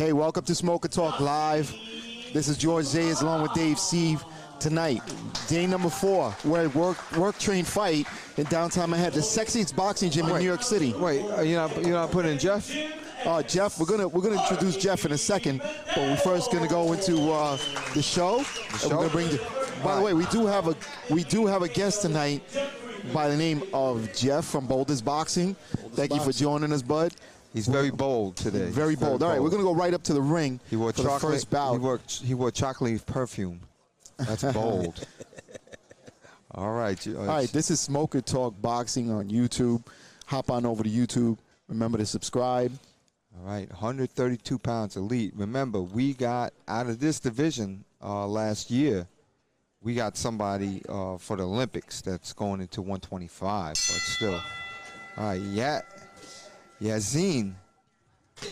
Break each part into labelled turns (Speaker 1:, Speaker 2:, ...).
Speaker 1: Hey, welcome to Smoker Talk Live. This is George Zayas along with Dave Steve. Tonight, day number 4, we're at Work Train Fight in downtown Manhattan, the sexiest boxing gym in New York City.
Speaker 2: Wait, you're not putting in Jeff?
Speaker 1: Jeff, we're gonna introduce Jeff in a second, but we're first gonna go into the show. We're gonna bring by the way, we do have a guest tonight by the name of Jeff from Boulder's Boxing. Thank you for joining us, bud.
Speaker 2: He's very bold today.
Speaker 1: Very bold. All right, we're gonna go right up to the ring
Speaker 2: for
Speaker 1: the first bout.
Speaker 2: He wore chocolate perfume. That's bold. All right.
Speaker 1: All right, this is Smoker Talk Boxing on YouTube. Hop on over to YouTube. Remember to subscribe.
Speaker 2: All right, 132 pounds elite. Remember, we got out of this division last year, we got somebody for the Olympics that's going into 125, but still. All right, Yasin.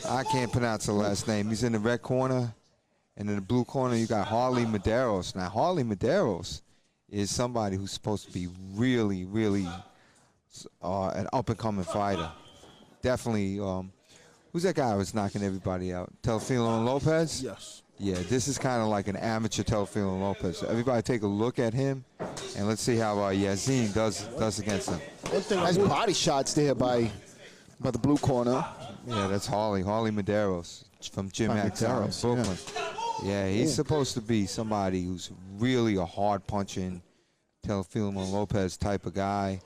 Speaker 2: I can't pronounce the last name. He's in the red corner. And in the blue corner, you got Harley Mederos. Now, Harley Mederos is somebody who's supposed to be really, really an up-and-coming fighter. Definitely. Who's that guy who was knocking everybody out? Teofimo Lopez?
Speaker 3: Yes.
Speaker 2: Yeah, this is kind of like an amateur Teofimo Lopez. So everybody take a look at him, and let's see how Yasin does against him.
Speaker 1: Nice body shots there by the blue corner.
Speaker 2: Yeah, that's Harley Mederos from Gym X out in Brooklyn. Yeah, he's supposed to be somebody who's really a hard-punching Teofimo Lopez type of guy.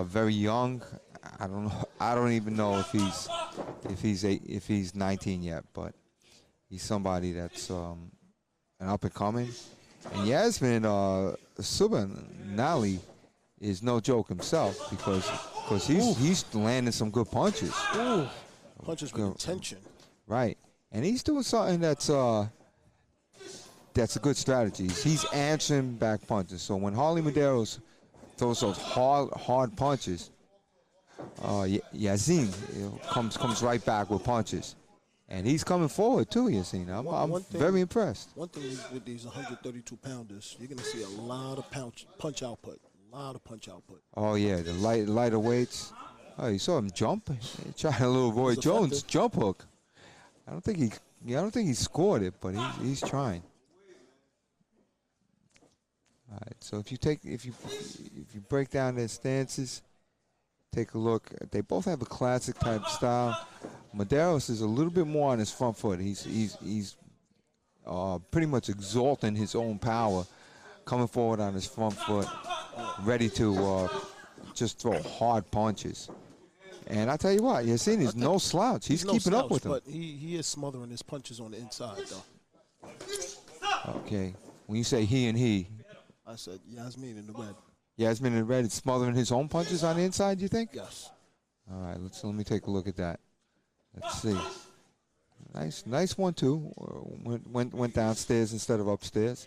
Speaker 2: Very young. I don't know. I don't even know if he's 19 yet, but he's somebody that's an up-and-coming. And Yasmin Subhanallah is no joke himself because he's landing some good punches.
Speaker 3: Ooh. Punches with intention.
Speaker 2: Right. And he's doing something that's a good strategy. He's answering back punches. So when Harley Mederos throws those hard punches, Yasin comes right back with punches. And he's coming forward too, Yasin. I'm very impressed.
Speaker 3: One thing with these 132-pounders, you're going to see a lot of punch output. A lot of punch output.
Speaker 2: Oh, yeah, the lighter weights. Oh, you saw him jump? He tried a little Roy Jones jump hook. I don't think he scored it, but he's trying. All right. So if you break down their stances, take a look. They both have a classic type style. Mederos is a little bit more on his front foot. He's pretty much exalting his own power, coming forward on his front foot, ready to just throw hard punches. And I tell you what, Yasin is no slouch. He's keeping up with him.
Speaker 3: But he is smothering his punches on the inside, though.
Speaker 2: Okay. When you say he,
Speaker 3: I said Yasmin in the red.
Speaker 2: Yasmin in the red is smothering his own punches on the inside, you think?
Speaker 3: Yes.
Speaker 2: All right, let me take a look at that. Let's see. Nice 1-2. Went downstairs instead of upstairs.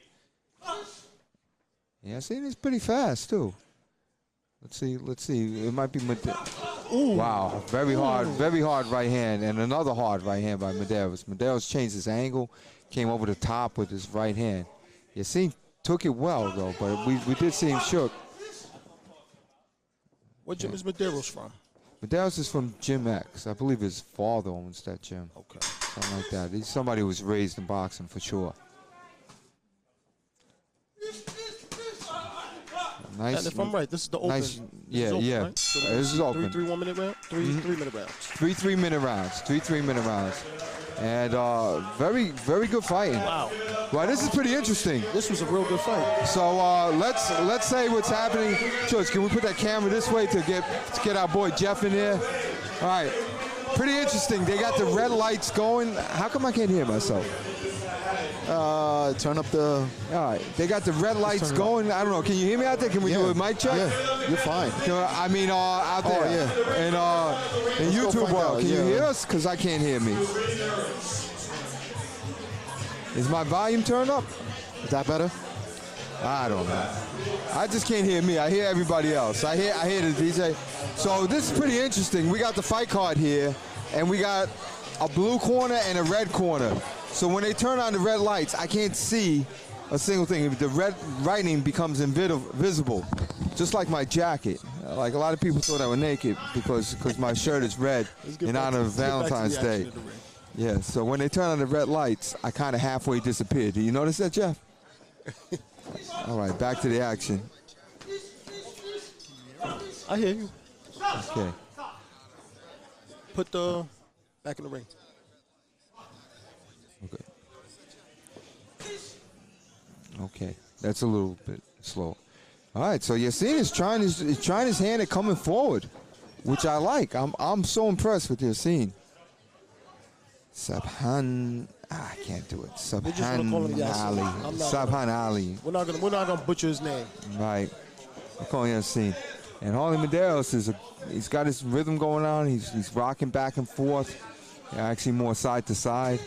Speaker 2: Yasin is pretty fast, too. Let's see. It might be Ooh. Wow, very hard right hand, and another hard right hand by Mederos. Mederos changed his angle, came over the top with his right hand. Yasin took it well, though, but we did see him shook.
Speaker 3: What gym is Mederos from?
Speaker 2: Mederos is from Gym X. I believe his father owns that gym.
Speaker 3: Okay.
Speaker 2: Something like that. He's somebody who was raised in boxing for sure. Nice.
Speaker 3: And if I'm right, this is the open.
Speaker 2: Nice, yeah.
Speaker 3: Right? So
Speaker 2: this is open.
Speaker 3: 3 1-minute round? 3-minute rounds.
Speaker 2: 3 3-minute rounds. 3 3-minute rounds. And very, very good fighting.
Speaker 3: Wow.
Speaker 2: Well, this is pretty interesting.
Speaker 3: This was a real good fight.
Speaker 2: So let's say what's happening. George, can we put that camera this way to get our boy Jeff in there? All right. Pretty interesting. They got the red lights going. How come I can't hear myself?
Speaker 1: Turn up the...
Speaker 2: All right. They got the red lights going. I don't know. Can you hear me out there? Can we do a mic check?
Speaker 1: Yeah, you're fine.
Speaker 2: I mean, out there.
Speaker 1: Oh, yeah.
Speaker 2: In YouTube world. Can you hear us? Because I can't hear me. Is my volume turned up?
Speaker 1: Is that better?
Speaker 2: I don't know. I just can't hear me. I hear everybody else. I hear the DJ. So this is pretty interesting. We got the fight card here, and we got a blue corner and a red corner. So when they turn on the red lights, I can't see a single thing. The red writing becomes invisible, just like my jacket. Like a lot of people thought I was naked because my shirt is red in honor of Valentine's Day. Yeah, so when they turn on the red lights, I kind of halfway disappeared. Do you notice that, Jeff? All right, back to the action.
Speaker 3: I hear you.
Speaker 2: Okay.
Speaker 3: Put the back in the ring.
Speaker 2: Okay. Okay, that's a little bit slow. All right, so Yasin is trying his hand at coming forward, which I like. I'm so impressed with Yasin. I can't do it. Subhanallah.
Speaker 3: We're not gonna butcher his name.
Speaker 2: Right. I'm calling Yasin. And Harley Mederos he's got his rhythm going on. He's rocking back and forth. Actually more side to side.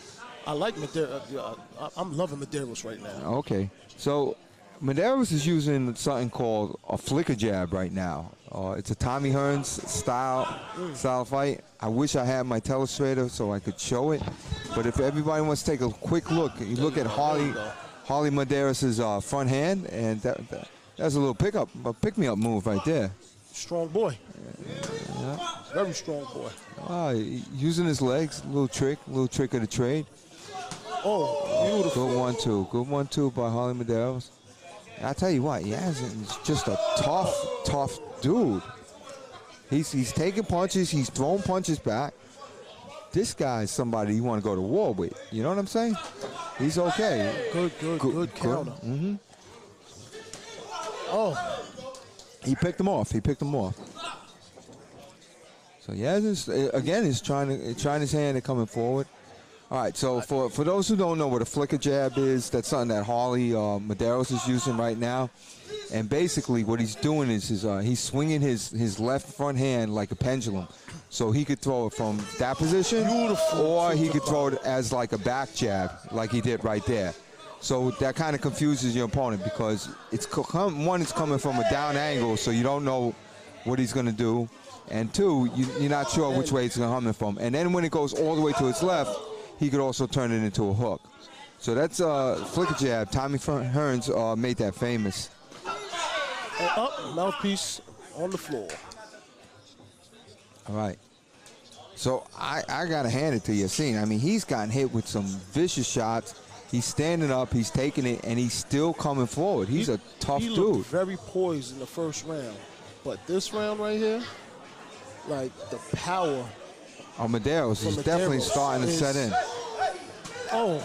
Speaker 3: I like Mederos. I'm loving Mederos right now.
Speaker 2: Okay. So Mederos is using something called a flicker jab right now. It's a Tommy Hearns style fight. I wish I had my telestrator so I could show it. But if everybody wants to take a quick look, you look at Harley Mederos' front hand, and that's a little pick-me-up move right there.
Speaker 3: Strong boy.
Speaker 2: Yeah.
Speaker 3: Very strong boy.
Speaker 2: Using his legs, little trick of the trade.
Speaker 3: Oh, beautiful.
Speaker 2: Good 1-2 by Harley Mederos. I tell you what, Yasin is just a tough dude. He's taking punches, he's throwing punches back. This guy is somebody you want to go to war with. You know what I'm saying? He's okay.
Speaker 3: Good counter.
Speaker 2: Mm-hmm.
Speaker 3: Oh.
Speaker 2: He picked him off. So Yasin again is trying his hand at coming forward. All right, so for those who don't know what a flicker jab is, that's something that Harley Mederos is using right now. And basically what he's doing is he's swinging his left front hand like a pendulum. So he could throw it from that position, or he could throw it as like a back jab like he did right there. So that kind of confuses your opponent because it's coming from a down angle, so you don't know what he's going to do. And two, you're not sure which way it's coming from. And then when it goes all the way to its left, he could also turn it into a hook. So that's flicker jab. Tommy Hearns made that famous.
Speaker 3: And up, mouthpiece on the floor.
Speaker 2: All right. So I got to hand it to Yasin. I mean, he's gotten hit with some vicious shots. He's standing up, he's taking it, and he's still coming forward. He's a tough dude.
Speaker 3: He looked very poised in the first round. But this round right here, like the power.
Speaker 2: Mederos is definitely starting to set in.
Speaker 3: Oh.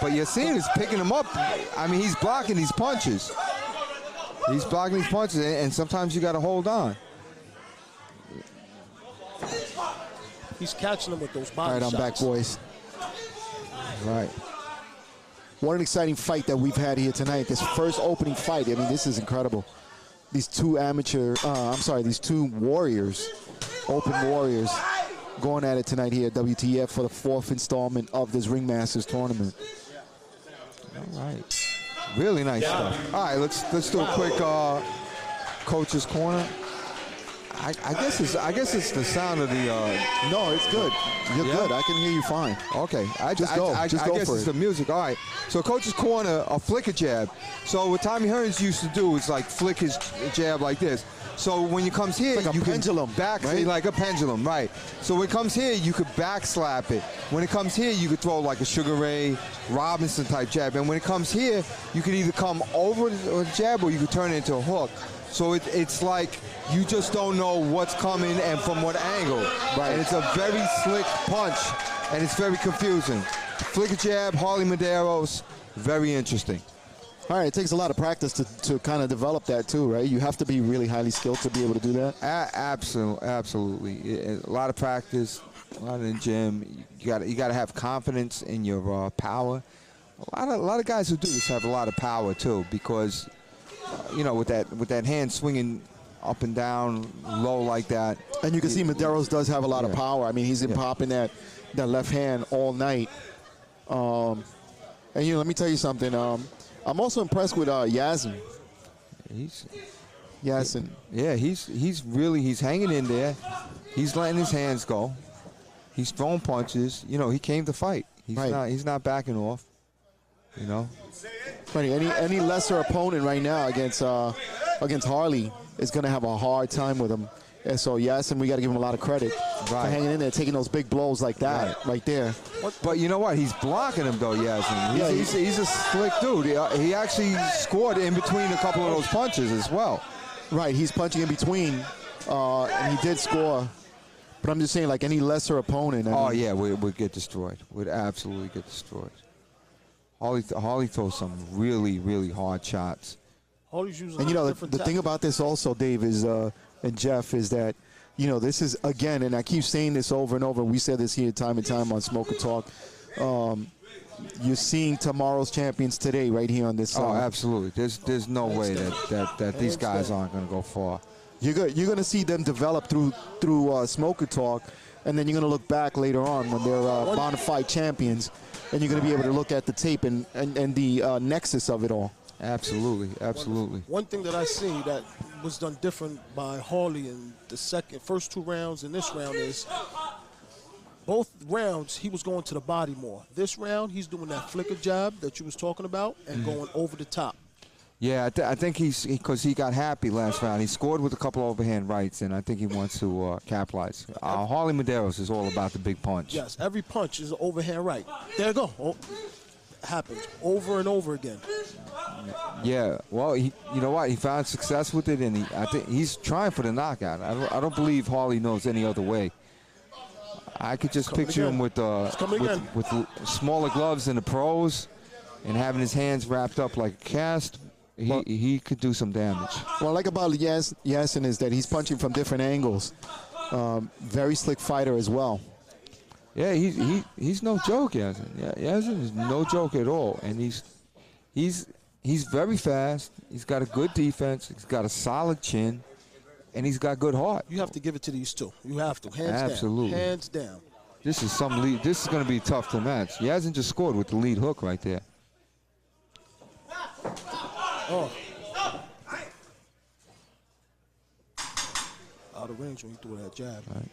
Speaker 2: But Yasin is picking him up. I mean, he's blocking these punches. And sometimes you got to hold on.
Speaker 3: He's catching them with those body shots.
Speaker 1: All right, I'm back, boys.
Speaker 2: Right.
Speaker 1: What an exciting fight that we've had here tonight. This first opening fight, I mean, this is incredible. These two warriors, open warriors, going at it tonight here at WTF for the 4th installment of this Ringmasters tournament.
Speaker 2: All right. Really nice stuff. All right, let's do a quick coach's corner. I guess it's the sound of the.
Speaker 1: No, it's good. You're good. I can hear you fine.
Speaker 2: Okay.
Speaker 1: I guess
Speaker 2: it's the music. All right. So coach's corner, a flicker jab. So what Tommy Hearns used to do is like flick his jab like this. So when he comes here,
Speaker 1: like
Speaker 2: you
Speaker 1: pendulum,
Speaker 2: can back
Speaker 1: right?
Speaker 2: like a pendulum, right? So when it comes here, you could back slap it. When it comes here, you could throw like a Sugar Ray Robinson type jab. And when it comes here, you could either come over the jab or you could turn it into a hook. So it's like you just don't know what's coming and from what angle. Right. And it's a very slick punch, and it's very confusing. Flicker jab, Harley Mederos, very interesting.
Speaker 1: All right, it takes a lot of practice to kind of develop that too, right? You have to be really highly skilled to be able to do that.
Speaker 2: Absolutely. A lot of practice, a lot in the gym. You got to have confidence in your power. A lot of guys who do this have a lot of power too, because with that hand swinging up and down low like that.
Speaker 1: And you can see Mederos does have a lot of power. I mean, he's been popping that left hand all night. And let me tell you something. I'm also impressed with Yasin. Yasin.
Speaker 2: Yeah, he's hanging in there. He's letting his hands go. He's throwing punches. He came to fight. He's not backing off.
Speaker 1: Funny, any lesser opponent right now against Harley is going to have a hard time with him. And so, Yasin, we got to give him a lot of credit for hanging in there, taking those big blows like that right there.
Speaker 2: But you know what? He's blocking him, though, Yasin. He's a slick dude. He actually scored in between a couple of those punches as well.
Speaker 1: Right, he's punching in between, and he did score. But I'm just saying, like any lesser opponent. I mean,
Speaker 2: we'd get destroyed. We'd absolutely get destroyed. Harley throws some really, really hard shots.
Speaker 3: Harley's using
Speaker 1: and, you know, the thing about this also, Dave, is and Jeff, is that, you know, this is, again, and I keep saying this over and over, we said this here time and time on Smoke and Talk, you're seeing tomorrow's champions today right here on this side.
Speaker 2: Oh, absolutely. There's no way that these guys aren't going to go far.
Speaker 1: You're going to see them develop through Smoke and Talk, and then you're going to look back later on when they're bona fide champions, and you're going to be able to look at the tape and the nexus of it all.
Speaker 2: Absolutely, absolutely.
Speaker 3: One thing that I see that was done different by Harley in the first 2 rounds and this round is both rounds he was going to the body more. This round he's doing that flicker jab that you was talking about and going over the top.
Speaker 2: Yeah, I think because he got happy last round. He scored with a couple overhand rights, and I think he wants to capitalize. Harley Mederos is all about the big punch.
Speaker 3: Yes, every punch is an overhand right. There you go. Oh, happens over and over again.
Speaker 2: Yeah, well, you know what? He found success with it, and I think he's trying for the knockout. I don't believe Harley knows any other way. I could just picture him with smaller gloves in the pros and having his hands wrapped up like a cast. He could do some damage.
Speaker 1: What I like about Yasin is that he's punching from different angles. Very slick fighter as well.
Speaker 2: Yeah, he's no joke, Yasin. Yeah, Yasin is no joke at all, and he's very fast. He's got a good defense. He's got a solid chin, and he's got good heart.
Speaker 3: You have to give it to these two. You have to, hands down.
Speaker 2: Absolutely.
Speaker 3: Hands down.
Speaker 2: This is some lead. This is going to be tough to match. He hasn't just scored with the lead hook right there.
Speaker 3: Oh. Out of range when he threw that jab.
Speaker 2: Right.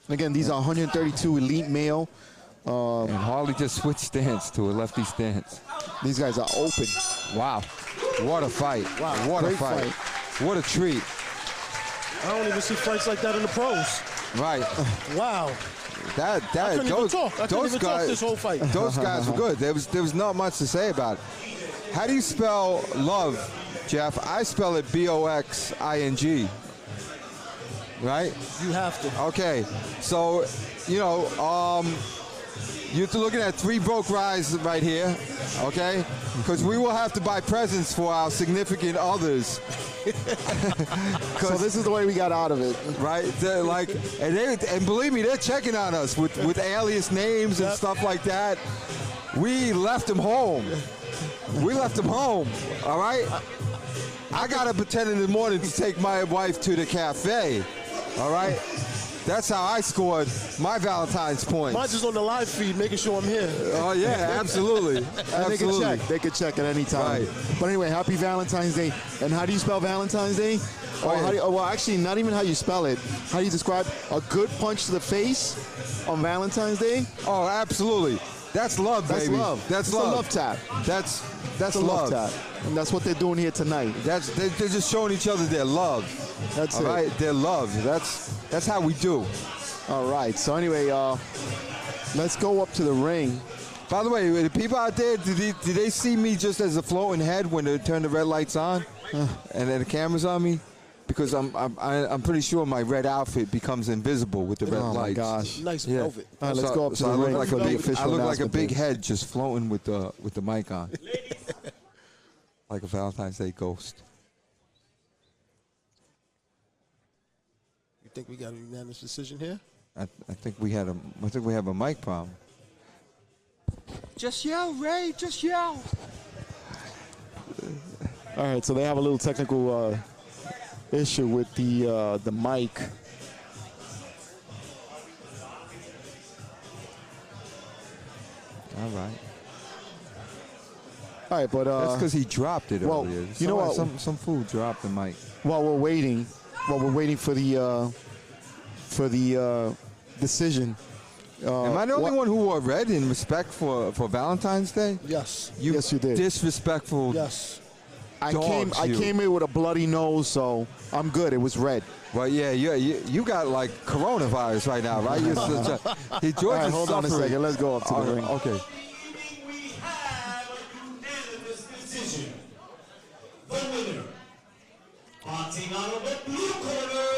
Speaker 1: Again, these are 132 elite male.
Speaker 2: And Harley just switched stance to a lefty stance.
Speaker 1: These guys are open.
Speaker 2: Wow. What a fight.
Speaker 1: Wow.
Speaker 2: What
Speaker 1: Great
Speaker 2: a fight.
Speaker 1: fight.
Speaker 2: What a treat.
Speaker 3: I don't even see fights like that in the pros.
Speaker 2: Right.
Speaker 3: Wow.
Speaker 2: I couldn't even
Speaker 3: talk this whole fight.
Speaker 2: Those guys were good. There was not much to say about it. How do you spell love, Jeff? I spell it B-O-X-I-N-G. Right?
Speaker 3: You have to.
Speaker 2: Okay. So, you know, you're looking at 3 broke rides right here, okay? Because we will have to buy presents for our significant others.
Speaker 1: So this is the way we got out of it.
Speaker 2: Right? And believe me, they're checking on us with alias names and stuff like that. We left them home. We left them home, all right? I got up at 10 in the morning to take my wife to the cafe, all right? That's how I scored my Valentine's points.
Speaker 3: Mine's just on the live feed, making sure I'm here.
Speaker 2: Oh, yeah, absolutely. Absolutely.
Speaker 1: They could check at any time. Right. But anyway, happy Valentine's Day. And how do you spell Valentine's Day? Well, actually, not even how you spell it. How do you describe a good punch to the face on Valentine's Day?
Speaker 2: Oh, absolutely. That's love, baby.
Speaker 1: That's love.
Speaker 2: That's
Speaker 1: love.
Speaker 2: love.
Speaker 1: A love tap.
Speaker 2: That's
Speaker 1: a
Speaker 2: love.
Speaker 1: Tap. And that's what they're doing here tonight.
Speaker 2: They're just showing each other their love.
Speaker 1: That's
Speaker 2: all
Speaker 1: it.
Speaker 2: Right? Their love. That's how we do.
Speaker 1: All right. So anyway, let's go up to the ring.
Speaker 2: By the way, the people out there, did they see me just as a floating head when they turned the red lights on, and then the camera's on me? Because I'm pretty sure my red outfit becomes invisible with the red lights.
Speaker 1: Oh my gosh!
Speaker 3: Nice velvet.
Speaker 1: All right, let's go up to the ring.
Speaker 2: I look like a big head just floating with the mic on, like a Valentine's Day ghost.
Speaker 3: You think we got a unanimous decision here?
Speaker 2: I think we have a mic problem. Just yell, Ray! Just yell!
Speaker 1: All right, so they have a little technical issue with the mic.
Speaker 2: All right.
Speaker 1: All right, but
Speaker 2: that's because he dropped it earlier.
Speaker 1: You know what?
Speaker 2: Some fool dropped the mic.
Speaker 1: While we're waiting for the decision.
Speaker 2: Am I the only one who wore red in respect for Valentine's Day?
Speaker 3: Yes.
Speaker 1: Yes, you did.
Speaker 2: Disrespectful.
Speaker 3: Yes.
Speaker 1: I came in with a bloody nose, so I'm good. It was red.
Speaker 2: Well, yeah, you got like coronavirus right now, right? George
Speaker 1: All right,
Speaker 2: is
Speaker 1: hold on a
Speaker 2: suffering.
Speaker 1: second. Let's go up to the ring.
Speaker 2: Okay.
Speaker 4: Fighting out of the blue corner,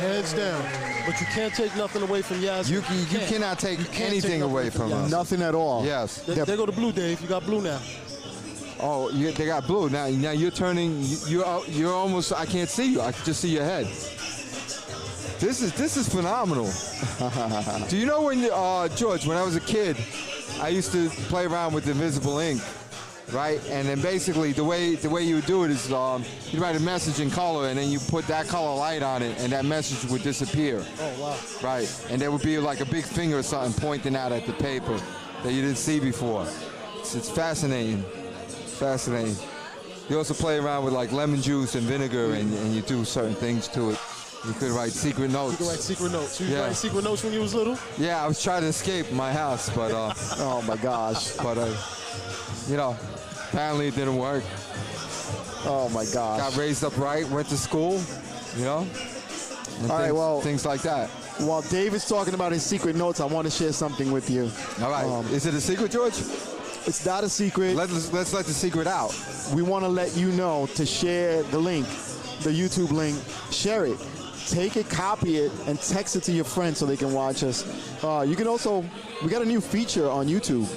Speaker 3: Hands down. But you can't take nothing away from Yasin.
Speaker 2: You cannot take anything away from us.
Speaker 1: Nothing at all.
Speaker 2: Yes.
Speaker 3: There go to blue, Dave. You got blue now.
Speaker 2: Oh, they got blue. Now you're turning. You're almost. I can't see you. I can just see your head. This is phenomenal. Do you know when George? When I was a kid, I used to play around with invisible ink, right? And then basically the way you would do it is you write a message in color, and then you put that color light on it, and that message would disappear.
Speaker 3: Oh, wow.
Speaker 2: Right, and there would be like a big finger or something pointing out at the paper that you didn't see before. It's fascinating. Fascinating. You also play around with like lemon juice and vinegar, and you do certain things to it. You could write secret notes.
Speaker 3: You could write secret notes. You write secret notes when you was little?
Speaker 2: Yeah, I was trying to escape my house, but
Speaker 1: Oh my gosh.
Speaker 2: but apparently it didn't work.
Speaker 1: Oh my gosh.
Speaker 2: Got raised up right, went to school, and
Speaker 1: All right, well,
Speaker 2: things like that.
Speaker 1: While David's talking about his secret notes, I want to share something with you.
Speaker 2: All right, is it a secret, George?
Speaker 1: It's not a secret.
Speaker 2: Let's let the secret out.
Speaker 1: We want to let you know to share the link, the YouTube link. Share it. Take it, copy it, and text it to your friends so they can watch us. You can also, we got a new feature on YouTube.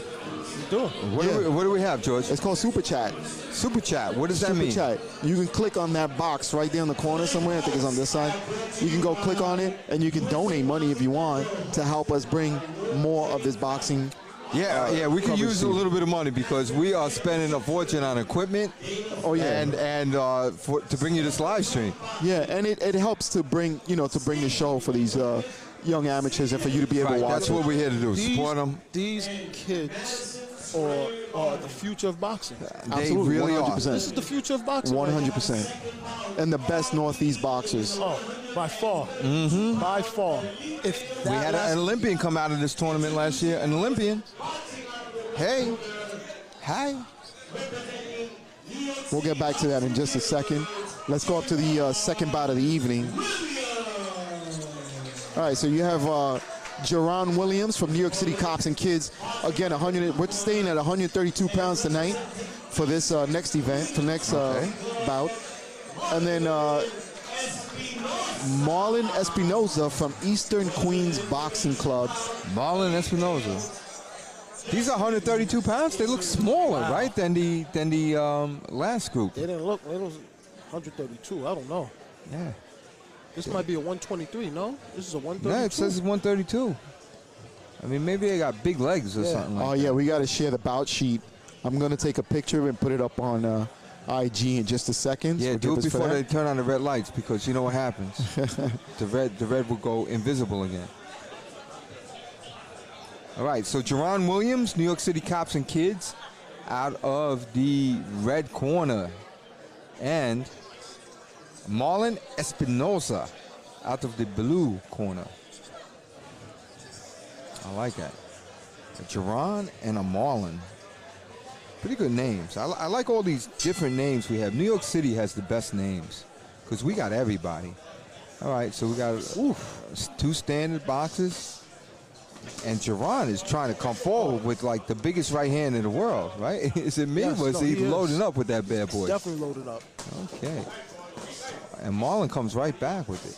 Speaker 2: What do we have, George?
Speaker 1: It's called Super Chat.
Speaker 2: Super Chat. What does that mean?
Speaker 1: Super Chat. You can click on that box right there in the corner somewhere. I think it's on this side. You can go click on it, and you can donate money if you want to help us bring more of this boxing.
Speaker 2: We could use a little bit of money because we are spending a fortune on equipment.
Speaker 1: Oh yeah,
Speaker 2: and to bring you this live stream.
Speaker 1: Yeah, and it helps to bring the show for these young amateurs and for you to be able to watch.
Speaker 2: That's what we're here to do. Support them.
Speaker 3: These kids are the future of boxing.
Speaker 2: They really
Speaker 1: 100%.
Speaker 2: are.
Speaker 3: This is the future of boxing.
Speaker 1: 100%. And the best Northeast boxers.
Speaker 3: Oh, by far. Mm-hmm. By far. If
Speaker 2: We had an Olympian come out of this tournament last year. An Olympian. Hey. Hi.
Speaker 1: We'll get back to that in just a second. Let's go up to the second bout of the evening. All right, so you have Jahren Williams from New York City Cops and Kids. Again, we're staying at 132 pounds tonight for this next event, for next bout. And then Marlon Espinosa from Eastern Queens Boxing Club.
Speaker 2: Marlon Espinosa. These are 132 pounds. They look smaller, right, than the last group.
Speaker 3: They didn't look. It was 132. I don't know.
Speaker 2: Yeah.
Speaker 3: This might be a 123. No, this is a 132.
Speaker 2: Yeah, it says it's 132. I mean, maybe they got big legs or something like that.
Speaker 1: Oh yeah, we got to share the bout sheet. I'm gonna take a picture and put it up on IG in just a second.
Speaker 2: Yeah,
Speaker 1: so
Speaker 2: do it before they turn on the red lights because you know what happens. the red will go invisible again. All right, so Jahren Williams, New York City Cops and Kids, out of the red corner, and Marlon Espinosa out of the blue corner. I like that. A Jahren and a Marlon. Pretty good names. I like all these different names we have. New York City has the best names because we got everybody. All right, so we got 2 standard boxes. And Jahren is trying to come forward with like the biggest right hand in the world, right? Is it me?
Speaker 3: Yes,
Speaker 2: Was he loading up with that bad boy?
Speaker 3: Definitely loaded up.
Speaker 2: Okay. And Marlon comes right back with it.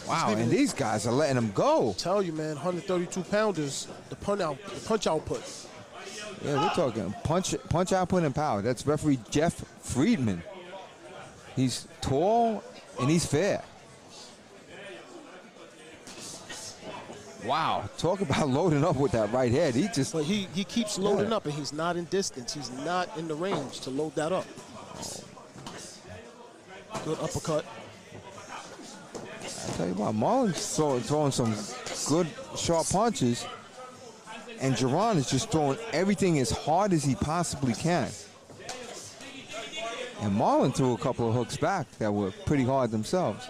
Speaker 2: Wow, and these guys are letting him go.
Speaker 3: Tell you, man, 132 pounders, the punch output.
Speaker 2: Yeah, we're talking punch output and power. That's referee Jeff Friedman. He's tall and he's fair. Wow, talk about loading up with that right head.
Speaker 3: But he keeps loading up, and he's not in distance. He's not in the range to load that up. Good uppercut.
Speaker 2: I tell you what, Marlon's throwing some good sharp punches, and Jahren is just throwing everything as hard as he possibly can. And Marlon threw a couple of hooks back that were pretty hard themselves.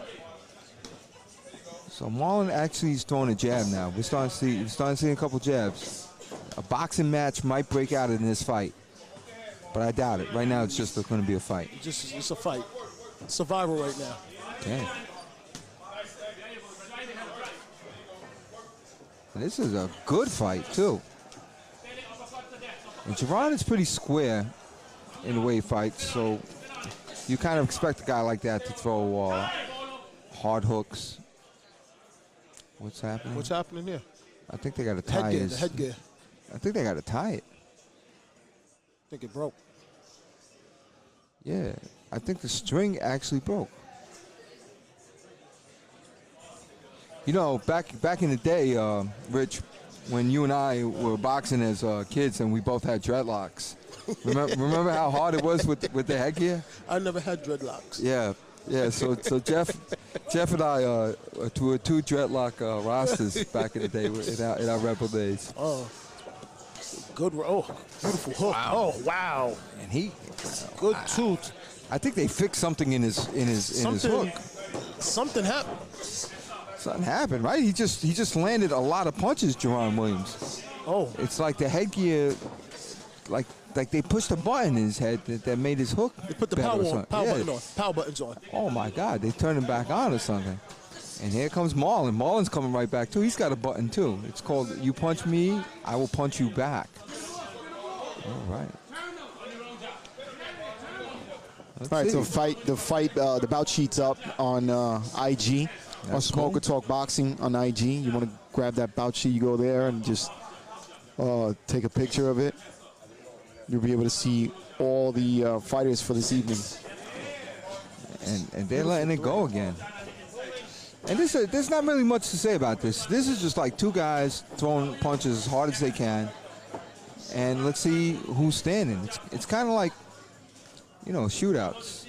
Speaker 2: So Marlon actually is throwing a jab now. We're starting to see a couple jabs. A boxing match might break out in this fight, but I doubt it. Right now, it's just going to be a fight.
Speaker 3: It's a fight. Survival right now.
Speaker 2: Okay. This is a good fight, too. And Jahren is pretty square in the way he fights, so you kind of expect a guy like that to throw hard hooks. What's happening?
Speaker 3: What's happening here?
Speaker 2: I think they got to tie
Speaker 3: The headgear.
Speaker 2: I think they got to tie it.
Speaker 3: I think it broke.
Speaker 2: Yeah, I think the string actually broke. You know, back in the day, Rich, when you and I were boxing as kids and we both had dreadlocks. Remember how hard it was with the headgear?
Speaker 3: I never had dreadlocks.
Speaker 2: Yeah. So Jeff and I were two dreadlock rosters back in the day in our Rebel days.
Speaker 3: Oh, good. Oh, beautiful hook.
Speaker 2: Wow.
Speaker 3: Oh, wow.
Speaker 2: And he
Speaker 3: Good tooth.
Speaker 2: I think they fixed something in his hook.
Speaker 3: Something happened.
Speaker 2: Something happened, right? He just landed a lot of punches, Jahren Williams.
Speaker 3: Oh.
Speaker 2: It's like the headgear, like they pushed a button in his head that made his hook.
Speaker 3: They put the
Speaker 2: better or
Speaker 3: power
Speaker 2: something.
Speaker 3: button on. Power buttons on.
Speaker 2: Oh my God, they turned him back on or something. And here comes Marlon. Marlon's coming right back too. He's got a button too. It's called "You punch me, I will punch you back." All right.
Speaker 1: All right, so the bout sheet's up on IG. On Smoker Talk Boxing on IG. You want to grab that bout sheet, you go there and just take a picture of it. You'll be able to see all the fighters for this evening.
Speaker 2: And they're letting it go again. And there's not really much to say about this. This is just like two guys throwing punches as hard as they can. And let's see who's standing. It's kind of like, shootouts.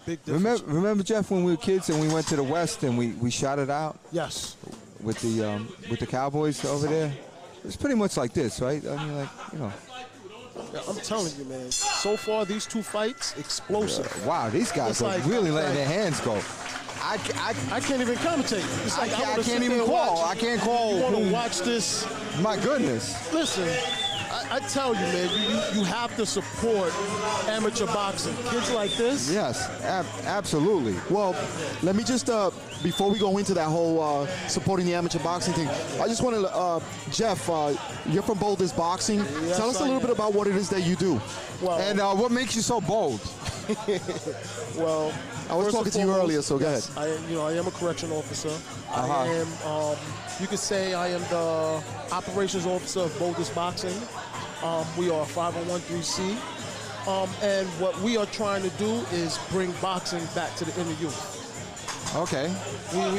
Speaker 3: Big difference.
Speaker 2: Remember, Jeff, when we were kids and we went to the West and we shot it out?
Speaker 3: Yes.
Speaker 2: With the Cowboys over there? It's pretty much like this, right? I mean,
Speaker 3: Yeah, I'm telling you, man. So far, these two fights, explosive.
Speaker 2: Wow, these guys are really letting their hands go. I
Speaker 3: can't even commentate. It's like
Speaker 2: I can't even call. I can't call.
Speaker 3: You want to watch this?
Speaker 2: My goodness.
Speaker 3: Listen, I tell you, man, you have to support amateur boxing. Kids like this.
Speaker 2: Yes, absolutely.
Speaker 1: Well, let me just, before we go into that whole supporting the amateur boxing thing, I just want to, Jeff, you're from Boulder's Boxing.
Speaker 3: Yes,
Speaker 1: Tell us a little bit about what it is that you do.
Speaker 3: Well,
Speaker 2: and what makes you so bold?
Speaker 3: Well,
Speaker 1: I was talking to you earlier, so go ahead.
Speaker 3: I am a correction officer.
Speaker 2: Uh-huh.
Speaker 3: I am, you could say I am the operations officer of Boulder's Boxing. We are a 501(c)(3). And what we are trying to do is bring boxing back to the inner youth.
Speaker 2: Okay.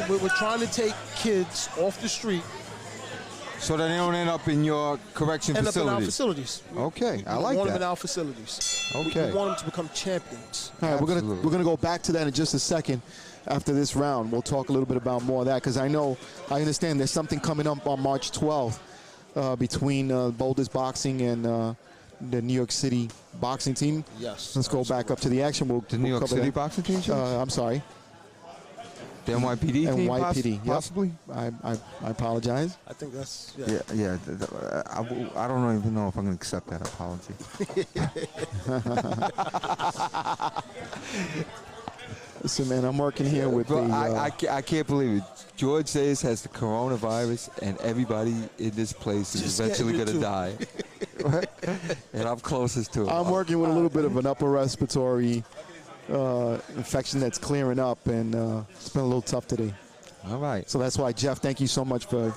Speaker 3: We're trying to take kids off the street.
Speaker 2: So that they don't end up in your correction
Speaker 3: End up in our
Speaker 2: facilities.
Speaker 3: facilities.
Speaker 2: Okay, I
Speaker 3: We
Speaker 2: like
Speaker 3: want
Speaker 2: that.
Speaker 3: them in our facilities.
Speaker 2: Okay.
Speaker 3: We want them to become champions.
Speaker 1: All right, we're
Speaker 2: Absolutely.
Speaker 1: gonna go back to that in just a second. After this round, we'll talk a little bit about more of that because I understand there's something coming up on March 12th between Boulder's Boxing and the New York City boxing team.
Speaker 3: Yes.
Speaker 1: Let's go back up to the action.
Speaker 2: The New York
Speaker 1: cover
Speaker 2: City
Speaker 1: that.
Speaker 2: boxing team?
Speaker 1: I'm sorry.
Speaker 2: The NYPD team?
Speaker 1: NYPD, yep.
Speaker 2: Possibly?
Speaker 1: I apologize.
Speaker 3: I think that's,
Speaker 2: Yeah. I don't even know if I'm going to accept that apology.
Speaker 1: Listen, man, I'm working here with
Speaker 2: Bro,
Speaker 1: the.
Speaker 2: I can't believe it. George Zayas has the coronavirus, and everybody in this place is
Speaker 3: Just
Speaker 2: eventually
Speaker 3: getting
Speaker 2: going
Speaker 3: it
Speaker 2: to die. And I'm closest to it.
Speaker 1: I'm working with a little bit of an upper respiratory infection that's clearing up, and it's been a little tough today.
Speaker 2: All right.
Speaker 1: So that's why, Jeff, thank you so much for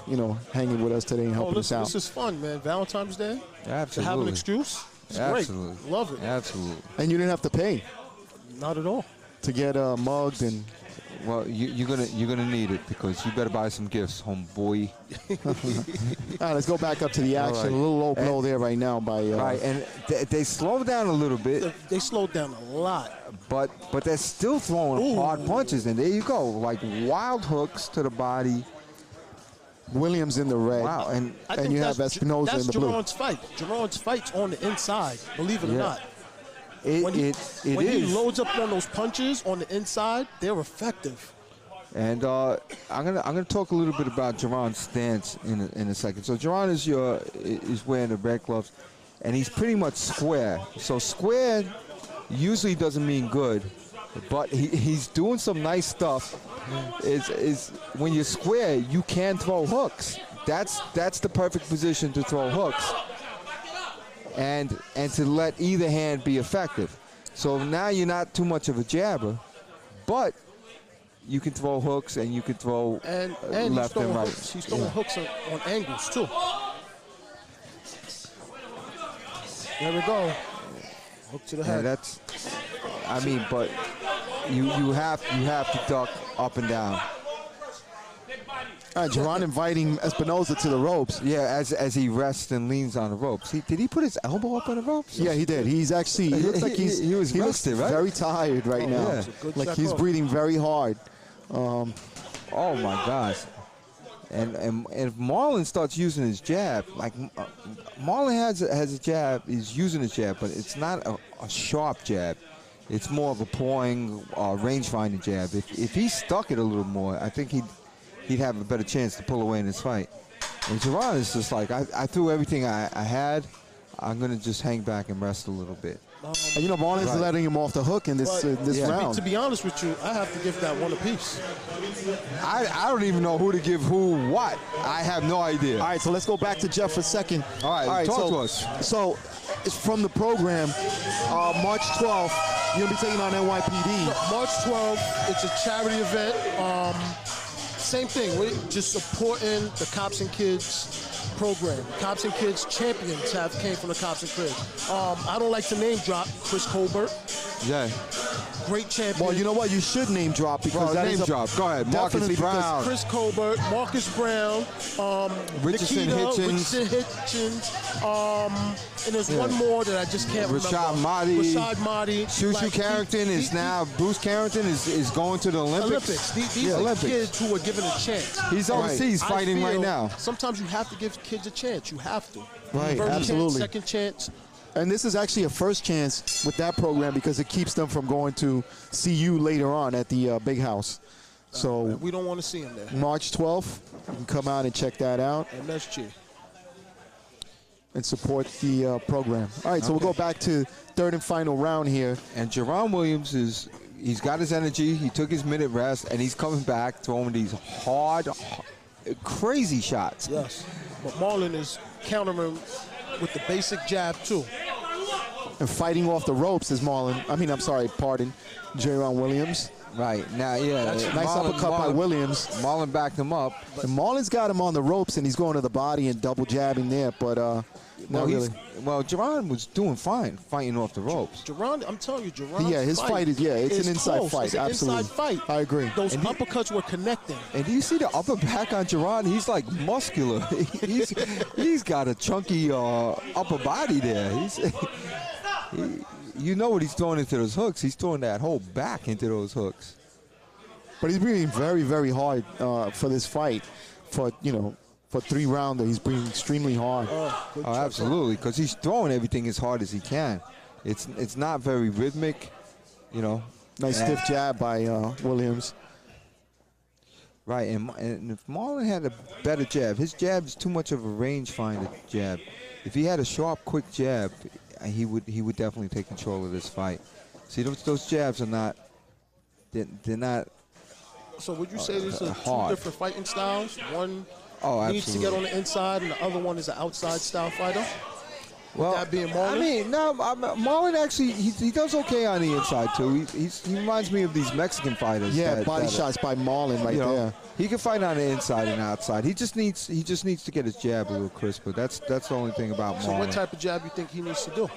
Speaker 1: hanging with us today and helping us
Speaker 3: listen,
Speaker 1: out.
Speaker 3: this is fun, man. Valentine's Day.
Speaker 2: Absolutely.
Speaker 3: To have an excuse. It's
Speaker 2: Absolutely.
Speaker 3: great. Love it.
Speaker 2: Absolutely.
Speaker 1: And you didn't have to pay
Speaker 3: Not at all.
Speaker 1: to get mugged and.
Speaker 2: Well, you're gonna need it because you better buy some gifts, homeboy.
Speaker 1: All right, let's go back up to the action.
Speaker 2: All right.
Speaker 1: A little low blow there right now by.
Speaker 2: Right, and they slowed down a little bit,
Speaker 3: They slowed down a lot.
Speaker 2: but they're still throwing
Speaker 3: Ooh.
Speaker 2: hard punches, and there you go, like wild hooks to the body.
Speaker 1: Williams in the red.
Speaker 2: Wow, and
Speaker 3: I
Speaker 1: And
Speaker 3: think
Speaker 1: you have
Speaker 3: that's
Speaker 1: Espinosa in the blue.
Speaker 3: Jaron's fight. Jaron's fight's on the inside, believe it or
Speaker 2: Yeah.
Speaker 3: not.
Speaker 2: it
Speaker 3: When
Speaker 2: is.
Speaker 3: he loads up on those punches on the inside, they're effective.
Speaker 2: And I'm gonna talk a little bit about Jaren's stance in a second. So Jaren is wearing the red gloves, and he's pretty much square. So square usually doesn't mean good, but he's doing some nice stuff. Is when you're square, you can throw hooks. That's the perfect position to throw hooks, and to let either hand be effective. So now you're not too much of a jabber, but you can throw hooks and you can throw left and right.
Speaker 3: He's throwing hooks on angles too. There we go. Hook to the head.
Speaker 2: But you have to duck up and down.
Speaker 1: All right, Jahren inviting Espinosa to the ropes.
Speaker 2: Yeah, as he rests and leans on the ropes. Did he put his elbow up on the ropes?
Speaker 1: Yeah, he did. He's actually, he looks like he was rested, right? Very tired right now.
Speaker 2: Yeah.
Speaker 1: Like he's breathing very hard.
Speaker 2: Oh my gosh. And if Marlon starts using his jab, like Marlon has a jab, he's using his jab, but it's not a sharp jab. It's more of a pawing, range-finding jab. If he stuck it a little more, I think he'd have a better chance to pull away in this fight. And Jahren is just like, I threw everything I had. I'm going to just hang back and rest a little bit.
Speaker 1: And Marlon's letting him off the hook in this round.
Speaker 3: To be honest with you, I have to give that one apiece.
Speaker 2: I don't even know who to give who what. I have no idea.
Speaker 1: All right, so let's go back to Jeff for a second.
Speaker 2: All right, talk to us.
Speaker 1: So, it's from the program, March 12th, you're going to be taking on NYPD.
Speaker 3: March 12th, it's a charity event. Same thing, we're just supporting the Cops and Kids program. Cops and Kids champions came from the Cops and Kids. I don't like to name drop Chris Colbert.
Speaker 2: Yeah.
Speaker 3: Great champion.
Speaker 1: Well, you know what? You should name drop because that
Speaker 2: name
Speaker 1: is
Speaker 2: drop. Go ahead. Marcus Brown.
Speaker 3: Chris Colbert, Marcus Brown,
Speaker 2: Richardson
Speaker 3: Hitchens. And there's one more that I just can't remember. Rashad Mahdi.
Speaker 2: Shushu Carrington is now, Bruce Carrington is going to the Olympics.
Speaker 3: These are kids who are given a chance.
Speaker 2: He's overseas fighting right now.
Speaker 3: Sometimes you have to give kids a chance. You have to.
Speaker 1: Right,
Speaker 3: First
Speaker 1: absolutely.
Speaker 3: Chance, second chance.
Speaker 1: And this is actually a first chance with that program because it keeps them from going to see you later on at the Big House. So
Speaker 3: we don't want to see him there.
Speaker 1: March 12th, you can come out and check that out.
Speaker 3: MSG.
Speaker 1: And support the program. All right, so we'll go back to third and final round here.
Speaker 2: And Jahren Williams he's got his energy. He took his minute rest, and he's coming back throwing these hard, crazy shots.
Speaker 3: Yes, but Marlon is countering with the basic jab too.
Speaker 1: And fighting off the ropes is Jahren Williams.
Speaker 2: Right, now, yeah.
Speaker 1: Nice uppercut by Williams.
Speaker 2: Marlon backed him up.
Speaker 1: And Marlon's got him on the ropes, and he's going to the body and double jabbing there, but not really.
Speaker 2: Well, Jahren was doing fine fighting off the ropes.
Speaker 3: Jahren, I'm telling you, Jaren's
Speaker 1: his fight is, it's an inside
Speaker 3: close.
Speaker 1: fight,
Speaker 3: It's an
Speaker 1: absolutely.
Speaker 3: inside fight.
Speaker 1: I agree.
Speaker 3: Those uppercuts were connecting.
Speaker 2: And do you see the upper back on Jahren? He's like muscular. he's got a chunky upper body there. You know what he's throwing into those hooks. He's throwing that whole back into those hooks.
Speaker 1: But he's breathing very, very hard for this fight. For 3 rounds, he's breathing extremely hard.
Speaker 2: Oh, absolutely, because he's throwing everything as hard as he can. It's not very rhythmic,
Speaker 1: Nice stiff jab by Williams.
Speaker 2: Right, and if Marlon had a better jab, his jab is too much of a range-finder jab. If he had a sharp, quick jab, he would definitely take control of this fight. See, those jabs are not. They're not.
Speaker 3: So would you say these are
Speaker 2: hard.
Speaker 3: 2 different fighting styles? One
Speaker 2: absolutely.
Speaker 3: needs to get on the inside, and the other one is an outside style fighter?
Speaker 2: Well,
Speaker 3: that being Marlon?
Speaker 2: I mean, no, Marlon actually, he does okay on the inside, too. He reminds me of these Mexican fighters.
Speaker 1: Yeah, body shots by Marlon right there.
Speaker 2: He can fight on the inside and outside. He just needs to get his jab a little crisper. That's the only thing about Marlon.
Speaker 3: So what type of jab you think he needs to do?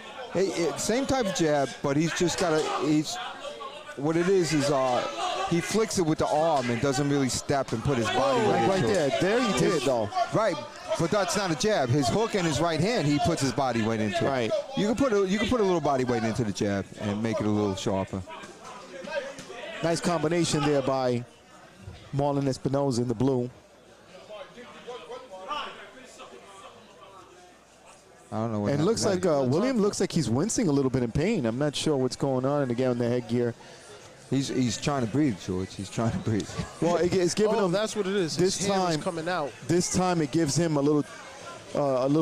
Speaker 2: Same type of jab, but he's just got what it is he flicks it with the arm and doesn't really step and put his body
Speaker 1: right there. There he did, though.
Speaker 2: Right, but that's not a jab. His hook and his right hand, he puts his body weight into.
Speaker 1: Right.
Speaker 2: You can put a little body weight into the jab and make it a little sharper.
Speaker 1: Nice combination there by Marlon Espinosa in the blue.
Speaker 2: I don't know what.
Speaker 1: And it looks like William looks like he's wincing a little bit in pain. I'm not sure what's going on. And again, the headgear.
Speaker 2: He's trying to breathe, George. He's trying to breathe.
Speaker 1: Well, it's giving him.
Speaker 3: That's what it is.
Speaker 1: This
Speaker 3: His hair is
Speaker 1: time
Speaker 3: coming out.
Speaker 1: This time it gives him a little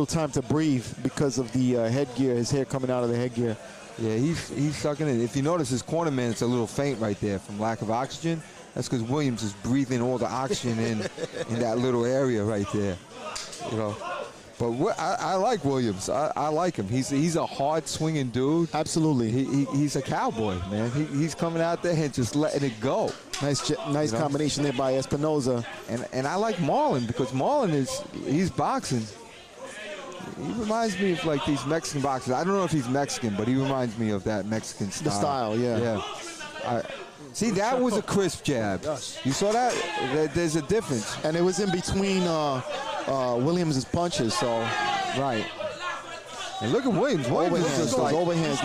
Speaker 1: time to breathe because of the headgear. His hair coming out of the headgear.
Speaker 2: Yeah, he's sucking it. If you notice, his cornerman is a little faint right there from lack of oxygen. That's because Williams is breathing all the oxygen in that little area right there. You know. But I like Williams. I like him. He's a hard swinging dude.
Speaker 1: Absolutely.
Speaker 2: He's a cowboy, man. He's coming out there and just letting it go.
Speaker 1: Nice combination there by Espinosa.
Speaker 2: And I like Marlon because Marlon he's boxing. He reminds me of like these Mexican boxers. I don't know if he's Mexican, but he reminds me of that Mexican style.
Speaker 1: The style, yeah.
Speaker 2: Yeah. See, that was a crisp jab.
Speaker 3: Yes.
Speaker 2: You saw that? There's a difference.
Speaker 1: And it was in between Williams' punches, so.
Speaker 2: Right. And look at Williams. Williams is just like
Speaker 1: overhands.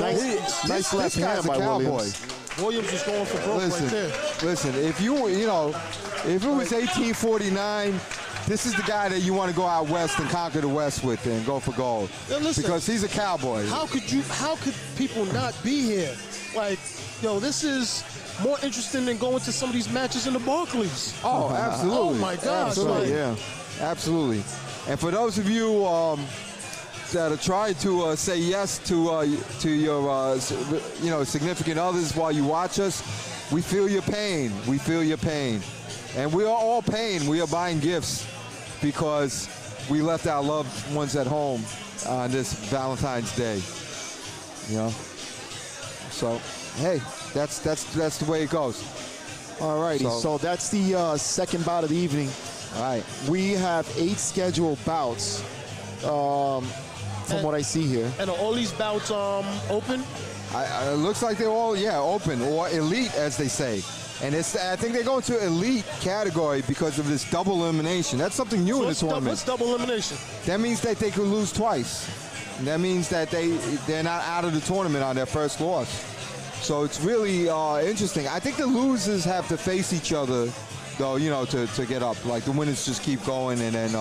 Speaker 1: Nice left hand by Williams.
Speaker 3: Williams was going for broke right there.
Speaker 2: Listen, if it was 1849, this is the guy that you want to go out west and conquer the West with and go for gold.
Speaker 3: Now listen,
Speaker 2: because he's a cowboy.
Speaker 3: How could people not be here? Like, this is more interesting than going to some of these matches in the Barclays.
Speaker 2: Oh, absolutely.
Speaker 3: Oh my gosh.
Speaker 2: Absolutely, yeah. Absolutely. And for those of you that are trying to say yes to your significant others while you watch us, we feel your pain. We feel your pain. And we are all pain. We are buying gifts because we left our loved ones at home on this Valentine's Day. You know? So, hey, that's the way it goes.
Speaker 1: All righty, so that's the second bout of the evening.
Speaker 2: All right.
Speaker 1: We have 8 scheduled bouts from what I see here.
Speaker 3: And are all these bouts open?
Speaker 2: It looks like they're all, open or elite, as they say. And I think they go into elite category because of this double elimination. That's something new in the tournament.
Speaker 3: What's double elimination?
Speaker 2: That means that they could lose twice. And that means that they're not out of the tournament on their first loss. So it's really interesting. I think the losers have to face each other, though, to get up. Like the winners just keep going, and then,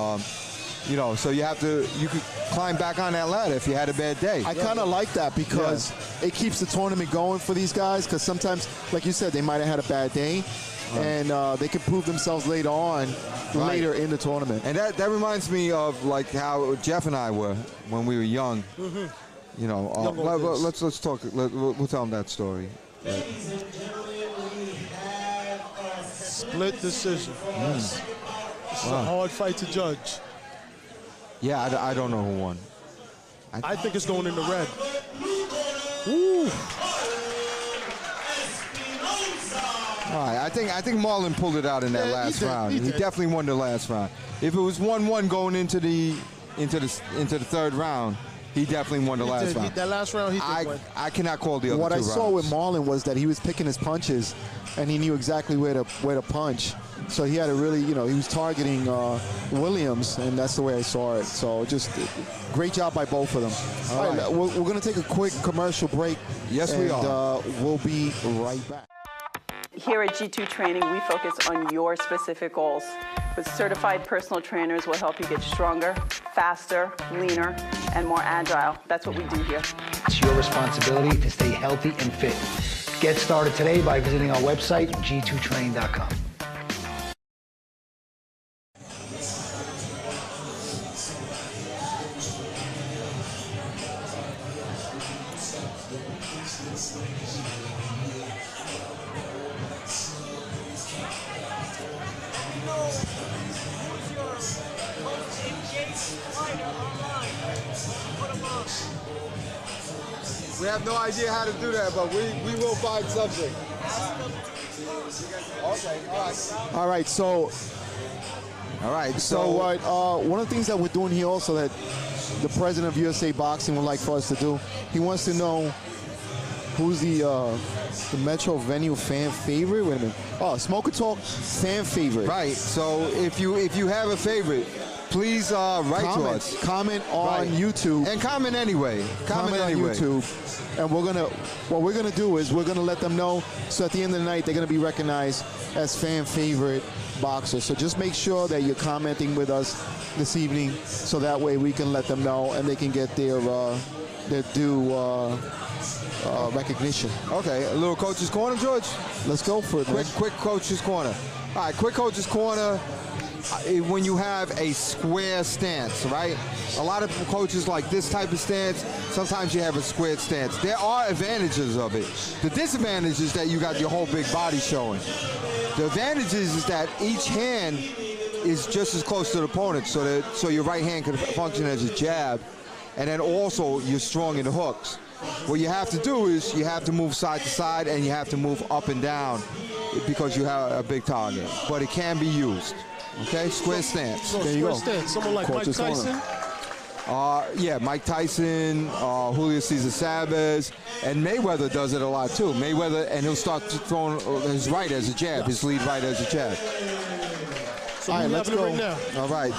Speaker 2: so you could climb back on that ladder if you had a bad day.
Speaker 1: I kind of like that because it keeps the tournament going for these guys, because sometimes, like you said, they might have had a bad day, and they can prove themselves later on, later in the tournament.
Speaker 2: And that reminds me of like how Jeff and I were when we were young. Mm-hmm. Let's talk. We'll tell them that story.
Speaker 3: Split decision. This is a hard fight to judge.
Speaker 2: Yeah, I don't know who won.
Speaker 3: I think it's going in the red.
Speaker 2: Ooh. All right, I think Marlon pulled it out in that last round. He definitely won the last round. If it was 1-1 going into the third round, he definitely won the last round.
Speaker 3: That last round, he did win.
Speaker 2: I cannot call the other
Speaker 1: What
Speaker 2: two
Speaker 1: I
Speaker 2: rounds.
Speaker 1: saw with Marlon was that he was picking his punches, and he knew exactly where to punch. So he had to really, he was targeting Williams, and that's the way I saw it. So just great job by both of them. All right, we're going to take a quick commercial break.
Speaker 2: Yes, we are.
Speaker 1: We'll be right back.
Speaker 5: Here at G2 Training, we focus on your specific goals. With certified personal trainers, we'll help you get stronger, faster, leaner, and more agile. That's what we do here.
Speaker 6: It's your responsibility to stay healthy and fit. Get started today by visiting our website, g2training.com.
Speaker 2: We have no idea how to do that, but we will find something. Okay, all right.
Speaker 1: So one of the things that we're doing here also that the president of USA Boxing would like for us to do, he wants to know who's the Metro Venue fan favorite. Wait a minute. Oh, Smoker Talk fan favorite.
Speaker 2: Right. So if you have a favorite, please write to us.
Speaker 1: Comment on YouTube.
Speaker 2: And comment anyway.
Speaker 1: Comment on YouTube. And what we're gonna do is we're gonna let them know, so at the end of the night they're gonna be recognized as fan favorite boxers. So just make sure that you're commenting with us this evening, so that way we can let them know and they can get their that do recognition.
Speaker 2: Okay, a little coach's corner, George.
Speaker 1: Let's go for it, man.
Speaker 2: Quick coach's corner. All right, quick coach's corner. When you have a square stance, right? A lot of coaches like this type of stance. Sometimes you have a squared stance. There are advantages of it. The disadvantage is that you got your whole big body showing. The advantage is that each hand is just as close to the opponent, so your right hand can function as a jab, and then also you're strong in the hooks. What you have to do is you have to move side to side and you have to move up and down because you have a big target. But it can be used. Okay, square stance.
Speaker 3: So
Speaker 2: there you go.
Speaker 3: Stance. Someone like Mike Tyson.
Speaker 2: Yeah, Mike Tyson, Julio Cesar Chavez, and Mayweather does it a lot too. Mayweather, and he'll start throwing his right as a jab, his lead right as a jab.
Speaker 3: So all right, let's go. Right now.
Speaker 2: All right.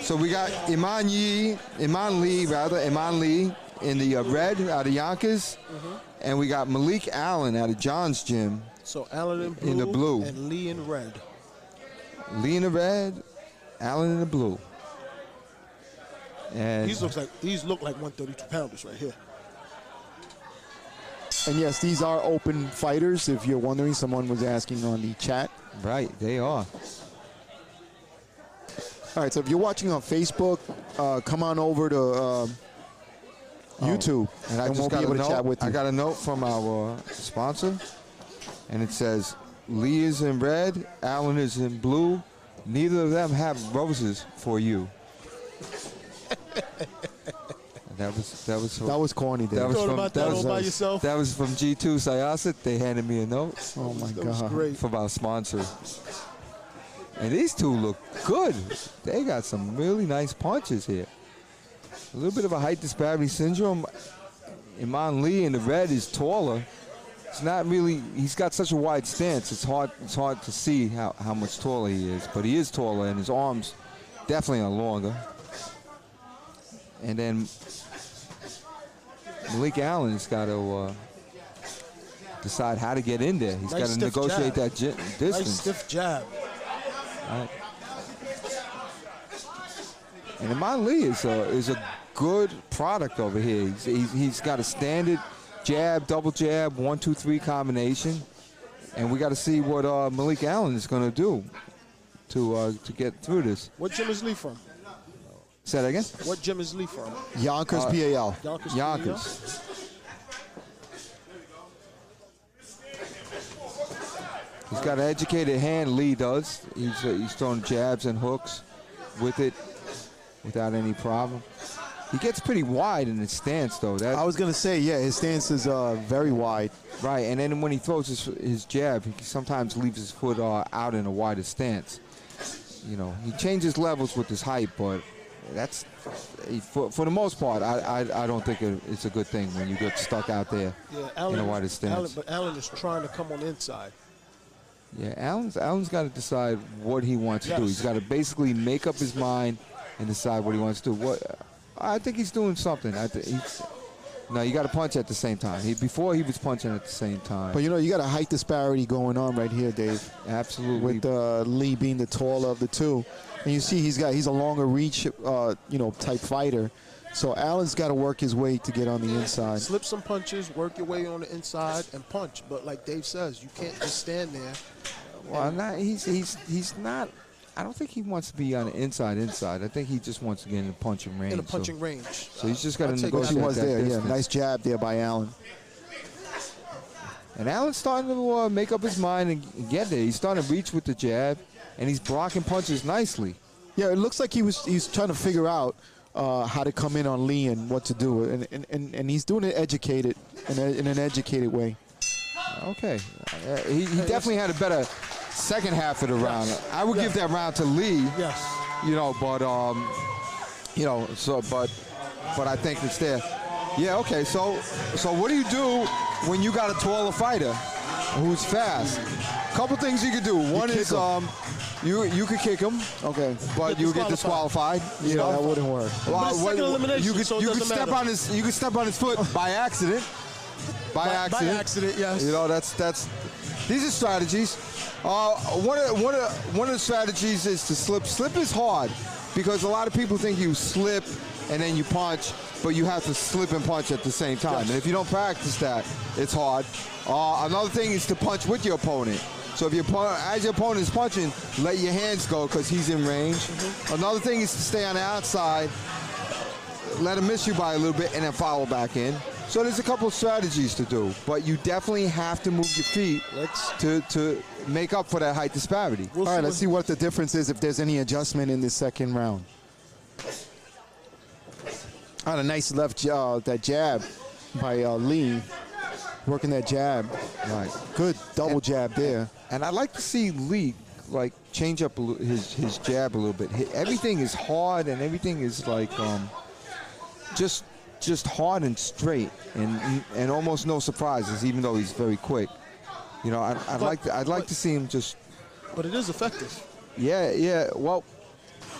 Speaker 2: So we got Iman Lee in the red out of Yonkers, and we got Malik Allen out of John's Gym.
Speaker 3: So Allen
Speaker 2: in the blue
Speaker 3: and Lee in red.
Speaker 2: Lee in the red, Allen in the blue. And
Speaker 3: these look like 132 pounders right here.
Speaker 1: And yes, these are open fighters. If you're wondering, someone was asking on the chat.
Speaker 2: Right, they are.
Speaker 1: All right, so if you're watching on Facebook, come on over to YouTube,
Speaker 2: and I
Speaker 1: we'll be able to chat with you.
Speaker 2: I got a note from our sponsor, and it says, Lee is in red, Allen is in blue. Neither of them have roses for you. That was
Speaker 1: corny.
Speaker 3: That was from, that was by yourself?
Speaker 2: That was from G2 Syosset. They handed me a note.
Speaker 1: Oh my God!
Speaker 3: Was great.
Speaker 2: From our sponsor. And these two look good. They got some really nice punches here. A little bit of a height disparity syndrome. Iman Lee in the red is taller. It's not really. He's got such a wide stance. It's hard to see how much taller he is. But he is taller, and his arms definitely are longer. And then Malik Allen has got to decide how to get in there. He's got to negotiate that distance.
Speaker 3: Nice stiff jab.
Speaker 2: Right. And Iman Lee is a good product over here. He's got a standard jab, double jab, 1-2-3 combination, and we got to see what Malik Allen is going to do to get through this.
Speaker 3: What gym is Lee from?
Speaker 2: Say that again?
Speaker 3: What gym is Lee from?
Speaker 1: Yonkers, PAL.
Speaker 3: Yonkers.
Speaker 2: He's got an educated hand, Lee does. He's throwing jabs and hooks with it without any problem. He gets pretty wide in his stance, though.
Speaker 1: I was going to say, yeah, his stance is very wide.
Speaker 2: Right, and then when he throws his jab, he sometimes leaves his foot out in a wider stance. You know, he changes levels with his height, but that's, for the most part, I don't think it's a good thing when you get stuck out there in a wider stance.
Speaker 3: But Allen is trying to come on the inside.
Speaker 2: Yeah, Allen's got to decide what he wants to do. He's got to basically make up his mind and decide what he wants to do. I think he's doing something. No, you got to punch at the same time. Before he was punching at the same time.
Speaker 1: But you got a height disparity going on right here, Dave.
Speaker 2: Absolutely.
Speaker 1: With Lee being the taller of the two, and you see he's a longer reach, type fighter. So Allen's got to work his way to get on the inside.
Speaker 3: Slip some punches, work your way on the inside, and punch. But like Dave says, you can't just stand there.
Speaker 2: Well, he's not. I don't think he wants to be on the inside. I think he just wants to get in the punching range.
Speaker 3: In the punching range.
Speaker 2: So he's just got to negotiate
Speaker 1: he was
Speaker 2: that
Speaker 1: there.
Speaker 2: distance.
Speaker 1: Yeah, nice jab there by Allen.
Speaker 2: And Allen's starting to make up his mind and get there. He's starting to reach with the jab, and he's blocking punches nicely.
Speaker 1: Yeah, it looks like he's trying to figure out how to come in on Lee and what to do, and he's doing it educated in an educated way.
Speaker 2: Okay, he definitely had a better second half of the round. I would give that round to Lee.
Speaker 3: Yes.
Speaker 2: But I think it's there. Yeah. Okay. So what do you do when you got a taller fighter who's fast? Couple things you could do. One is you could kick him.
Speaker 1: Okay.
Speaker 2: But you get disqualified.
Speaker 1: You know that wouldn't work.
Speaker 3: You
Speaker 2: could step on his foot by accident. By accident,
Speaker 3: yes.
Speaker 2: That's these are strategies. One of the strategies is to slip. Slip is hard because a lot of people think you slip and then you punch, but you have to slip and punch at the same time.
Speaker 3: Yes.
Speaker 2: And if you don't practice that, it's hard. Another thing is to punch with your opponent. So if as your opponent is punching, let your hands go because he's in range. Another thing is to stay on the outside, let him miss you by a little bit, and then follow back in. So there's a couple of strategies to do, but you definitely have to move your feet to make up for that height disparity.
Speaker 1: All right, let's see what the difference is if there's any adjustment in the second round. On a nice left that jab by Lee, working that jab.
Speaker 2: Right.
Speaker 1: Good double jab there.
Speaker 2: And I'd like to see Lee like change up his jab a little bit. Everything is hard and everything is like just hard and straight and almost no surprises, even though he's very quick. You know, I'd like to see him just.
Speaker 3: But it is effective.
Speaker 2: Yeah. Well,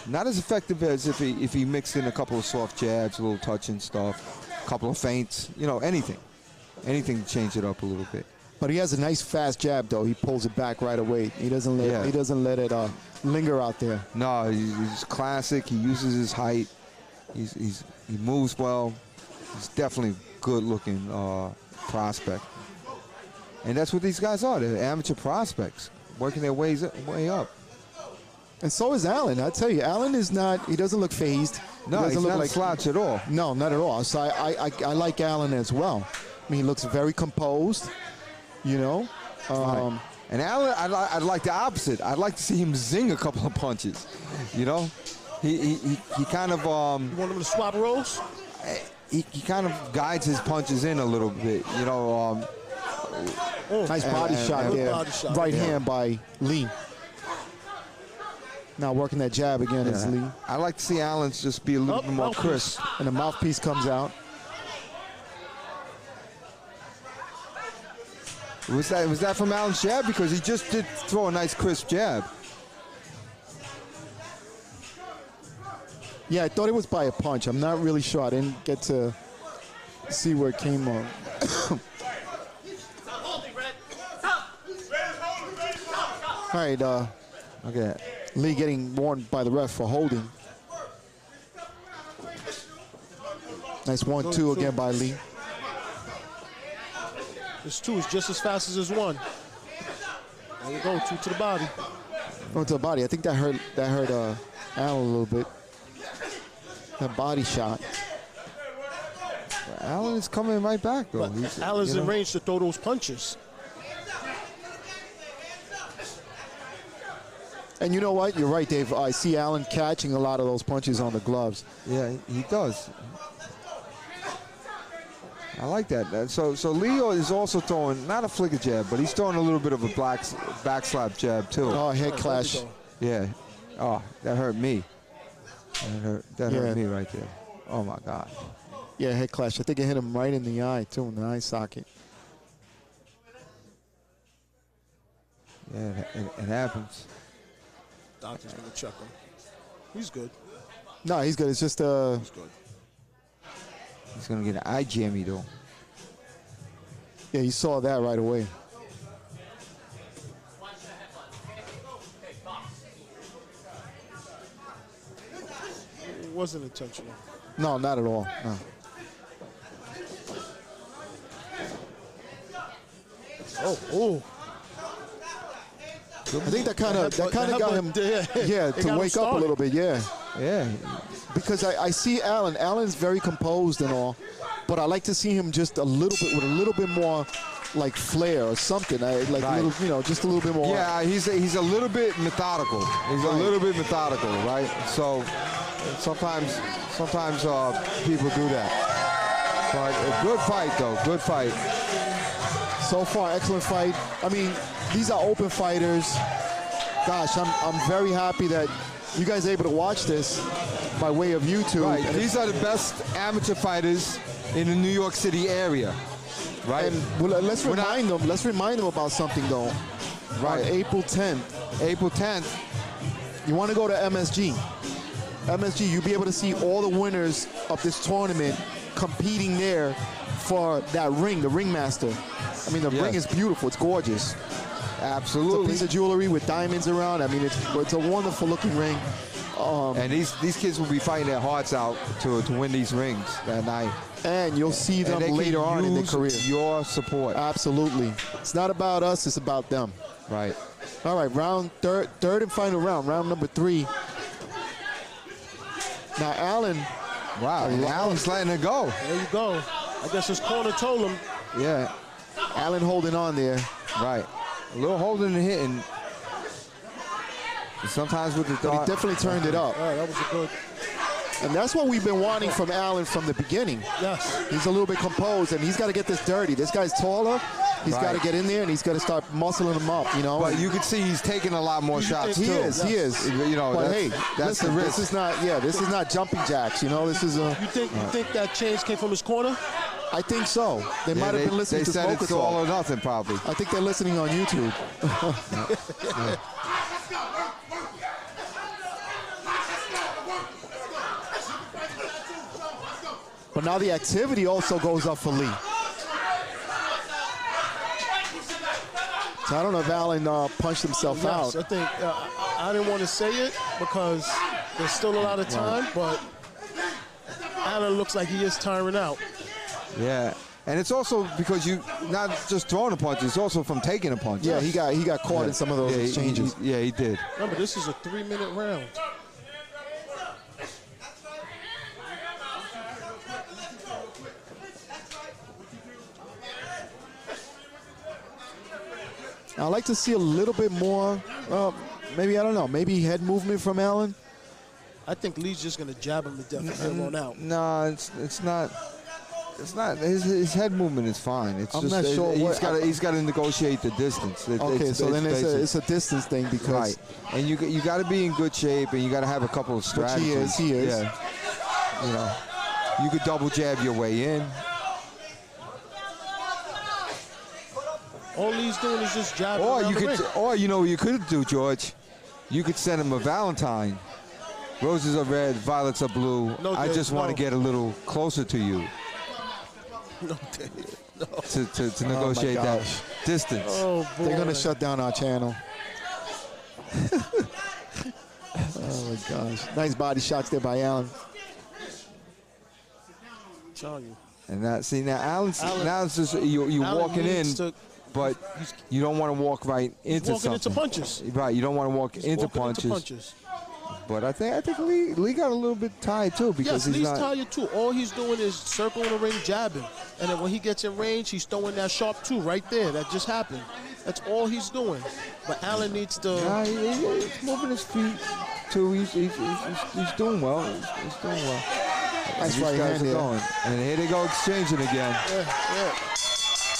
Speaker 2: not as effective as if he mixed in a couple of soft jabs, a little touching stuff, a couple of feints. You know, anything to change it up a little bit.
Speaker 1: But he has a nice fast jab though. He pulls it back right away. He doesn't let it linger out there.
Speaker 2: No, he's classic. He uses his height. He moves well. He's definitely a good-looking prospect. And that's what these guys are. They're amateur prospects, working their way up.
Speaker 1: And so is Allen. I tell you, Allen is not, he doesn't look phased.
Speaker 2: No,
Speaker 1: he doesn't
Speaker 2: he's
Speaker 1: look
Speaker 2: not
Speaker 1: like
Speaker 2: a slouch at all.
Speaker 1: No, not at all. So I like Allen as well. I mean, he looks very composed, you know.
Speaker 2: Right. And Allen, I'd like the opposite. I'd like to see him zing a couple of punches, you know. He kind of...
Speaker 3: You want him to swap roles?
Speaker 2: He kind of guides his punches in a little bit, you know.
Speaker 1: Nice body shot there. Right hand by Lee. Now working that jab again is Lee.
Speaker 2: I like to see Allen's just be a little bit more crisp.
Speaker 1: And the mouthpiece comes out.
Speaker 2: Was that from Allen's jab? Because he just did throw a nice crisp jab.
Speaker 1: Yeah, I thought it was by a punch. I'm not really sure. I didn't get to see where it came on. All right,
Speaker 2: Okay.
Speaker 1: Lee getting warned by the ref for holding. Nice 1-2 again by Lee.
Speaker 3: This 2 is just as fast as this 1. There you go, 2 to the body.
Speaker 1: Going to the body. I think that hurt Allen a little bit. That body shot.
Speaker 2: Allen is coming right back, though.
Speaker 3: Allen's in range to throw those punches.
Speaker 1: And you know what? You're right, Dave. I see Allen catching a lot of those punches on the gloves.
Speaker 2: Yeah, he does. I like that. So Leo is also throwing, not a flicker jab, but he's throwing a little bit of a back slap jab, too.
Speaker 1: Oh, head clash.
Speaker 2: Yeah. Oh, that hurt me. That hurt me right there. Oh, my God.
Speaker 1: Yeah, head clash. I think it hit him right in the eye, too, in the eye socket.
Speaker 2: Yeah, it happens.
Speaker 3: Doctor's going to check him. He's good.
Speaker 1: No, he's good. It's just
Speaker 3: He's good.
Speaker 2: He's going to get an eye jammy, though.
Speaker 1: Yeah, you saw that right away.
Speaker 3: It wasn't intentional.
Speaker 1: No, not at all. No.
Speaker 3: Oh.
Speaker 1: I think that kind of got him, to wake up a little bit,
Speaker 2: Yeah.
Speaker 1: Because I see Allen. Allen's very composed and all, but I like to see him just a little bit with a little bit more like flair or something. Just a little bit more.
Speaker 2: Yeah, he's a little bit methodical. He's a little bit methodical, right? So sometimes people do that. But a good fight, though. Good fight.
Speaker 1: So far, excellent fight. I mean, these are open fighters. Gosh, I'm very happy that you guys are able to watch this by way of YouTube.
Speaker 2: Right. These are the best amateur fighters in the New York City area. Right.
Speaker 1: And let's remind them about something though.
Speaker 2: Right.
Speaker 1: April 10th.
Speaker 2: April 10th.
Speaker 1: You want to go to MSG. MSG, you'll be able to see all the winners of this tournament competing there for that ring, the ringmaster. I mean, the ring is beautiful. It's gorgeous.
Speaker 2: Absolutely.
Speaker 1: It's a piece of jewelry with diamonds around. I mean, it's a wonderful looking ring.
Speaker 2: And these kids will be fighting their hearts out to win these rings that night.
Speaker 1: And you'll see them
Speaker 2: And they
Speaker 1: later
Speaker 2: can
Speaker 1: on in their
Speaker 2: use
Speaker 1: career.
Speaker 2: your support.
Speaker 1: Absolutely. It's not about us, it's about them.
Speaker 2: Right.
Speaker 1: All right, third and final round, round number 3. Now, Allen.
Speaker 2: Wow, and Allen's letting it go.
Speaker 3: There you go. I guess his corner told him.
Speaker 2: Yeah.
Speaker 1: Allen holding on there.
Speaker 2: Right. A little holding and hitting. Sometimes with the
Speaker 1: But
Speaker 2: dart.
Speaker 1: he definitely turned it up.
Speaker 3: All right, that was a good.
Speaker 1: And that's what we've been wanting from Allen from the beginning.
Speaker 3: Yes.
Speaker 1: He's a little bit composed, and he's got to get this dirty. This guy's taller. He's got to get in there, and he's got to start muscling him up, you know.
Speaker 2: But you can see he's taking a lot more shots,
Speaker 1: He
Speaker 2: too.
Speaker 1: is.
Speaker 2: You know,
Speaker 1: But
Speaker 2: that's,
Speaker 1: hey,
Speaker 2: that's the
Speaker 1: listen,
Speaker 2: risk.
Speaker 1: this is not jumping jacks, you know. This is a.
Speaker 3: You think that change came from his corner?
Speaker 1: I think so. They might have been listening
Speaker 2: they
Speaker 1: to
Speaker 2: said
Speaker 1: Smoker
Speaker 2: it's all or
Speaker 1: Talk.
Speaker 2: nothing, probably.
Speaker 1: I think they're listening on YouTube. But now the activity also goes up for Lee. So I don't know if Allen punched himself out.
Speaker 3: Yes, I think I didn't want to say it because there's still a lot of time, but Allen looks like he is tiring out.
Speaker 2: Yeah. And it's also because you not just throwing a punch, it's also from taking a punch.
Speaker 1: Yeah, he got caught in some of those exchanges.
Speaker 2: He did.
Speaker 3: Remember, this is a 3-minute round.
Speaker 1: I'd like to see a little bit more, maybe, I don't know, maybe head movement from Allen.
Speaker 3: I think Lee's just going to jab him to death and him on out.
Speaker 2: No, it's not. It's not. His head movement is fine. It's
Speaker 1: I'm
Speaker 2: just
Speaker 1: not sure
Speaker 2: he's got to negotiate the distance.
Speaker 1: It's a distance thing because
Speaker 2: right. And you got to be in good shape and you got to have a couple of strategies.
Speaker 1: He is.
Speaker 2: Yeah. You know, you could double jab your way in.
Speaker 3: All he's doing is just jabbing.
Speaker 2: Or you know what you could do, George? You could send him a Valentine. Roses are red, violets are blue. I just want to get a little closer to you.
Speaker 3: No, Dave. No.
Speaker 2: To negotiate that distance.
Speaker 3: Oh, boy.
Speaker 1: They're going to shut down our channel. Oh, my gosh. Nice body shots there by Allen.
Speaker 3: I'm telling you.
Speaker 2: And now Allen, now it's just you're walking in, but you don't want to walk right into
Speaker 3: walking
Speaker 2: something.
Speaker 3: into punches.
Speaker 2: Right, you don't want to walk into punches. But I think Lee got a little bit tired too because
Speaker 3: yes,
Speaker 2: he's
Speaker 3: Lee's
Speaker 2: not.
Speaker 3: tired too. All he's doing is circling the ring, jabbing, and then when he gets in range, he's throwing that sharp 2 right there. That just happened. That's all he's doing. But Allen needs to.
Speaker 2: Nah, he's moving his feet too. He's doing well. He's doing well.
Speaker 1: Nice
Speaker 2: These
Speaker 1: right
Speaker 2: guys
Speaker 1: hand
Speaker 2: are
Speaker 1: there.
Speaker 2: going, and here they go exchanging again.
Speaker 3: Yeah.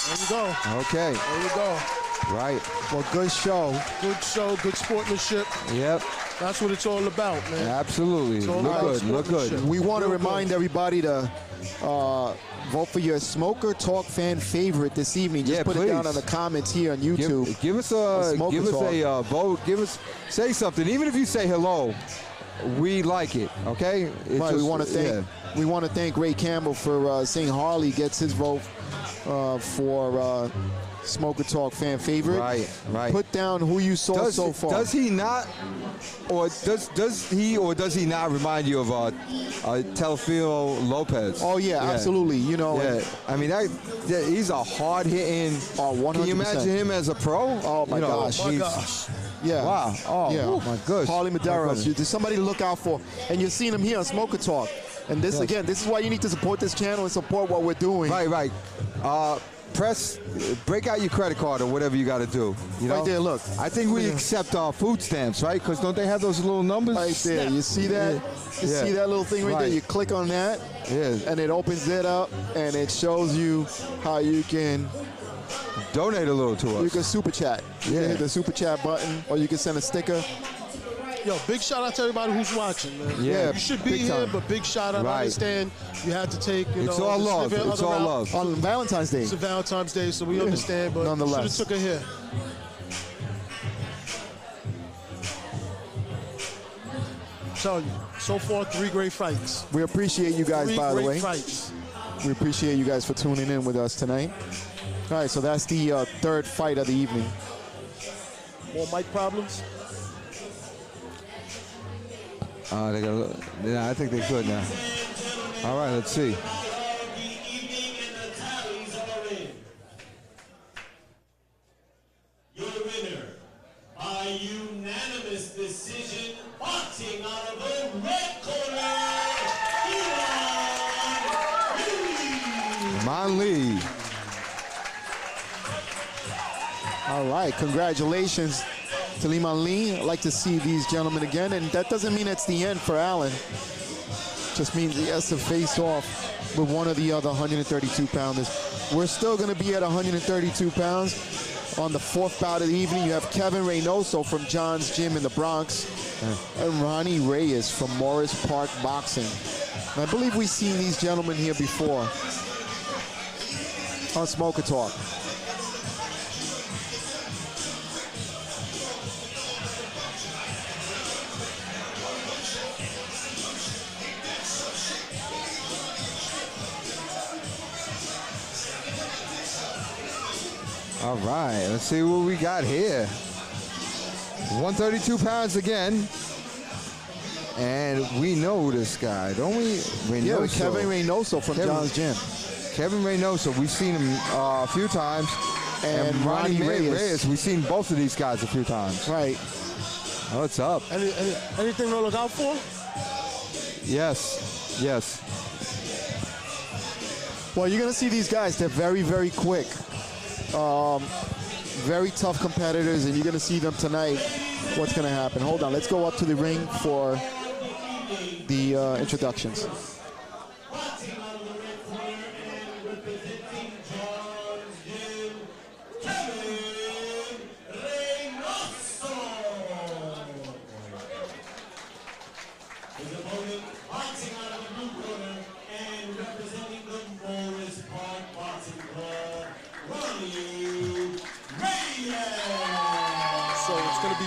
Speaker 3: There you go.
Speaker 2: Okay.
Speaker 3: There you go.
Speaker 2: Right.
Speaker 1: Well, good show.
Speaker 3: Good show. Good sportsmanship.
Speaker 2: Yep.
Speaker 3: That's what it's all about, man.
Speaker 2: Absolutely.
Speaker 3: It's all
Speaker 2: Look
Speaker 3: about
Speaker 2: good. Look good.
Speaker 3: sportsmanship.
Speaker 1: We want to
Speaker 3: Real
Speaker 1: remind
Speaker 3: good.
Speaker 1: everybody to vote for your Smoker Talk fan favorite this evening. Just put it down
Speaker 2: please.
Speaker 1: in the comments here on YouTube.
Speaker 2: Give us a vote. Say something. Even if you say hello, we like it. Okay.
Speaker 1: Right, we want to thank Ray Campbell for saying Harley gets his vote for Smoker Talk fan favorite.
Speaker 2: Right.
Speaker 1: Put down who you saw so far.
Speaker 2: Does he not, or does he not remind you of Teofimo Lopez?
Speaker 1: Oh yeah, absolutely. You know.
Speaker 2: Yeah. I mean he's a hard hitting.
Speaker 1: 100%.
Speaker 2: Can you imagine him as a pro?
Speaker 1: Oh my gosh.
Speaker 3: Oh, my gosh.
Speaker 1: Yeah.
Speaker 2: Wow. Oh,
Speaker 1: yeah.
Speaker 2: my gosh.
Speaker 1: Harley
Speaker 2: My
Speaker 1: Mederos.
Speaker 2: goodness.
Speaker 1: There's somebody to look out for. And you're seeing him here on Smoker Talk. And this, again, this is why you need to support this channel and support what we're doing.
Speaker 2: Right. Break out your credit card or whatever you got to do. You know?
Speaker 1: Right there, look.
Speaker 2: I think we accept food stamps, right? Because don't they have those little numbers?
Speaker 1: Right there. You see that? You see that little thing right there? You click on that, and it opens it up, and it shows you how you can
Speaker 2: donate a little to us.
Speaker 1: You can super chat. You can hit the super chat button, or you can send a sticker.
Speaker 3: Yo, big shout out to everybody who's watching, man.
Speaker 1: Yeah,
Speaker 3: you should be here, but big shout out. I understand you had to take,
Speaker 2: it's all love. It's all love.
Speaker 1: On Valentine's Day.
Speaker 3: It's a Valentine's Day, so we understand, but
Speaker 1: nonetheless,
Speaker 3: should have took it here. Tell you, so far 3 great fights.
Speaker 1: We appreciate you guys, by the way.
Speaker 3: 3 great fights.
Speaker 1: We appreciate you guys for tuning in with us tonight. All right, so that's the third fight of the evening.
Speaker 3: More mic problems?
Speaker 2: They got. Yeah, I think they could now. All right, let's see.
Speaker 4: Your winner by unanimous decision, boxing out of the red corner,
Speaker 2: Lee.
Speaker 1: All right, congratulations to Lee. I'd like to see these gentlemen again, and that doesn't mean it's the end for Allen. Just means he has to face off with one of the other 132-pounders. We're still going to be at 132 pounds. On the fourth bout of the evening, you have Kevin Reynoso from John's Gym in the Bronx and Ronny Reyes from Morris Park Boxing. And I believe we've seen these gentlemen here before on Smoker Talk.
Speaker 2: All right, let's see what we got here. 132 pounds again. And we know this guy, don't we? Reynoso.
Speaker 1: Yeah, Kevin Reynoso from John's Gym.
Speaker 2: Kevin Reynoso, we've seen him a few times.
Speaker 1: And Ronny Reyes.
Speaker 2: We've seen both of these guys a few times.
Speaker 1: Right.
Speaker 2: What's up?
Speaker 3: Anything to look out for?
Speaker 2: Yes, yes.
Speaker 1: Well, you're going to see these guys. They're very, very quick. Very tough competitors, and you're going to see them tonight. What's going to happen? Hold on. Let's go up to the ring for the introductions.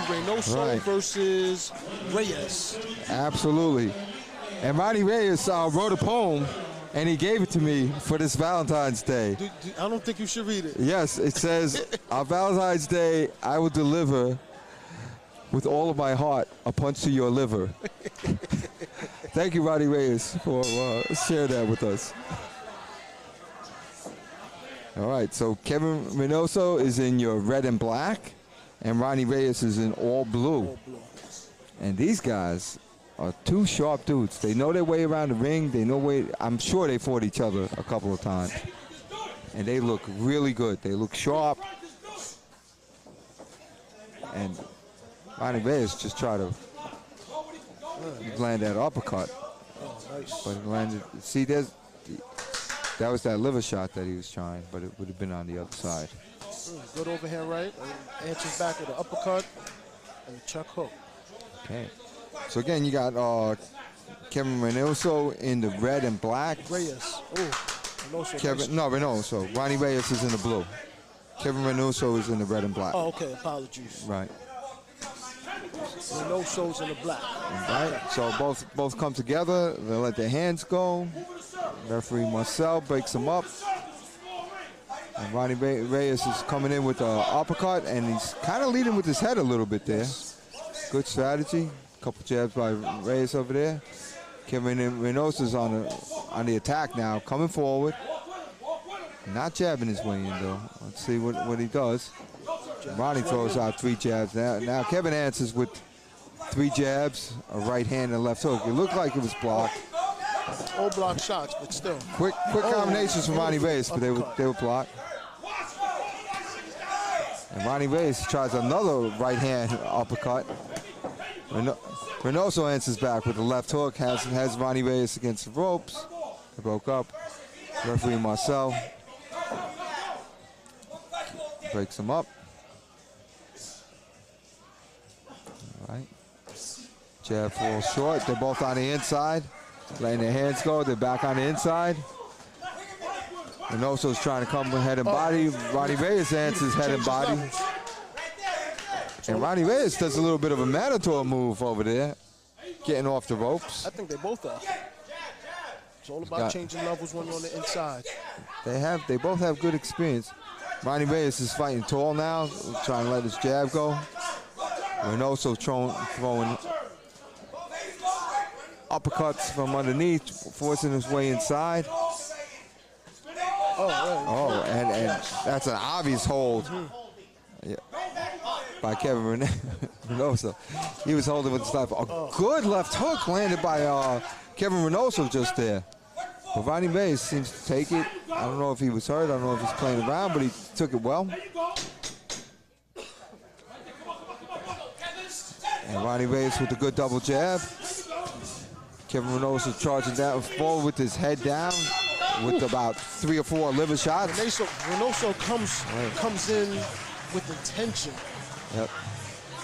Speaker 3: Reynoso versus Reyes.
Speaker 2: Absolutely. And Ronny Reyes wrote a poem, and he gave it to me for this Valentine's Day.
Speaker 3: I don't think you should read it.
Speaker 2: Yes, it says, on Valentine's Day, I will deliver with all of my heart a punch to your liver. Thank you, Ronny Reyes, for sharing that with us. All right, so Kevin Reynoso is in your red and black, and Ronny Reyes is in all blue. And these guys are two sharp dudes. They know their way around the ring. They know I'm sure they fought each other a couple of times. And they look really good. They look sharp. And Ronny Reyes just tried to land that uppercut. But he landed. See, that was that liver shot that he was trying, but it would have been on the other side.
Speaker 3: Good overhand right. Answers back with an uppercut and a chuck hook.
Speaker 2: Okay. So again, you got Kevin Reynoso in the red and black.
Speaker 3: Reyes.
Speaker 2: Reynoso. Ronny Reyes is in the blue. Kevin Reynoso is in the red and black.
Speaker 3: Oh, okay. Apologies.
Speaker 2: Right.
Speaker 3: Reynoso's in the black.
Speaker 2: Right. So both come together. They let their hands go. Referee Marcel breaks them up. And Ronny Reyes is coming in with an uppercut, and he's kind of leading with his head a little bit there. Good strategy. A couple jabs by Reyes over there. Kevin Reynoso's on the attack now, coming forward. Not jabbing his way in, though. Let's see what he does. Ronny throws out 3 jabs. Now Kevin answers with 3 jabs, a right hand and a left hook. It looked like it was blocked.
Speaker 3: All block shots, but still.
Speaker 2: Quick combinations from Ronny Reyes, but they were blocked. And Ronny Reyes tries another right hand uppercut. Reynoso answers back with the left hook, has Ronny Reyes against the ropes. They broke up. Referee Marcel breaks him up. All right. Jab falls short. They're both on the inside. Letting their hands go. They're back on the inside. Reynoso's trying to come with head and body. Ronny Reyes answers head and body. And Ronny Reyes does a little bit of a Matador move over there, getting off the ropes.
Speaker 3: I think they both are. It's all about changing levels when you're on the inside.
Speaker 2: They both have good experience. Ronny Reyes is fighting tall now, trying to let his jab go. Reynoso throwing uppercuts from underneath, forcing his way inside. Oh, and that's an obvious hold by Kevin Reynoso. He was holding with the stuff. A good left hook landed by Kevin Reynoso just there. But Ronny Reyes seems to take it. I don't know if he was hurt. I don't know if he's playing around, but he took it well. And Ronny Reyes with a good double jab. Kevin Reynoso charging down forward with his head down with about 3 or 4 liver shots.
Speaker 3: Reynoso comes in with intention.
Speaker 2: Yep.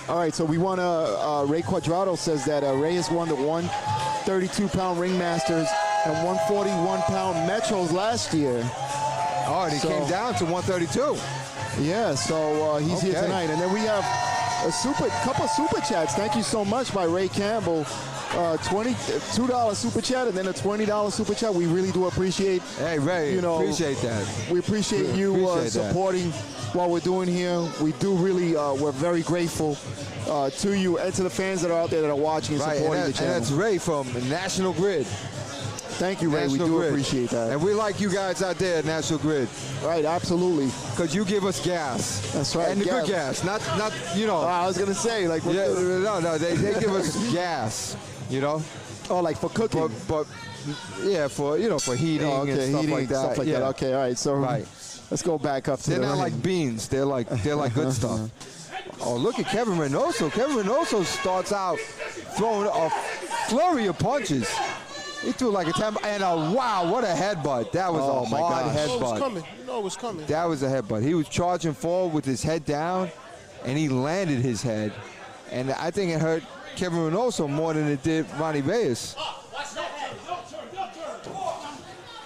Speaker 1: All right, so we want to, Ray Quadrado says that Reyes won the 132-pound Ringmasters and 141-pound Metros last year.
Speaker 2: Oh, and he came down to 132.
Speaker 1: Yeah, so he's here tonight. And then we have a couple super chats. Thank you so much by Ray Campbell. $22 super chat and then a $20 super chat. We really do appreciate.
Speaker 2: Hey Ray, appreciate that.
Speaker 1: We appreciate you supporting what we're doing here. We do really. We're very grateful to you and to the fans that are out there that are watching and supporting the channel.
Speaker 2: And that's Ray from National Grid.
Speaker 1: Thank you, Ray. We do appreciate that.
Speaker 2: And we like you guys out there at National Grid.
Speaker 1: Right, absolutely.
Speaker 2: Because you give us gas.
Speaker 1: That's right.
Speaker 2: And the good gas, not
Speaker 1: I was gonna say like.
Speaker 2: Yeah, no, they give us gas.
Speaker 1: Oh, like for cooking.
Speaker 2: But yeah, for for heating and stuff like that.
Speaker 1: Okay, all right. So let's go back up to
Speaker 2: They're not like beans. They're like good stuff. Oh, look at Kevin Reynoso. Kevin Reynoso starts out throwing a flurry of punches. He threw like a 10, and wow, what a headbutt. That was a hard headbutt.
Speaker 3: You know it was coming.
Speaker 2: That was a headbutt. He was charging forward with his head down, and he landed his head. And I think it hurt Kevin Reynoso more than it did Ronny Reyes.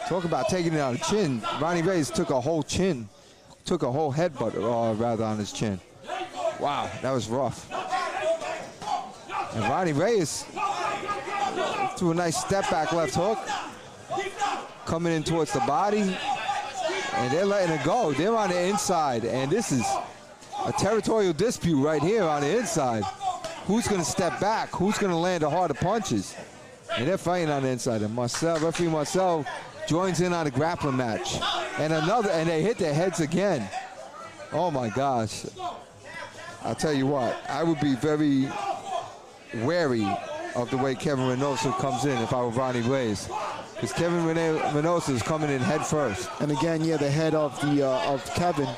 Speaker 2: Talk about taking it on the chin. Ronny Reyes took a whole headbutt, rather, on his chin. Wow, that was rough. And Ronny Reyes threw a nice step back left hook, coming in towards the body, and they're letting it go. They're on the inside, and this is a territorial dispute right here on the inside. Who's going to step back? Who's going to land the harder punches? And they're fighting on the inside. And referee Marcel joins in on a grappling match. And they hit their heads again. Oh my gosh. I'll tell you what, I would be very wary of the way Kevin Reynoso comes in if I were Ronny Reyes. Because Kevin Reynoso is coming in head first.
Speaker 1: And again, the head of Kevin.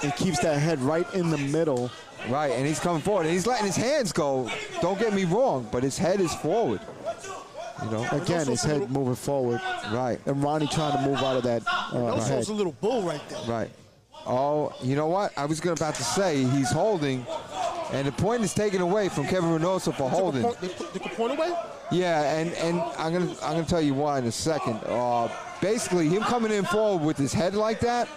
Speaker 1: He keeps that head right in the middle.
Speaker 2: Right, and he's coming forward, and he's letting his hands go. Don't get me wrong, but his head is forward.
Speaker 1: Again, his head moving forward.
Speaker 2: Right.
Speaker 1: And Ronny trying to move out of that head.
Speaker 3: Was a little bull right there.
Speaker 2: Right. Oh, you know what? I was about to say he's holding, and the point is taken away from Kevin Reynoso for holding.
Speaker 3: They took the point away?
Speaker 2: Yeah, and I'm gonna tell you why in a second. Basically, him coming in forward with his head like that.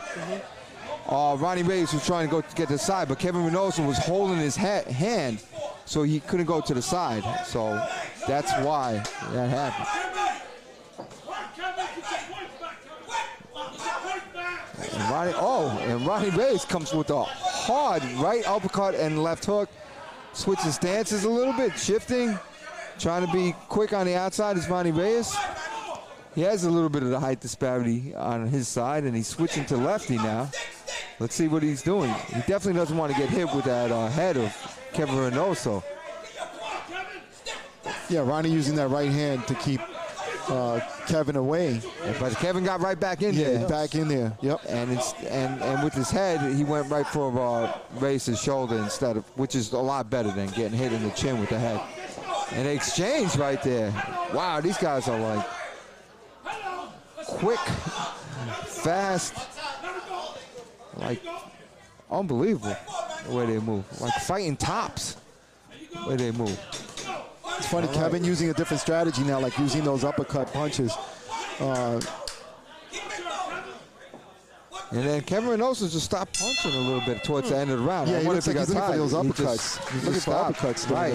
Speaker 2: Ronny Reyes was trying to go to get to the side, but Kevin Reynoso was holding his hand, so he couldn't go to the side. So that's why that happened. And Ronny Reyes comes with a hard right uppercut and left hook, switching stances a little bit, shifting, trying to be quick on the outside is Ronny Reyes. He has a little bit of the height disparity on his side, and he's switching to lefty now. Let's see what he's doing. He definitely doesn't want to get hit with that head of Kevin Reynoso.
Speaker 1: Yeah, Ronny using that right hand to keep Kevin away.
Speaker 2: But Kevin got right back in there.
Speaker 1: Back in there. Yep.
Speaker 2: And with his head, he went right for Reyes' shoulder instead of, which is a lot better than getting hit in the chin with the head. And they exchange right there. Wow, these guys are like quick, fast, like unbelievable the way they move. Like fighting tops, the way they move.
Speaker 1: It's funny, Kevin using a different strategy now, like using those uppercut punches.
Speaker 2: And then Kevin Reynoso just stopped punching a little bit towards the end of the round.
Speaker 1: Yeah, he looks like he's looking for those uppercuts. He's looking for uppercuts.
Speaker 2: Right.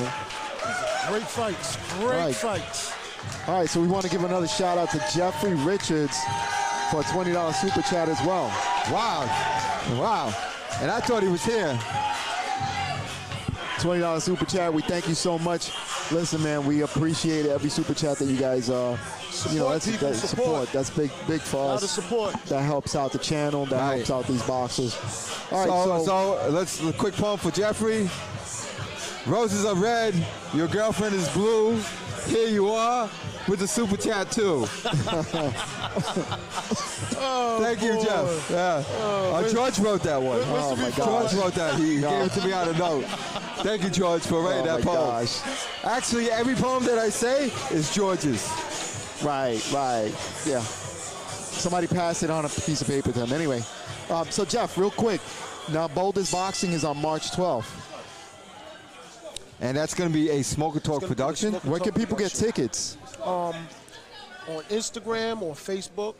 Speaker 3: Great fights. Great fights.
Speaker 1: All right, so we want to give another shout out to Jeffrey Richards for a $20 super chat as well.
Speaker 2: Wow. And I thought he was here.
Speaker 1: $20 super chat. We thank you so much. Listen, man, we appreciate every super chat that you guys, that's support. That's big for us.
Speaker 3: A lot of support.
Speaker 1: That helps out the channel. That helps out these boxers. All right,
Speaker 2: so let's a quick poem for Jeffrey. Roses are red. Your girlfriend is blue. Here you are with the super chat too. Thank you, Jeff. Yeah. George wrote that one.
Speaker 1: Oh my gosh.
Speaker 2: George wrote that. He gave it to me on a note. Thank you, George, for writing that poem.
Speaker 1: Gosh.
Speaker 2: Actually, every poem that I say is George's.
Speaker 1: Right. Yeah. Somebody passed it on a piece of paper to him. Anyway, so Jeff, real quick. Now, Boulder's Boxing is on March 12th.
Speaker 2: And that's going to be a Smoker Talk production.
Speaker 1: Where can people get tickets?
Speaker 3: On Instagram or Facebook.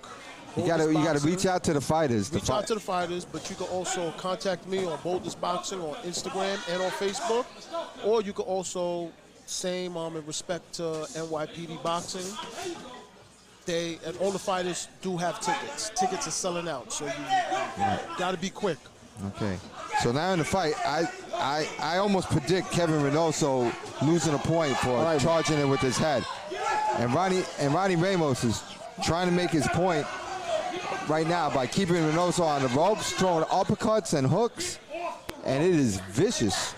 Speaker 2: You got to reach out to the fighters.
Speaker 3: Reach out to the fighters, but you can also contact me on Boulder's Boxing on Instagram and on Facebook. Or you can also, same in respect to NYPD Boxing. And all the fighters do have tickets. Tickets are selling out, so you got to be quick.
Speaker 2: Okay. So now in the fight, I almost predict Kevin Reynoso losing a point for charging it with his head. And Ronny Ramos is trying to make his point right now by keeping Reynoso on the ropes, throwing uppercuts and hooks, and it is vicious.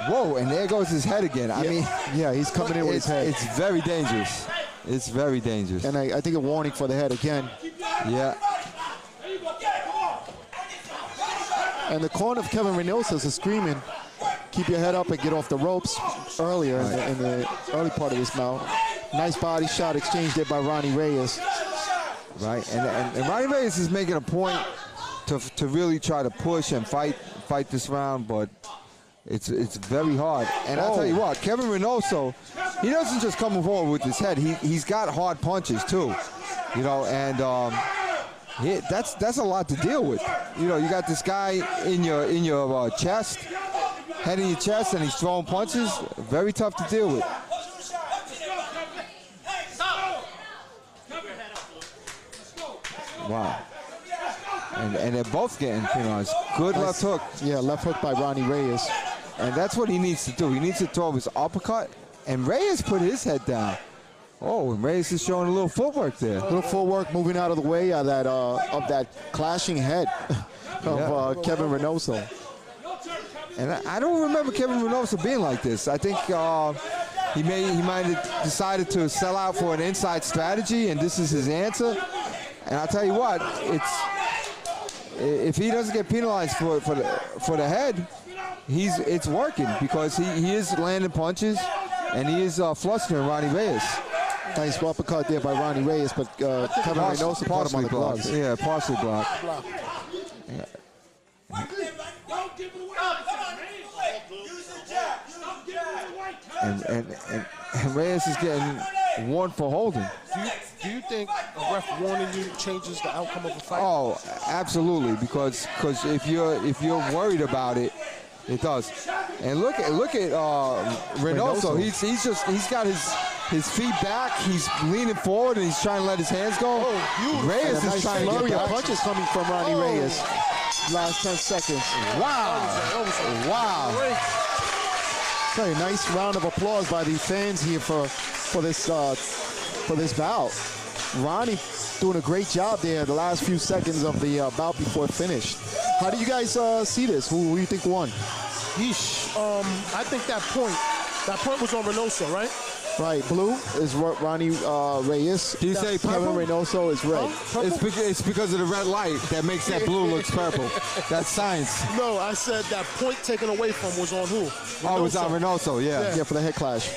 Speaker 2: Whoa, and there goes his head again. I mean,
Speaker 1: yeah, he's coming in with his head.
Speaker 2: It's very dangerous. It's very dangerous.
Speaker 1: And I think a warning for the head again.
Speaker 2: Yeah.
Speaker 1: And the corner of Kevin Reynoso is screaming, keep your head up and get off the ropes earlier in the early part of this bout. Nice body shot exchange there by Ronny Reyes.
Speaker 2: Right, and Ronny Reyes is making a point to really try to push and fight this round, but it's very hard. And I'll tell you what, Kevin Reynoso, he doesn't just come forward with his head. He's got hard punches too, and that's a lot to deal with. You got this guy in your chest, head in your chest, and he's throwing punches. Very tough to deal with. Wow. And they're both getting penalized. Good left hook.
Speaker 1: Yeah, left hook by Ronny Reyes.
Speaker 2: And that's what he needs to do. He needs to throw his uppercut. And Reyes put his head down. Oh, and Reyes is showing a little footwork there.
Speaker 1: A little footwork moving out of the way of that clashing head of Kevin Reynoso.
Speaker 2: And I don't remember Kevin Reynoso being like this. I think he might have decided to sell out for an inside strategy, and this is his answer. And I'll tell you what, if he doesn't get penalized for the head, it's working because he is landing punches and he is flustering Ronny Reyes.
Speaker 1: Nice uppercut there by Ronny Reyes, but Kevin Reynoso caught him on the gloves.
Speaker 2: Yeah, partially blocked. Yeah. And Reyes is getting warned for holding.
Speaker 3: Do you think a ref warning you changes the outcome of a fight?
Speaker 2: Oh, absolutely, because if you're worried about it, it does. And look at Reynoso. He's got his feet back. He's leaning forward and he's trying to let his hands go. Reyes is trying to get back.
Speaker 1: Punches coming from Ronny Reyes. Last 10 seconds.
Speaker 2: Wow.
Speaker 1: Okay, nice round of applause by the fans here for this bout. Ronny doing a great job there the last few seconds of the bout before it finished. How do you guys see this? Who do you think won?
Speaker 3: Yeesh. I think that point was on Reynoso, right?
Speaker 1: Right, blue is Ronny Reyes.
Speaker 2: Do you say
Speaker 1: Kevin
Speaker 2: purple?
Speaker 1: Reynoso is red.
Speaker 2: It's because of the red light that makes that blue look purple. That's science.
Speaker 3: No, I said that point taken away from was on who? Reynoso.
Speaker 2: Oh, it was on Reynoso, yeah.
Speaker 1: Yeah, for the head clash.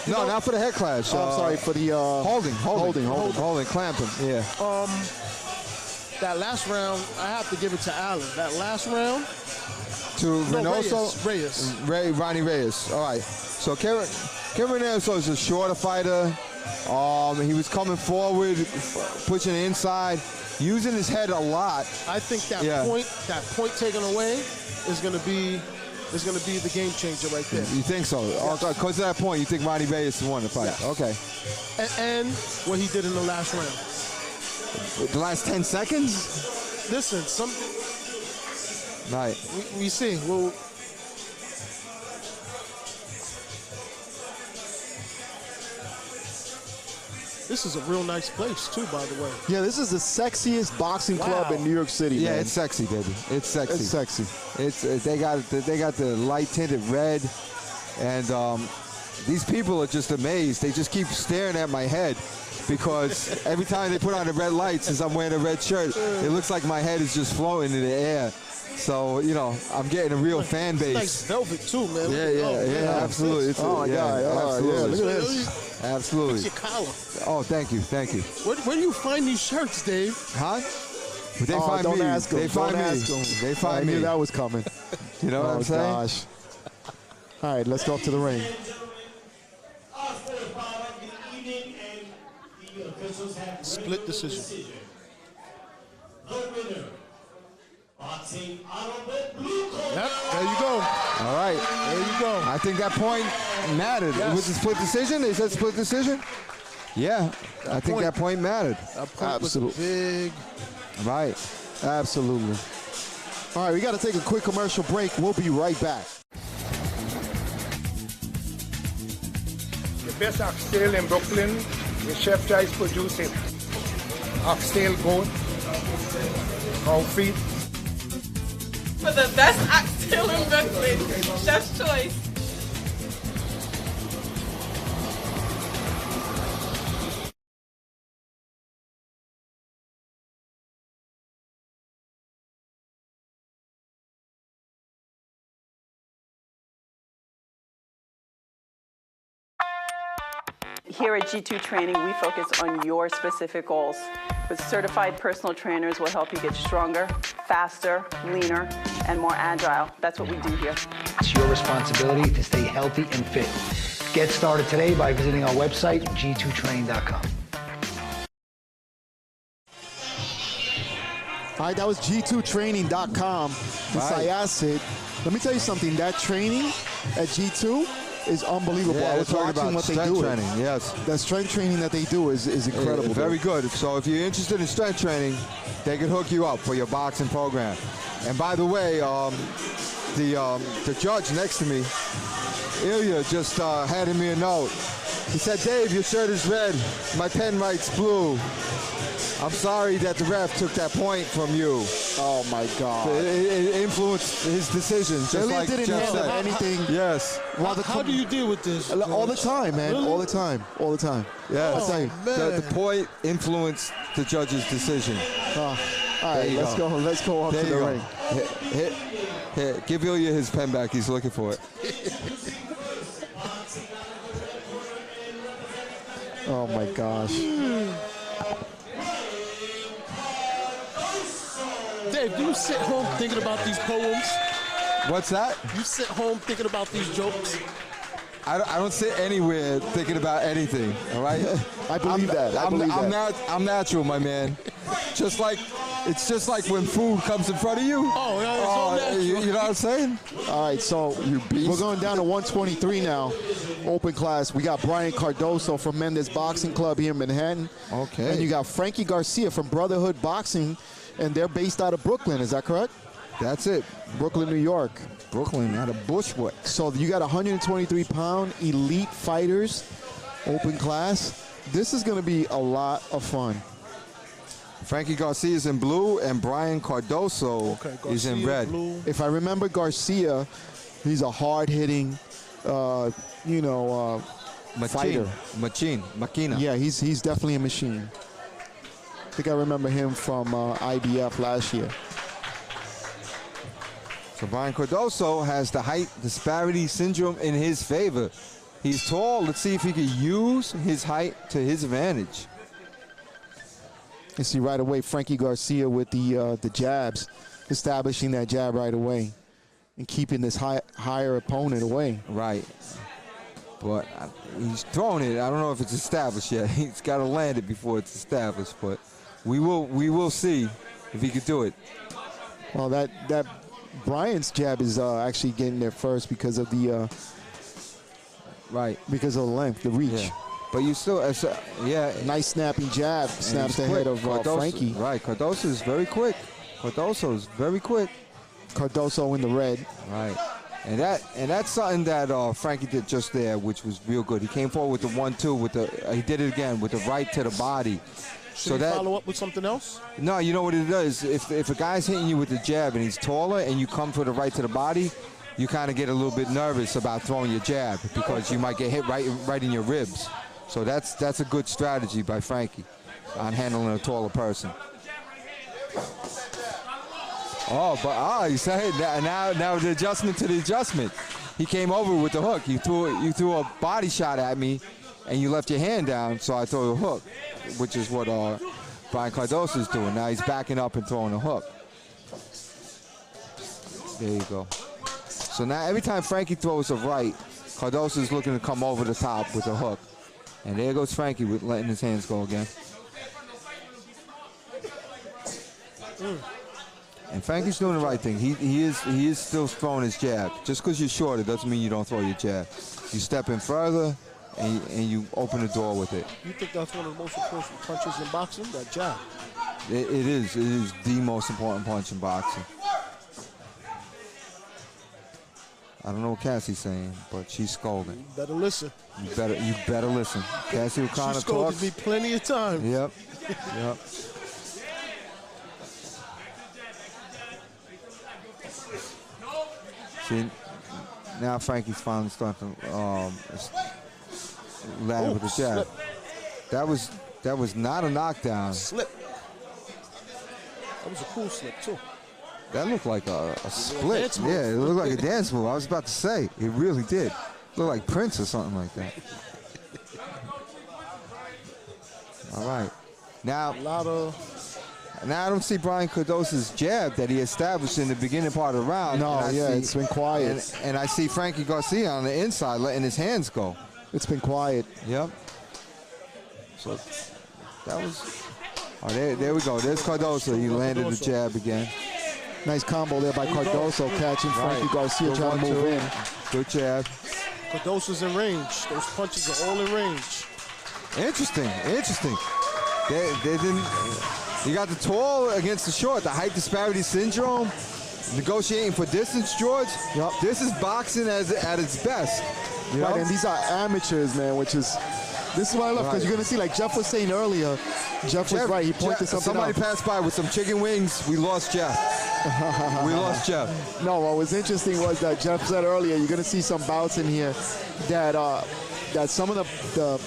Speaker 2: No, not for the head clash.
Speaker 1: I'm sorry, for the
Speaker 2: holding, clamping. Yeah.
Speaker 3: That last round, I have to give it to Allen. That last round.
Speaker 2: To Reynoso?
Speaker 3: Reyes.
Speaker 2: Ronny Reyes. All right. So Kevin Reynoso is a shorter fighter. He was coming forward, pushing inside, using his head a lot.
Speaker 3: I think that point taken away is going to be the game changer right there.
Speaker 2: You think so?
Speaker 3: Yes.
Speaker 2: Because of that point, you think Ronny Reyes won the fight?
Speaker 3: Yes.
Speaker 2: Okay.
Speaker 3: And what he did in the last round.
Speaker 2: The last 10 seconds?
Speaker 3: Listen,
Speaker 2: Right.
Speaker 3: we see. Well, This is a real nice place, too, by the way.
Speaker 1: Yeah, this is the sexiest boxing club in New York City.
Speaker 2: Yeah,
Speaker 1: man.
Speaker 2: it's sexy, baby. It's sexy.
Speaker 1: It's sexy.
Speaker 2: They got the light tinted red, and these people are just amazed. They just keep staring at my head because every time they put on the red lights, since I'm wearing a red shirt, it looks like my head is just floating in the air. So, you know, I'm getting a real fan base.
Speaker 3: Nice velvet, too, man.
Speaker 2: Yeah, absolutely. It's
Speaker 1: Oh, my God.
Speaker 2: absolutely.
Speaker 1: Yeah, look at this.
Speaker 2: Absolutely.
Speaker 3: Look at your collar.
Speaker 2: Oh, thank you.
Speaker 3: Where do you find these shirts, Dave?
Speaker 2: Huh? They find
Speaker 1: don't
Speaker 2: me.
Speaker 1: ask them.
Speaker 2: They find
Speaker 1: Don't
Speaker 2: me.
Speaker 1: ask them.
Speaker 2: They find
Speaker 1: I
Speaker 2: me.
Speaker 1: knew that was coming.
Speaker 2: You know what I'm saying?
Speaker 1: Gosh. All right, let's go up to the ring.
Speaker 3: Split decision.
Speaker 4: The winner, boxing out of the blue corner.
Speaker 3: Yep, there you go.
Speaker 2: All right.
Speaker 3: There you go.
Speaker 2: I think that point mattered.
Speaker 3: Yes.
Speaker 2: It was a split decision. They said split decision. Yeah, I think that point mattered.
Speaker 3: That point
Speaker 1: Absolutely.
Speaker 3: was big.
Speaker 2: Right.
Speaker 1: Absolutely. All right, we got to take a quick commercial break. We'll be right back.
Speaker 7: The best oxtail in Brooklyn, the chef tries producing oxtail goat, cow feet.
Speaker 8: For the best oxtail in Brooklyn, Chef's Choice.
Speaker 5: Here at G2 Training, we focus on your specific goals. With certified personal trainers, we'll help you get stronger, faster, leaner, and more agile. That's what we do here.
Speaker 6: It's your responsibility to stay healthy and fit. Get started today by visiting our website, g2training.com.
Speaker 1: All right, that was g2training.com. It's Yasin. Let me tell you something. That training at G2 is unbelievable.
Speaker 2: Yeah,
Speaker 1: I was watching what they do.
Speaker 2: training, yes.
Speaker 1: That strength training that they do is incredible.
Speaker 2: Very good. So if you're interested in strength training, they can hook you up for your boxing program. And by the way, the judge next to me, Ilya, just handed me a note. He said, "Dave, your shirt is red. My pen writes blue. I'm sorry that the ref took that point from you."
Speaker 1: Oh my God!
Speaker 2: It influenced his decision. Just
Speaker 1: Ilya
Speaker 2: like
Speaker 1: didn't
Speaker 2: Jeff
Speaker 1: handle
Speaker 2: said.
Speaker 1: anything.
Speaker 2: Yes.
Speaker 3: How do you deal with this?
Speaker 1: All the time, man.
Speaker 3: Really?
Speaker 1: All the time. All the time.
Speaker 2: Yes.
Speaker 1: I'll tell you.
Speaker 2: The point influenced the judge's decision.
Speaker 1: All right, let's go. Let's go up
Speaker 2: There
Speaker 1: to
Speaker 2: you
Speaker 1: the
Speaker 2: go.
Speaker 1: ring.
Speaker 2: Here, give Ilya his pen back. He's looking for it.
Speaker 1: Oh my gosh.
Speaker 3: Dave, do you sit home thinking about these poems?
Speaker 2: What's that?
Speaker 3: You sit home thinking about these jokes?
Speaker 2: I don't sit anywhere thinking about anything. All right.
Speaker 1: I believe that. I believe that.
Speaker 2: I'm natural, my man. It's just like when food comes in front of you.
Speaker 3: Oh, yeah, it's all natural.
Speaker 2: You know what I'm saying?
Speaker 1: All right, so we're going down to 123 now. Open class. We got Bryan Cardoso from Mendes Boxing Club here in Manhattan.
Speaker 2: Okay.
Speaker 1: And you got Frankie Garcia from Brotherhood Boxing, and they're based out of Brooklyn. Is that correct?
Speaker 2: That's it.
Speaker 1: Brooklyn, New York.
Speaker 2: Brooklyn out of Bushwick.
Speaker 1: So you got 123-pound elite fighters, open class. This is going to be a lot of fun.
Speaker 2: Frankie Garcia is in blue, and Bryan Cardoso is in red.
Speaker 3: Blue.
Speaker 1: If I remember Garcia, he's a hard-hitting, fighter.
Speaker 2: Machina.
Speaker 1: Yeah, he's definitely a machine. I think I remember him from IBF last year.
Speaker 2: So Bryan Cardoso has the height disparity syndrome in his favor. He's tall. Let's see if he can use his height to his advantage.
Speaker 1: You see right away Frankie Garcia with the jabs, establishing that jab right away and keeping this higher opponent away.
Speaker 2: Right. But he's throwing it. I don't know if it's established yet. He's got to land it before it's established. But we will see if he can do it.
Speaker 1: Well, that Bryan's jab is actually getting there first because of the because of the length, the reach.
Speaker 2: Yeah. But you still,
Speaker 1: nice snapping jab, snaps the head of Frankie.
Speaker 2: Right, Cardoso is very quick. Cardoso in the red.
Speaker 1: Cardoso in the red.
Speaker 2: Right. And that's something that Frankie did just there, which was real good. He came forward with the 1-2 with the. He did it again with the right to the body.
Speaker 3: Should he follow up with something else?
Speaker 2: No, you know what it does. If a guy's hitting you with the jab and he's taller and you come for the right to the body, you kind of get a little bit nervous about throwing your jab because you might get hit right in your ribs. So that's a good strategy by Frankie on handling a taller person. Oh, but you say now the adjustment to the adjustment. He came over with the hook. You threw a body shot at me, and you left your hand down, so I threw a hook, which is what Bryan Cardoso is doing. Now he's backing up and throwing a hook. There you go. So now every time Frankie throws a right, Cardoso is looking to come over the top with a hook. And there goes Frankie with letting his hands go again. And Frankie's doing the right thing. He is still throwing his jab. Just because you're short, it doesn't mean you don't throw your jab. You step in further, and you open the door with it.
Speaker 3: You think that's one of the most important punches in boxing, that jab?
Speaker 2: It is. It is the most important punch in boxing. I don't know what Cassie's saying, but she's scolding.
Speaker 3: You better listen.
Speaker 2: You better listen. Cassie will kind
Speaker 3: She
Speaker 2: of
Speaker 3: scolded
Speaker 2: talk.
Speaker 3: me plenty of times.
Speaker 2: Yep. See, now Frankie's finally starting to land with the jab.
Speaker 3: Slip.
Speaker 2: That was not a knockdown.
Speaker 3: Slip. That was a cool slip too.
Speaker 2: That looked like a split.
Speaker 3: Dance move.
Speaker 2: Yeah, it looked like a dance move. I was about to say, it really did. Looked like Prince or something like that. All right. Now I don't see Bryan Cardoso's jab that he established in the beginning part of the round.
Speaker 1: No, it's been quiet.
Speaker 2: And I see Frankie Garcia on the inside letting his hands go.
Speaker 1: It's been quiet.
Speaker 2: Yep. So that was. Oh, there we go. There's Cardoso. He landed the jab again.
Speaker 1: Nice combo there by Cardoso, catching Frankie Garcia, trying to move in.
Speaker 2: Good jab.
Speaker 3: Cardoso's in range. Those punches are all in range.
Speaker 2: Interesting. They didn't. You got the tall against the short, the height disparity syndrome. Negotiating for distance, George.
Speaker 1: Yep.
Speaker 2: This is boxing at its best.
Speaker 1: Right, and these are amateurs, man, this is what I love, because you're going to see, like Jeff was saying earlier, Jeff was right. He pointed something
Speaker 2: Somebody
Speaker 1: out.
Speaker 2: passed by with some chicken wings. We lost Jeff. We lost Jeff.
Speaker 1: No, what was interesting was that Jeff said earlier, you're going to see some bouts in here that some of the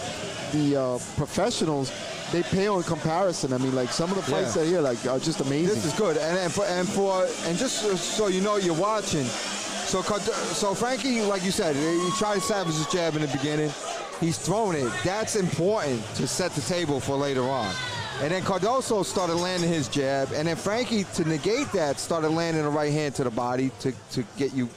Speaker 1: professionals, they pale in comparison. I mean, like some of the fights that here are just amazing.
Speaker 2: This is good, and just so you know, you're watching. So Frankie, like you said, he tried to establish his jab in the beginning. He's throwing it. That's important to set the table for later on. And then Cardoso started landing his jab, and then Frankie, to negate that, started landing a right hand to the body to get you,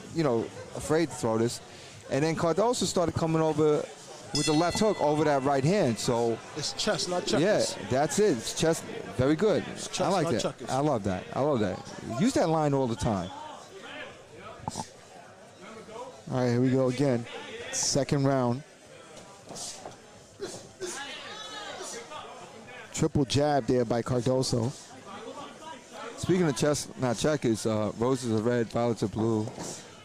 Speaker 2: afraid to throw this. And then Cardoso started coming over with the left hook over that right hand. So
Speaker 3: it's chest, not checkers.
Speaker 2: Yeah, that's it. It's chest. Very good.
Speaker 3: Chest,
Speaker 2: I like that.
Speaker 3: Checkers.
Speaker 2: I love that. Use that line all the time.
Speaker 1: All right, here we go again. Second round. Triple jab there by Cardoso.
Speaker 2: Speaking of chest, not checkers, roses are red, violets are blue.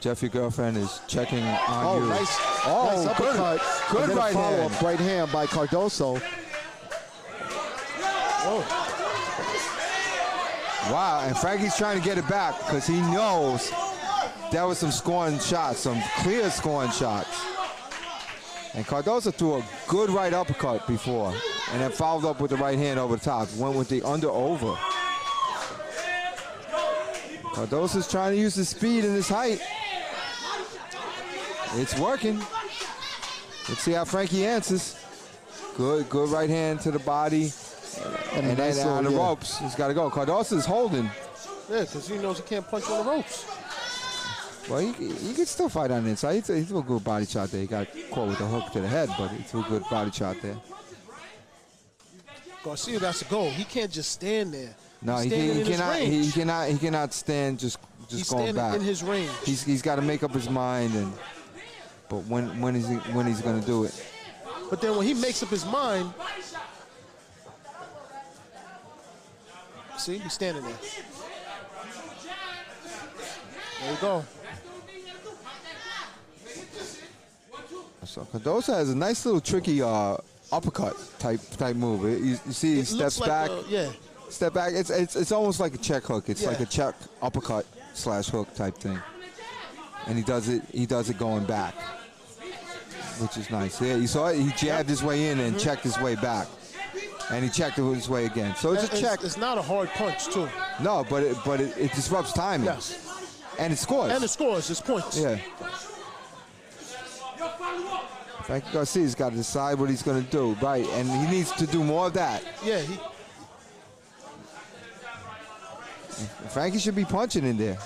Speaker 2: Jeff, your girlfriend, is checking on you.
Speaker 1: Nice
Speaker 2: uppercut. Good right hand.
Speaker 1: Follow-up right hand by Cardoso.
Speaker 2: Wow, and Frankie's trying to get it back because he knows that was some scoring shots, some clear scoring shots. And Cardoso threw a good right uppercut before, and then followed up with the right hand over the top. Went with the under-over. Cardoso's trying to use his speed and his height. It's working. Let's see how Frankie answers. Good right hand to the body. And then on the ropes, he's got to go. Cardoso's holding.
Speaker 3: Yeah, because he knows he can't punch on the ropes.
Speaker 2: Well, he can still fight on the inside. He threw a good body shot there. He got caught with a hook to the head, but he threw a good body shot there.
Speaker 3: Garcia got to go. He can't just stand there.
Speaker 2: No, he cannot stand just going back.
Speaker 3: In his range.
Speaker 2: He's got to make up his mind, but when he's going to do it.
Speaker 3: But then when he makes up his mind, see, he's standing there. There you go.
Speaker 2: So Cardoso has a nice little tricky uppercut type move. You see he steps back. Step back. It's almost like a check hook. It's like a check uppercut / hook type thing. And he does it going back, which is nice. Yeah, you saw it. He jabbed his way in and checked his way back, and he checked his way again. So it's a check.
Speaker 3: It's not a hard punch too.
Speaker 2: No, but it disrupts timing.
Speaker 3: Yes.
Speaker 2: And it scores.
Speaker 3: And it scores. It's points.
Speaker 2: Yeah. Frankie Garcia's got to decide what he's going to do, right? And he needs to do more of that.
Speaker 3: Yeah.
Speaker 2: Frankie should be punching in there.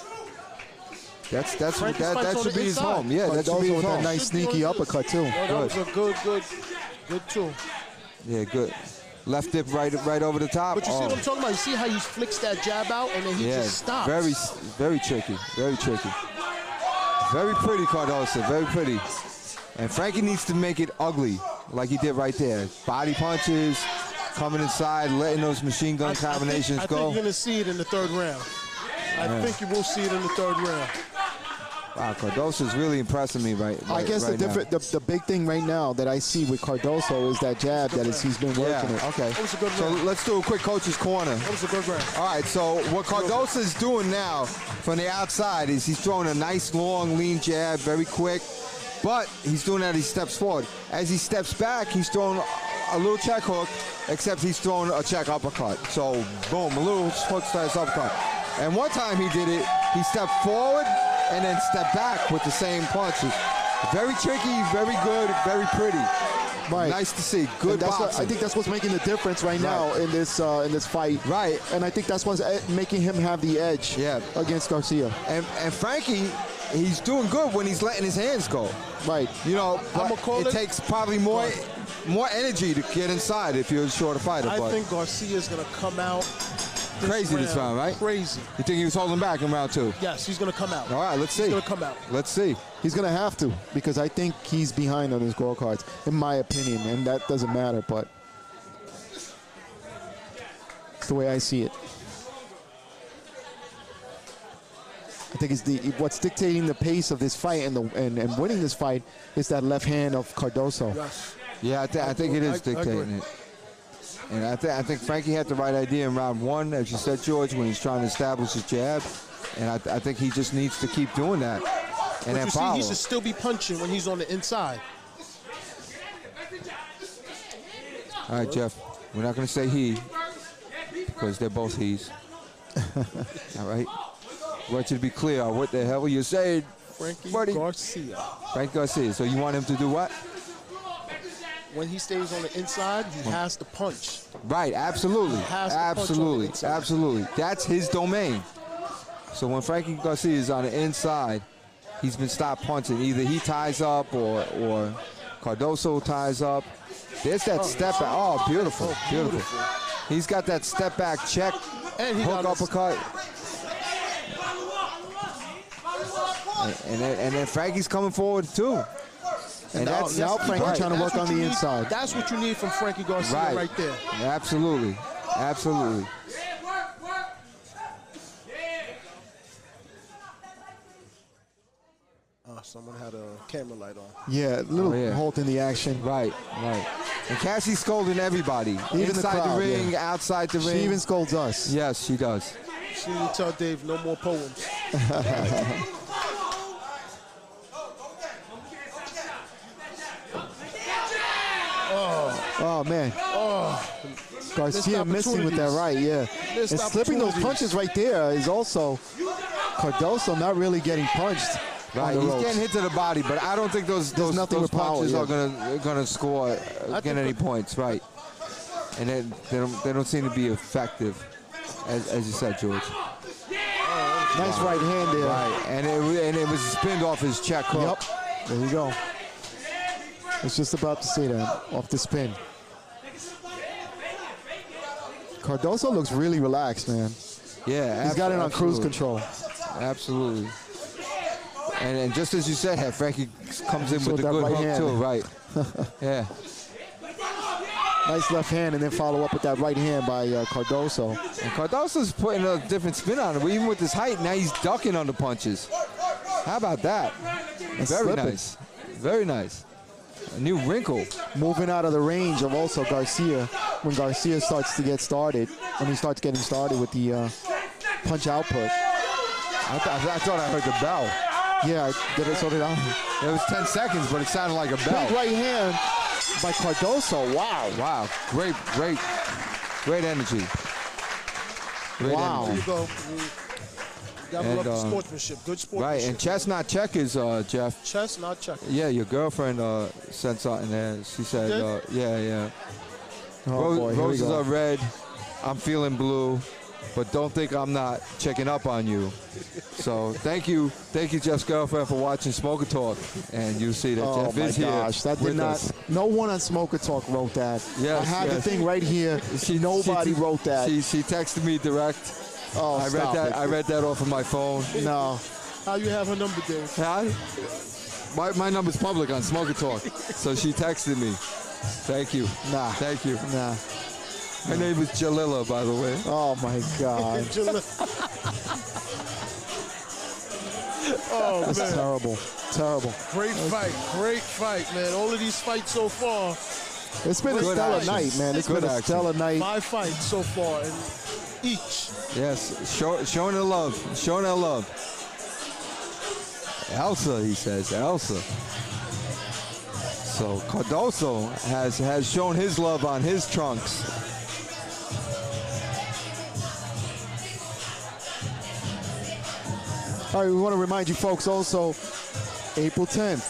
Speaker 2: That should be his home. Yeah, that should be his
Speaker 1: with
Speaker 2: home.
Speaker 1: that nice sneaky uppercut too.
Speaker 3: That was a good tool.
Speaker 2: Yeah, good. Left dip right over the top.
Speaker 3: But you see what I'm talking about? You see how he flicks that jab out and then he just stops.
Speaker 2: Very tricky. Very tricky. Very pretty, Cardoso. Very pretty. And Frankie needs to make it ugly, like he did right there. Body punches, coming inside, letting those machine gun combinations
Speaker 3: I
Speaker 2: go.
Speaker 3: think you're going to see it in the third round. I think you will see it in the third round.
Speaker 2: Wow, Cardoso's really impressing me right
Speaker 1: I guess the big thing right now that I see with Cardoso is that jab he's been working it.
Speaker 2: Okay.
Speaker 3: That was a good
Speaker 2: So
Speaker 3: round.
Speaker 2: let's do a quick coach's corner.
Speaker 3: That was a good round.
Speaker 2: All right, so what Cardoso is doing now from the outside is he's throwing a nice, long, lean jab, very quick, but he's doing that as he steps forward. As he steps back, he's throwing a little check hook, except he's throwing a check uppercut. So, boom, a little hook slash uppercut. And one time he did it, he stepped forward and then stepped back with the same punches. Very tricky, very good, very pretty.
Speaker 1: Right.
Speaker 2: Nice to see. Good boxing.
Speaker 1: I think that's what's making the difference right now in this fight.
Speaker 2: Right.
Speaker 1: And I think that's what's making him have the edge against Garcia.
Speaker 2: And Frankie, he's doing good when he's letting his hands go.
Speaker 1: Right.
Speaker 2: You know, it takes probably more energy to get inside if you're a shorter fighter.
Speaker 3: I think Garcia's going to come out
Speaker 2: crazy this round, right?
Speaker 3: Crazy.
Speaker 2: You think he was holding back in round 2?
Speaker 3: Yes, he's going to come out.
Speaker 2: All right, let's see.
Speaker 3: He's going to come out.
Speaker 2: Let's see.
Speaker 1: He's going to have to, because I think he's behind on his scorecards, in my opinion, and that doesn't matter, but it's the way I see it. I think it's what's dictating the pace of this fight and winning this fight is that left hand of Cardoso.
Speaker 3: Yes.
Speaker 2: Yeah, I think it is dictating it. And I think Frankie had the right idea in round 1, as you said, George, when he's trying to establish his jab. And I think he just needs to keep doing that. And then follow.
Speaker 3: He should still be punching when he's on the inside.
Speaker 2: All right, Jeff, we're not going to say he, because they're both he's. All right? I want you to be clear on what the hell you're saying.
Speaker 3: Frankie
Speaker 2: Garcia. Frankie Garcia. So you want him to do what?
Speaker 3: When he stays on the inside, he has to punch.
Speaker 2: Right, absolutely. Absolutely. That's his domain. So when Frankie Garcia is on the inside, he's been stopped punching. Either he ties up or Cardoso ties up. There's that step back. Oh, beautiful. He's got that step back check,
Speaker 3: and
Speaker 2: hook uppercut. And then Frankie's coming forward too.
Speaker 1: And now Frankie's trying to work on the inside.
Speaker 3: That's what you need from Frankie Garcia right there.
Speaker 2: Absolutely.
Speaker 3: Someone had a camera light on.
Speaker 1: Yeah, a little halt in the action.
Speaker 2: Right. And Cassie's scolding everybody.
Speaker 1: Even
Speaker 2: inside
Speaker 1: the
Speaker 2: ring, outside the ring.
Speaker 1: She even scolds us.
Speaker 2: Yes, she does.
Speaker 3: She didn't tell Dave no more poems.
Speaker 1: Oh, man. Garcia missing with that right, and slipping those punches right there is also Cardoso not really getting punched.
Speaker 2: Right, he's getting hit to the body, but I don't think those punches are gonna score, get any points, right? And they don't seem to be effective, as you said, George.
Speaker 1: Nice right hand there.
Speaker 2: Right, and it was spinned off his check hook.
Speaker 1: Yep, there you go. I was just about to say that, off the spin. Cardoso looks really relaxed, man.
Speaker 2: Yeah,
Speaker 1: he's got it on cruise control.
Speaker 2: Absolutely. And just as you said, Frankie comes in with a good hook too, right? Yeah.
Speaker 1: Nice left hand, and then follow up with that right hand by Cardoso.
Speaker 2: And Cardoso's putting a different spin on it. Even with his height, now he's ducking on the punches. How about that? Very nice. A new wrinkle.
Speaker 1: Moving out of the range of also Garcia. When Garcia starts to get started, when he starts getting started with the punch output.
Speaker 2: I thought I heard the bell.
Speaker 1: Yeah, so did I.
Speaker 2: It was 10 seconds, but it sounded like a bell.
Speaker 1: Big right hand by Cardoso. Wow.
Speaker 2: Wow. Great energy. Great
Speaker 1: Wow.
Speaker 2: energy.
Speaker 3: There you go. Gotta love the sportsmanship. Good sportsmanship.
Speaker 2: Right, and chess not checkers, Jeff.
Speaker 3: Chess not checkers.
Speaker 2: Yeah, your girlfriend said something there. She said, yeah.
Speaker 1: Oh, boy,
Speaker 2: Roses are red. I'm feeling blue. But don't think I'm not checking up on you. So thank you, Jeff's girlfriend, for watching Smoker Talk. And you see that Jeff is here.
Speaker 1: Oh, my gosh. That did not.
Speaker 2: us.
Speaker 1: No one on Smoker Talk wrote that.
Speaker 2: Yes,
Speaker 1: I have the
Speaker 2: yes.
Speaker 1: thing right here. Nobody wrote that.
Speaker 2: She texted me direct.
Speaker 1: Oh,
Speaker 2: I read that off of my phone.
Speaker 1: No.
Speaker 3: How you have her number, Dave?
Speaker 2: Huh? My number's public on Smoker Talk. So she texted me. Thank you.
Speaker 1: Nah.
Speaker 2: Thank you.
Speaker 1: Nah.
Speaker 2: Her name is Jalila, by the way.
Speaker 1: Oh, my God.
Speaker 3: Oh,
Speaker 1: That's
Speaker 3: man.
Speaker 1: terrible. Terrible.
Speaker 3: Great fight, man. All of these fights so far.
Speaker 1: It's been a stellar night, man. It's been a stellar night.
Speaker 3: 5 fights so far, and each.
Speaker 2: Yes, showing the love. Showing that love. Elsa, he says. Elsa. So Cardoso has shown his love on his trunks.
Speaker 1: All right, we want to remind you folks also, April 10th,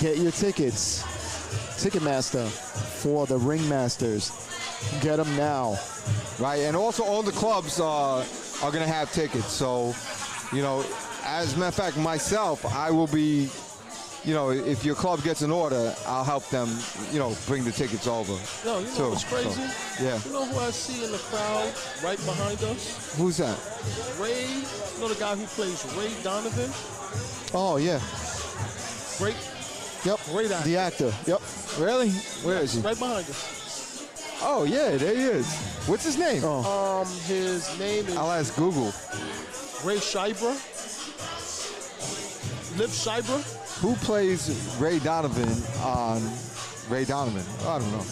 Speaker 1: get your tickets. Ticketmaster for the Ringmasters. Get them now.
Speaker 2: Right, and also all the clubs are going to have tickets. So, you know, as a matter of fact, myself, I will be, you know, if your club gets an order, I'll help them, you know, bring the tickets over.
Speaker 3: No, you know what's crazy?
Speaker 2: Yeah.
Speaker 3: You know who I see in the crowd right behind us?
Speaker 2: Who's that?
Speaker 3: Ray, you know the guy who plays Ray Donovan?
Speaker 1: Oh, yeah.
Speaker 3: Great.
Speaker 1: Yep.
Speaker 3: Great actor.
Speaker 1: The actor. Yep.
Speaker 2: Really? Where is he?
Speaker 3: Right behind us.
Speaker 2: Oh, yeah, there he is. What's his name?
Speaker 1: Oh.
Speaker 3: His name is
Speaker 2: I'll ask Google.
Speaker 3: Ray Schreiber. Liev Schreiber.
Speaker 2: Who plays Ray Donovan on Ray Donovan? I don't know.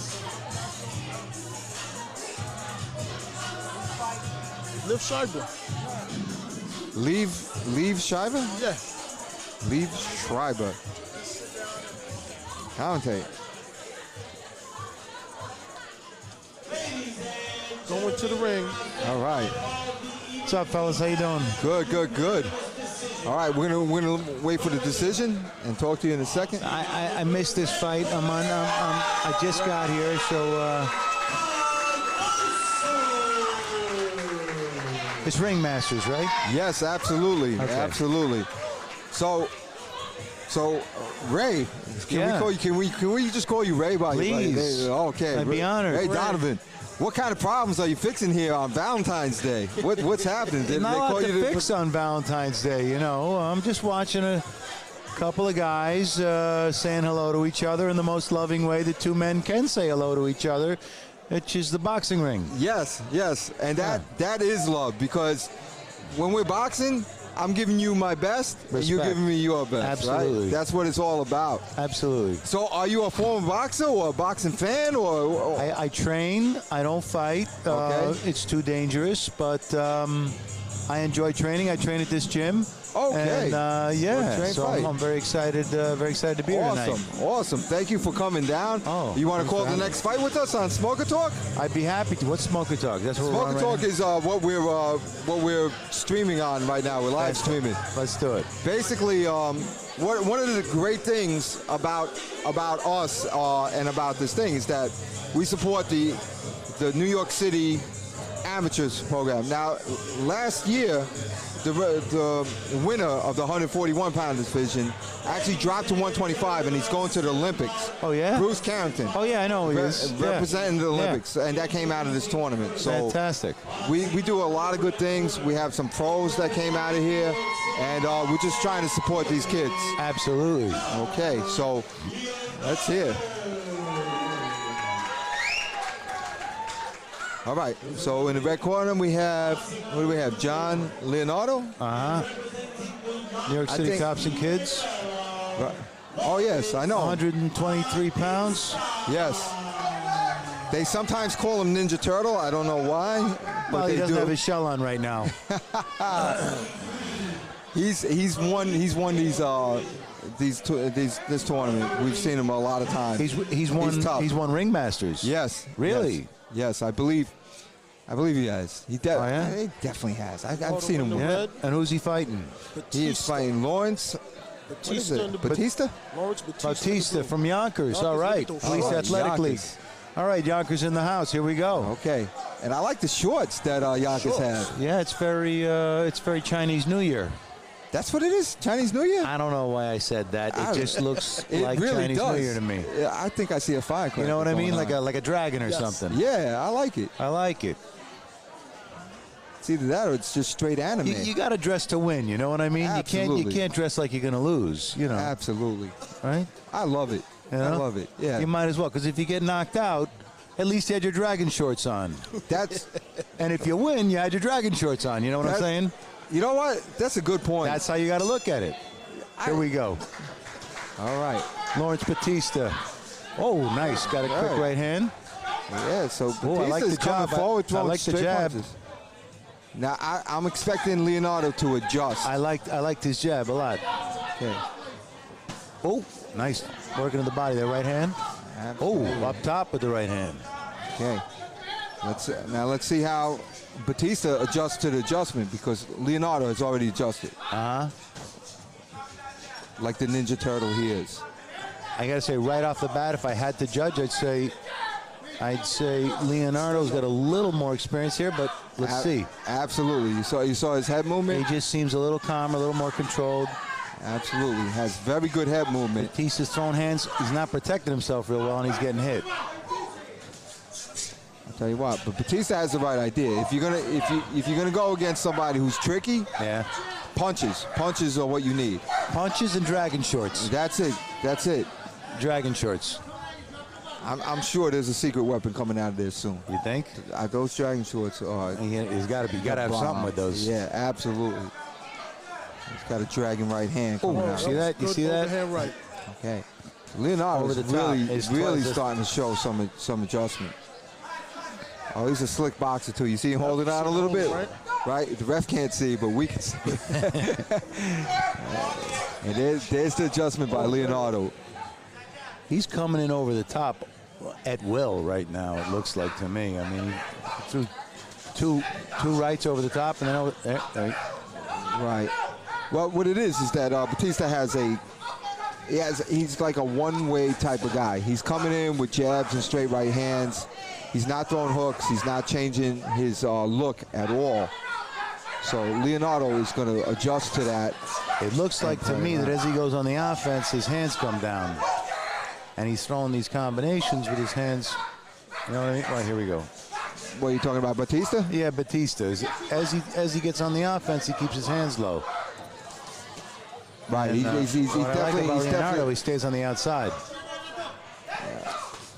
Speaker 3: Liev Schreiber.
Speaker 2: Liev Schreiber?
Speaker 3: Yeah.
Speaker 2: Liev Schreiber. Commentate.
Speaker 3: Going to the ring.
Speaker 2: All right.
Speaker 9: What's up, fellas? How you doing?
Speaker 2: Good. All right, we're gonna wait for the decision and talk to you in a second.
Speaker 9: I missed this fight. I just got here, so it's Ringmasters, right?
Speaker 2: Yes, absolutely,
Speaker 9: Okay.
Speaker 2: absolutely. So Ray, can we just call you Ray by
Speaker 9: Please.
Speaker 2: Okay.
Speaker 9: I'd be honored.
Speaker 2: Ray Donovan. What kind of problems are you fixing here on Valentine's Day? What's happening? Did
Speaker 9: Not
Speaker 2: they
Speaker 9: a lot
Speaker 2: call
Speaker 9: to
Speaker 2: you
Speaker 9: fix on Valentine's Day, you know. I'm just watching a couple of guys saying hello to each other in the most loving way that two men can say hello to each other, which is the boxing ring.
Speaker 2: Yes, and that is love, because when we're boxing, I'm giving you my best, and you're
Speaker 9: Respect.
Speaker 2: giving me your best.
Speaker 9: Absolutely.
Speaker 2: Right? That's what it's all about.
Speaker 9: Absolutely.
Speaker 2: So are you a former boxer or a boxing fan? or?
Speaker 9: I train. I don't fight.
Speaker 2: Okay.
Speaker 9: It's too dangerous, but I enjoy training. I train at this gym.
Speaker 2: Okay.
Speaker 9: And
Speaker 2: Train
Speaker 9: so
Speaker 2: Fight.
Speaker 9: I'm very excited to be here tonight.
Speaker 2: Awesome. Thank you for coming down.
Speaker 9: Oh,
Speaker 2: you want to
Speaker 9: thanks
Speaker 2: call
Speaker 9: for
Speaker 2: the
Speaker 9: having
Speaker 2: next fight with us on Smoker Talk?
Speaker 9: I'd be happy to. What's Smoker Talk? That's what
Speaker 2: Smoker
Speaker 9: we're on
Speaker 2: Talk
Speaker 9: right
Speaker 2: is what we're streaming on right now. We're live streaming.
Speaker 9: Let's do it.
Speaker 2: Basically, one of the great things about us and about this thing is that we support the New York City amateurs program. Now, last year, the winner of the 141-pound division actually dropped to 125, and he's going to the Olympics.
Speaker 9: Oh, yeah?
Speaker 2: Bruce Carrington.
Speaker 9: Oh, yeah, I know who he is.
Speaker 2: Representing the
Speaker 9: Yeah.
Speaker 2: Olympics, and that came out of this tournament. So
Speaker 9: Fantastic.
Speaker 2: we do a lot of good things. We have some pros that came out of here, and we're just trying to support these kids.
Speaker 9: Absolutely.
Speaker 2: Okay, so let's hear. All right, so in the red corner we have, what do we have? John Leonardo?
Speaker 9: New York City Cops and Kids.
Speaker 2: Oh, yes, I know.
Speaker 9: 123 pounds.
Speaker 2: Yes. They sometimes call him Ninja Turtle. I don't know why.
Speaker 9: Well, he doesn't have his shell on right now.
Speaker 2: He's won this tournament. We've seen him a lot of times.
Speaker 9: He's won Ringmasters.
Speaker 2: Yes.
Speaker 9: Really?
Speaker 2: Yes, I believe he has. He definitely has. I've seen him win.
Speaker 9: Yeah. And who's he fighting?
Speaker 2: He is fighting Lawrence. Bautista?
Speaker 3: Lawrence
Speaker 9: Bautista from Yonkers. All right. Police Athletic League. All right, Yonkers in the house. Here we go.
Speaker 2: Okay. And I like the shorts that Yonkers have.
Speaker 9: Yeah, it's very Chinese New Year.
Speaker 2: That's what it is? Chinese New Year?
Speaker 9: I don't know why I said that. It just looks like
Speaker 2: really
Speaker 9: Chinese New Year to me.
Speaker 2: Yeah, I think I see a firecracker.
Speaker 9: You know what I mean?
Speaker 2: going on.
Speaker 9: Like a dragon or something.
Speaker 2: Yeah, I like it.
Speaker 9: I like it.
Speaker 2: It's either that or it's just straight anime.
Speaker 9: You got to dress to win. You know what I mean?
Speaker 2: Absolutely.
Speaker 9: You can't dress like you're going to lose. You know.
Speaker 2: Absolutely.
Speaker 9: Right?
Speaker 2: I love it.
Speaker 9: You know?
Speaker 2: I love it. Yeah.
Speaker 9: You might as well, because if you get knocked out, at least you had your dragon shorts on. And if you win, you had your dragon shorts on. You know what I'm saying?
Speaker 2: You know what? That's a good point.
Speaker 9: That's how you got to look at it. Here we go.
Speaker 2: All right.
Speaker 9: Lawrence Bautista. Oh, nice. Got a quick right hand.
Speaker 2: Yeah, so
Speaker 9: I like the
Speaker 2: coming
Speaker 9: jab.
Speaker 2: forward,
Speaker 9: I
Speaker 2: throwing
Speaker 9: like the
Speaker 2: straight
Speaker 9: jab.
Speaker 2: punches. Now, I'm expecting Leonardo to adjust.
Speaker 9: I liked his jab a lot.
Speaker 2: Okay.
Speaker 9: Oh, nice. Working to the body there, right hand.
Speaker 2: Absolutely.
Speaker 9: Oh, up top with the right hand.
Speaker 2: Okay. Let's see how Bautista adjusts to the adjustment, because Leonardo has already adjusted. Like the Ninja Turtle he is.
Speaker 9: I got to say, right off the bat, if I had to judge, I'd say Leonardo's got a little more experience here, but let's see.
Speaker 2: Absolutely. You saw his head movement?
Speaker 9: He just seems a little calmer, a little more controlled.
Speaker 2: Absolutely. Has very good head movement.
Speaker 9: Bautista's throwing hands. He's not protecting himself real well, and he's getting hit.
Speaker 2: I'll tell you what, but Bautista has the right idea. If you're gonna go against somebody who's tricky, punches are what you need.
Speaker 9: Punches and dragon shorts.
Speaker 2: That's it.
Speaker 9: Dragon shorts.
Speaker 2: I'm sure there's a secret weapon coming out of there soon.
Speaker 9: You think?
Speaker 2: Those dragon shorts are.
Speaker 9: He's got to be. Got to have something with those.
Speaker 2: Yeah, absolutely. He's got a dragon right hand coming out.
Speaker 9: See that? You see that?
Speaker 3: Hand right.
Speaker 2: Okay. Leonardo is really starting to show some adjustment. Oh, he's a slick boxer too. You see him holding out a little bit, right? The ref can't see, but we can see. And there's the adjustment by Leonardo.
Speaker 9: He's coming in over the top at will right now, it looks like to me. I mean, through two rights over the top and then over there.
Speaker 2: Right. Well, what it is that Bautista he's like a one-way type of guy. He's coming in with jabs and straight right hands. He's not throwing hooks. He's not changing his look at all. So Leonardo is going to adjust to that.
Speaker 9: It looks like to me that as he goes on the offense, his hands come down. And he's throwing these combinations with his hands. You know what I mean? Right, here we go.
Speaker 2: What are you talking about, Bautista?
Speaker 9: Yeah, Bautista. As he gets on the offense, he keeps his hands low.
Speaker 2: Right.
Speaker 9: And,
Speaker 2: he's
Speaker 9: what I like about Leonardo,
Speaker 2: definitely.
Speaker 9: he stays on the outside.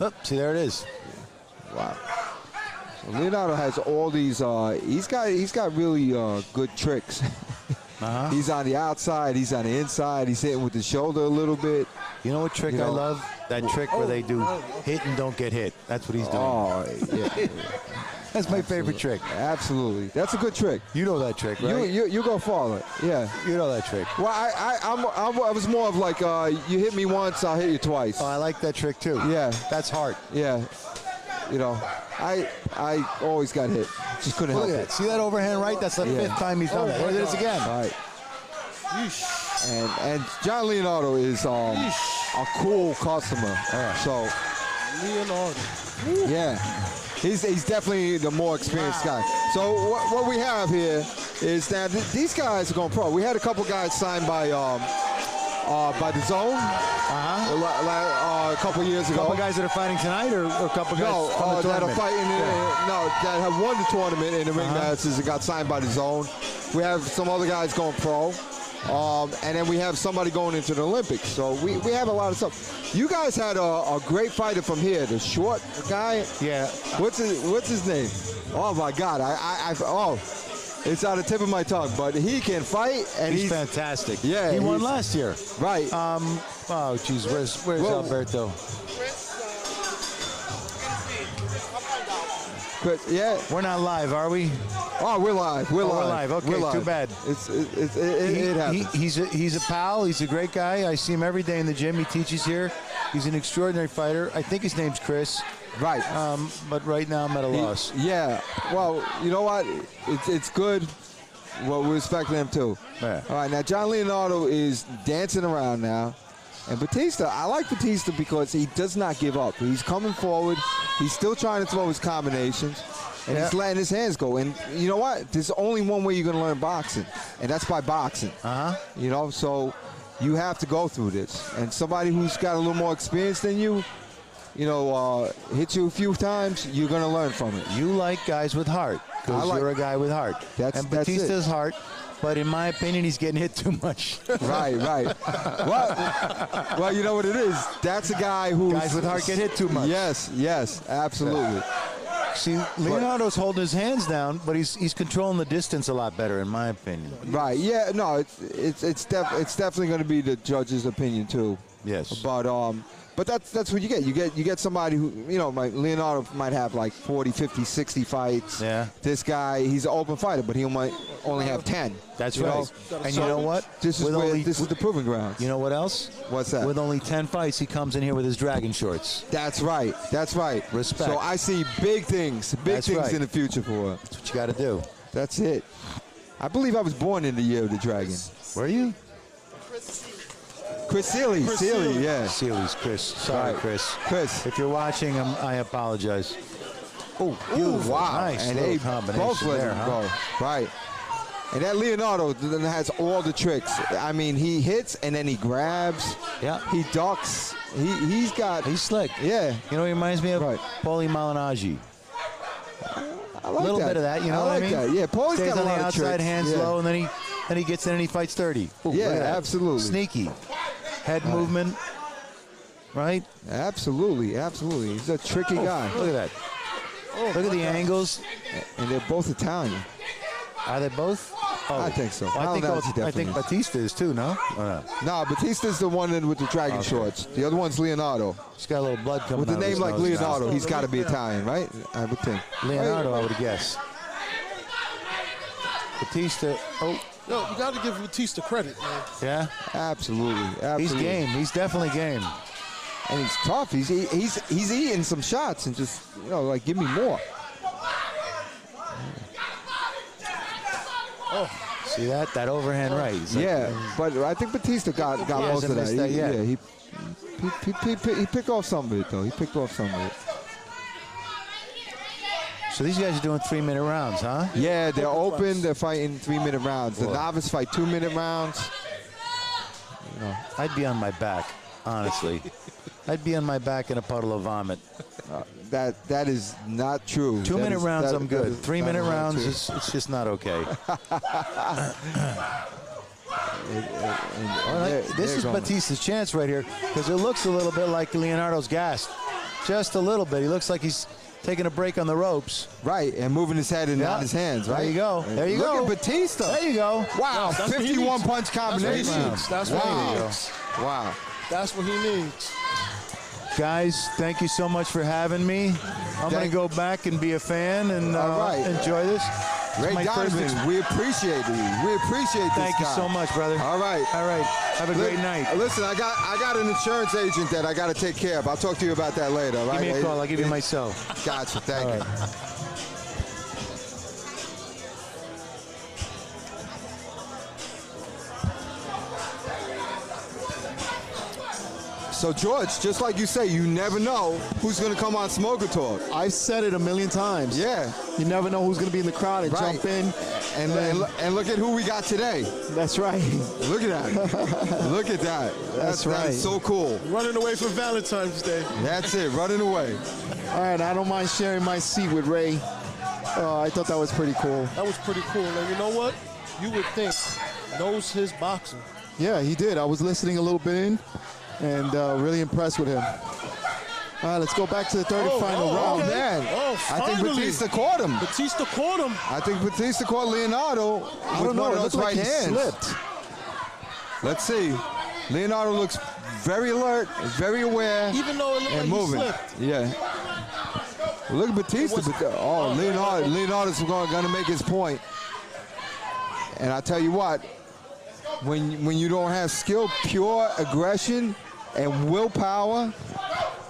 Speaker 9: Oh, see, there it is.
Speaker 2: Wow. So Leonardo has all these. He's got really good tricks. He's on the outside. He's on the inside. He's hitting with the shoulder a little bit.
Speaker 9: You know what trick I love? That trick where they do hit and don't get hit. That's what he's doing.
Speaker 2: Oh, yeah.
Speaker 9: That's my favorite trick.
Speaker 2: Absolutely. That's a good trick.
Speaker 9: You know that trick, right?
Speaker 2: You go farther. Yeah.
Speaker 9: You know that trick.
Speaker 2: Well, I was more of like, you hit me once, I'll hit you twice.
Speaker 9: Oh, I like that trick too.
Speaker 2: Yeah.
Speaker 9: That's hard.
Speaker 2: Yeah. You know, I always got hit. Just couldn't help it.
Speaker 9: See that overhand right? That's the fifth time he's done that. There it is again.
Speaker 2: All right. And John Leonardo is a cool customer. So
Speaker 3: Leonardo.
Speaker 2: Yeah. He's definitely the more experienced guy. So what we have here is that these guys are going pro. We had a couple guys signed by the Zone a couple years ago.
Speaker 9: A couple guys that are fighting tonight, or a couple guys from the
Speaker 2: that
Speaker 9: tournament?
Speaker 2: are fighting. That have won the tournament in the Ring Masters and got signed by the Zone. We have some other guys going pro. And then we have somebody going into the Olympics. So we have a lot of stuff. You guys had a great fighter from here, the short guy.
Speaker 9: Yeah.
Speaker 2: What's his name? Oh my God! It's on the tip of my tongue, but he can fight, and
Speaker 9: he's fantastic.
Speaker 2: Yeah,
Speaker 9: he won last year.
Speaker 2: Right.
Speaker 9: Oh, geez, where's Alberto?
Speaker 2: But yeah,
Speaker 9: we're not live, are we?
Speaker 2: Oh, we're live. We're live.
Speaker 9: Okay,
Speaker 2: we're live.
Speaker 9: Too bad.
Speaker 2: It happens.
Speaker 9: He's a pal. He's a great guy. I see him every day in the gym. He teaches here. He's an extraordinary fighter. I think his name's Chris.
Speaker 2: Right.
Speaker 9: But right now I'm at a loss.
Speaker 2: Yeah. Well, you know what? It's good. Well, we respect them too.
Speaker 9: Yeah.
Speaker 2: All right. Now, John Leonardo is dancing around now. And Bautista, I like Bautista because he does not give up. He's coming forward. He's still trying to throw his combinations. And he's letting his hands go. And you know what? There's only one way you're going to learn boxing. And that's by boxing. You know, so you have to go through this. And somebody who's got a little more experience than you, you know, hit you a few times, you're going to learn from it.
Speaker 9: You like guys with heart because you're a guy with heart. And Bautista's heart. But in my opinion, he's getting hit too much.
Speaker 2: Right. Well, you know what it is? That's a guy who
Speaker 9: guys with heart get hit too much.
Speaker 2: Yes, absolutely.
Speaker 9: See, Leonardo's holding his hands down, but he's controlling the distance a lot better, in my opinion.
Speaker 2: Right. Yeah. No. It's definitely going to be the judge's opinion too.
Speaker 9: Yes.
Speaker 2: But that's what you get. You get somebody who, you know, Leonardo might have like 40, 50, 60 fights.
Speaker 9: Yeah.
Speaker 2: This guy, he's an open fighter, but he might only have 10.
Speaker 9: That's right. And you know what?
Speaker 2: This is the proving ground.
Speaker 9: You know what else?
Speaker 2: What's that?
Speaker 9: With only 10 fights, he comes in here with his dragon shorts.
Speaker 2: That's right.
Speaker 9: Respect.
Speaker 2: So I see big things in the future for him.
Speaker 9: That's what you got to do.
Speaker 2: That's it. I believe I was born in the year of the dragon.
Speaker 9: Were you?
Speaker 2: Chris Seeley, yeah.
Speaker 9: Seeley's Chris. Sorry,
Speaker 2: Right.
Speaker 9: Chris. If you're watching, I apologize.
Speaker 2: Oh, wow.
Speaker 9: Nice
Speaker 2: And
Speaker 9: little
Speaker 2: they
Speaker 9: combination
Speaker 2: both let
Speaker 9: there,
Speaker 2: him go. Right. And that Leonardo has all the tricks. I mean, he hits and then he grabs.
Speaker 9: Yeah.
Speaker 2: He ducks. He's
Speaker 9: slick.
Speaker 2: Yeah.
Speaker 9: You know, he reminds me of Paulie Malignaggi.
Speaker 2: I like
Speaker 9: a little bit of that, you know what I mean?
Speaker 2: That. Yeah, Paulie's
Speaker 9: Stays
Speaker 2: got a
Speaker 9: on
Speaker 2: lot
Speaker 9: the
Speaker 2: of
Speaker 9: outside,
Speaker 2: tricks.
Speaker 9: hands low, and then he gets in and he fights 30. Ooh,
Speaker 2: yeah, absolutely.
Speaker 9: Sneaky. Head movement, right?
Speaker 2: Absolutely. He's a tricky guy.
Speaker 9: Look at that. Look at the angles.
Speaker 2: And they're both Italian.
Speaker 9: Are they both? Oh.
Speaker 2: I think so.
Speaker 9: I think Bautista is too, no?
Speaker 2: No, Bautista's the one with the dragon shorts. The other one's Leonardo.
Speaker 9: He's got a little blood coming out.
Speaker 2: With a name like Leonardo, he's got to be Italian, right? I would think.
Speaker 9: Leonardo, I would guess. Bautista,
Speaker 3: No, you got to give Bautista credit, man.
Speaker 9: Yeah?
Speaker 2: Absolutely.
Speaker 9: He's game. He's definitely game.
Speaker 2: And he's tough. He's eating some shots and just, you know, like, give me more.
Speaker 9: See that? That overhand right.
Speaker 2: But I think Bautista got most of that.
Speaker 9: Yeah,
Speaker 2: he picked off some of it, though. He picked off some of it.
Speaker 9: So these guys are doing 3-minute rounds, huh?
Speaker 2: Yeah, they're open. They're fighting 3-minute rounds. The novice fight 2-minute rounds. You know.
Speaker 9: I'd be on my back, honestly. I'd be on my back in a puddle of vomit.
Speaker 2: That is not true.
Speaker 9: 2-minute rounds, I'm good. 3-minute rounds, it's just not okay. This is Bautista's chance right here because it looks a little bit like Leonardo's gassed. Just a little bit. He looks like he's taking a break on the ropes.
Speaker 2: Right, and moving his head and not his hands, right?
Speaker 9: There you go. There you go.
Speaker 2: Look at Bautista.
Speaker 9: There you go.
Speaker 2: Wow, 51 punch combination.
Speaker 3: That's what he needs.
Speaker 2: Wow.
Speaker 3: That's what he needs.
Speaker 9: Guys, thank you so much for having me. I'm going to go back and be a fan and enjoy this.
Speaker 2: Ray Donovan, we appreciate you. We appreciate this
Speaker 9: Thank you
Speaker 2: guy.
Speaker 9: so much, brother.
Speaker 2: All right.
Speaker 9: Have a great night.
Speaker 2: Listen, I got an insurance agent that I got to take care of. I'll talk to you about that later. All right?
Speaker 9: Give me a call. I'll give you my cell.
Speaker 2: Gotcha. Thank you. So, George, just like you say, you never know who's going to come on Smoker Talk.
Speaker 1: I've said it a million times.
Speaker 2: Yeah.
Speaker 1: You never know who's going to be in the crowd and jump in.
Speaker 2: And look at who we got today.
Speaker 1: That's right.
Speaker 2: Look at that. Look at that.
Speaker 1: That's right.
Speaker 2: That's so cool.
Speaker 3: Running away for Valentine's Day.
Speaker 2: That's it. Running away.
Speaker 1: All right. I don't mind sharing my seat with Ray. I thought that was pretty cool.
Speaker 3: That was pretty cool. And you know what? You would think knows his boxing.
Speaker 1: Yeah, he did. I was listening a little bit in and really impressed with him. All right, let's go back to the third and final round.
Speaker 3: okay.
Speaker 2: Man,
Speaker 3: Oh,
Speaker 2: I think
Speaker 3: finally.
Speaker 2: Bautista caught him.
Speaker 3: Batista caught him.
Speaker 2: I think Bautista caught Leonardo
Speaker 1: I
Speaker 2: with
Speaker 1: don't know.
Speaker 2: one
Speaker 1: It
Speaker 2: of
Speaker 1: looked
Speaker 2: those
Speaker 1: like
Speaker 2: right
Speaker 1: he
Speaker 2: hands.
Speaker 1: slipped.
Speaker 2: Let's see. Leonardo looks very alert, very aware,
Speaker 3: Even though it looked
Speaker 2: and
Speaker 3: like he
Speaker 2: moving.
Speaker 3: slipped.
Speaker 2: Yeah. Look at Bautista. Leonardo's going to make his point. And I tell you what, when you don't have skill, pure aggression and willpower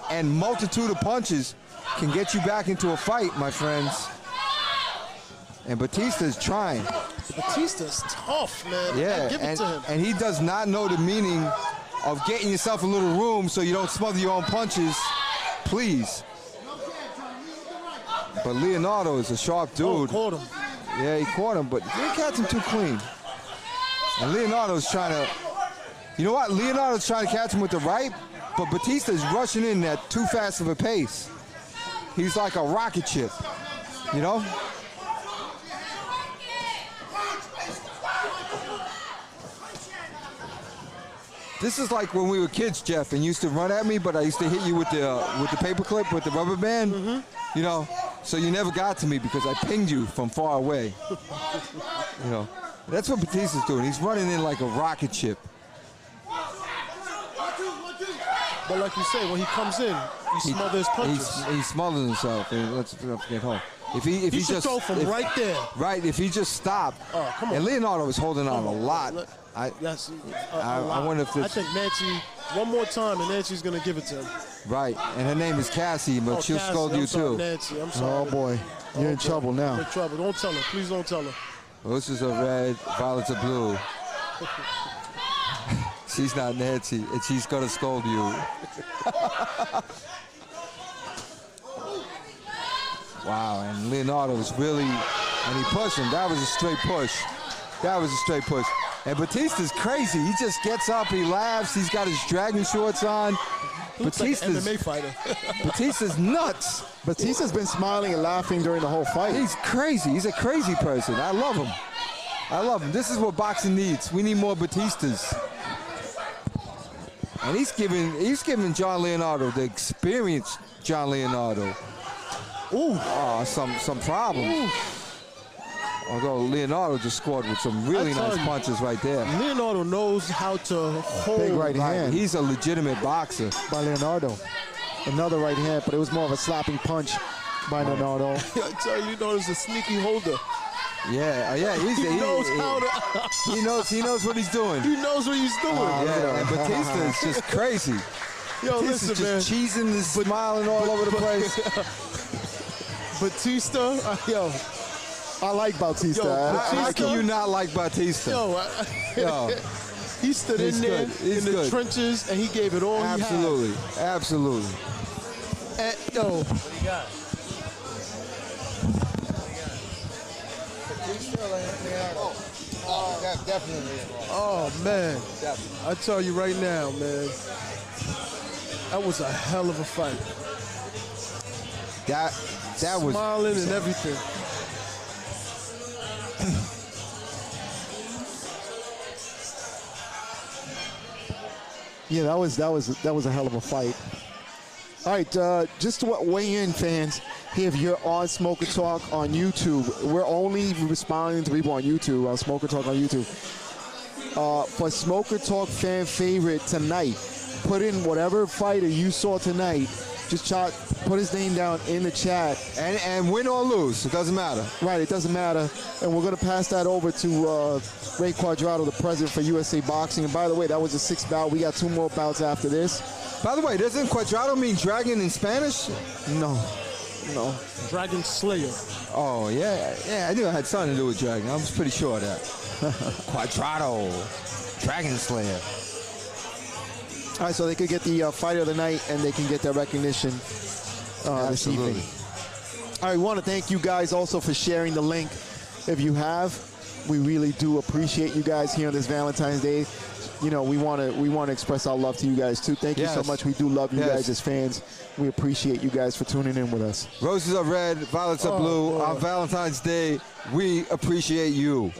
Speaker 2: and multitude of punches can get you back into a fight, my friends. And Bautista's trying.
Speaker 3: Batista's tough, man.
Speaker 2: Yeah,
Speaker 3: I give it to him.
Speaker 2: and he does not know the meaning of getting yourself a little room so you don't smother your own punches. Please. But Leonardo is a sharp dude.
Speaker 3: Caught him.
Speaker 2: Yeah, he caught him, but he didn't catch him too clean. And Leonardo's trying to, you know what? Leonardo's trying to catch him with the right, but Batista's rushing in at too fast of a pace. He's like a rocket ship, you know? This is like when we were kids, Jeff, and you used to run at me, but I used to hit you with the paper clip, with the rubber band, you know? So you never got to me because I pinged you from far away. You know, that's what Batista's doing. He's running in like a rocket ship.
Speaker 3: But like you say, when he comes in, he smothers punches.
Speaker 2: He smothers himself. Let's get home. If he
Speaker 3: should
Speaker 2: just
Speaker 3: throw from right there.
Speaker 2: Right, if he just stopped.
Speaker 3: Oh, come on.
Speaker 2: And Leonardo was holding on a lot.
Speaker 3: Yes,
Speaker 2: I wonder if this.
Speaker 3: I think Nancy, one more time, and Nancy's going to give it to him.
Speaker 2: Right, and her name is Cassie, but she'll
Speaker 3: Cassie,
Speaker 2: scold
Speaker 3: I'm
Speaker 2: you
Speaker 3: sorry,
Speaker 2: too.
Speaker 3: Nancy, I'm sorry.
Speaker 1: Oh boy, you're in trouble now.
Speaker 3: You're in trouble. Don't tell her. Please don't tell her.
Speaker 2: Well, this is a red, violet's a blue. She's not Nancy, and she's gonna scold you. Wow, and Leonardo was really, and he pushed him. That was a straight push. That was a straight push. And Batista's crazy. He just gets up, he laughs, he's got his dragon shorts on.
Speaker 3: Looks like an MMA fighter.
Speaker 2: Batista's nuts.
Speaker 1: Batista's been smiling and laughing during the whole fight.
Speaker 2: He's crazy. He's a crazy person. I love him. I love him. This is what boxing needs. We need more Batistas. And he's giving John Leonardo, the experienced John Leonardo, some problems. Ooh. Although Leonardo just scored with some really nice punches right there.
Speaker 3: Leonardo knows how to hold.
Speaker 1: Big right hand.
Speaker 2: He's a legitimate boxer.
Speaker 1: By Leonardo. Another right hand, but it was more of a slapping punch by Leonardo.
Speaker 3: I tell you, Leonardo's a sneaky holder.
Speaker 2: Yeah,
Speaker 3: He knows how to.
Speaker 2: He knows what he's doing.
Speaker 3: He knows what he's doing.
Speaker 2: Yeah, and Bautista is just crazy.
Speaker 3: Yo,
Speaker 2: Batista's
Speaker 3: listen, man.
Speaker 2: just cheesing and smiling all over the place.
Speaker 3: Batista, yo.
Speaker 1: I like Bautista.
Speaker 3: Yo,
Speaker 2: How can you not like Bautista?
Speaker 3: Yo, he stood in there in the trenches and he gave it all he had.
Speaker 2: Absolutely.
Speaker 3: And, yo.
Speaker 10: What do you got? Definitely.
Speaker 3: Oh, man. I tell you right now, man. That was a hell of a fight.
Speaker 2: That was
Speaker 3: smiling and everything.
Speaker 1: Yeah, that was a hell of a fight. All right, just to weigh in, fans. If you're on Smoker Talk on YouTube, we're only responding to people on YouTube, on Smoker Talk on YouTube. For Smoker Talk fan favorite tonight, put in whatever fighter you saw tonight. Just put his name down in the chat.
Speaker 2: And win or lose, it doesn't matter.
Speaker 1: Right, it doesn't matter. And we're going to pass that over to Ray Quadrado, the president for USA Boxing. And by the way, that was the 6th bout. We got 2 more bouts after this.
Speaker 2: By the way, doesn't Quadrado mean dragon in Spanish?
Speaker 1: No.
Speaker 3: Dragon Slayer.
Speaker 2: Oh, yeah, I knew it had something to do with dragon. I was pretty sure of that. Quadrado, Dragon Slayer.
Speaker 1: All right, so they could get the fight of the night and they can get their recognition this evening. All right, we want to thank you guys also for sharing the link. If you have, we really do appreciate you guys here on this Valentine's Day. You know, we want to express our love to you guys too. Thank you so much. We do love you guys as fans. We appreciate you guys for tuning in with us.
Speaker 2: Roses are red, violets are blue. On Valentine's Day, we appreciate you.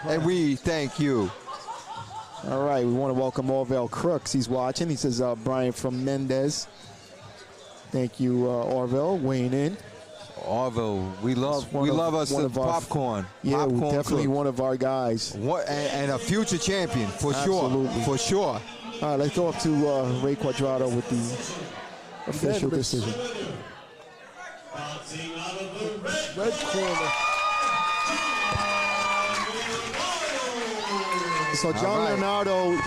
Speaker 2: And we thank you.
Speaker 1: All right, we want to welcome Orville Crooks. He's watching. He says, Bryan from Mendez. Thank you, Orville, weighing in.
Speaker 2: Orville, we love us some popcorn.
Speaker 1: Yeah,
Speaker 2: popcorn
Speaker 1: definitely
Speaker 2: cook.
Speaker 1: one of our guys.
Speaker 2: And a future champion, for
Speaker 1: Absolutely.
Speaker 2: sure. For sure.
Speaker 1: All right, let's go up to Ray Quadrado with the official decision.
Speaker 3: Red corner.
Speaker 1: So John Leonardo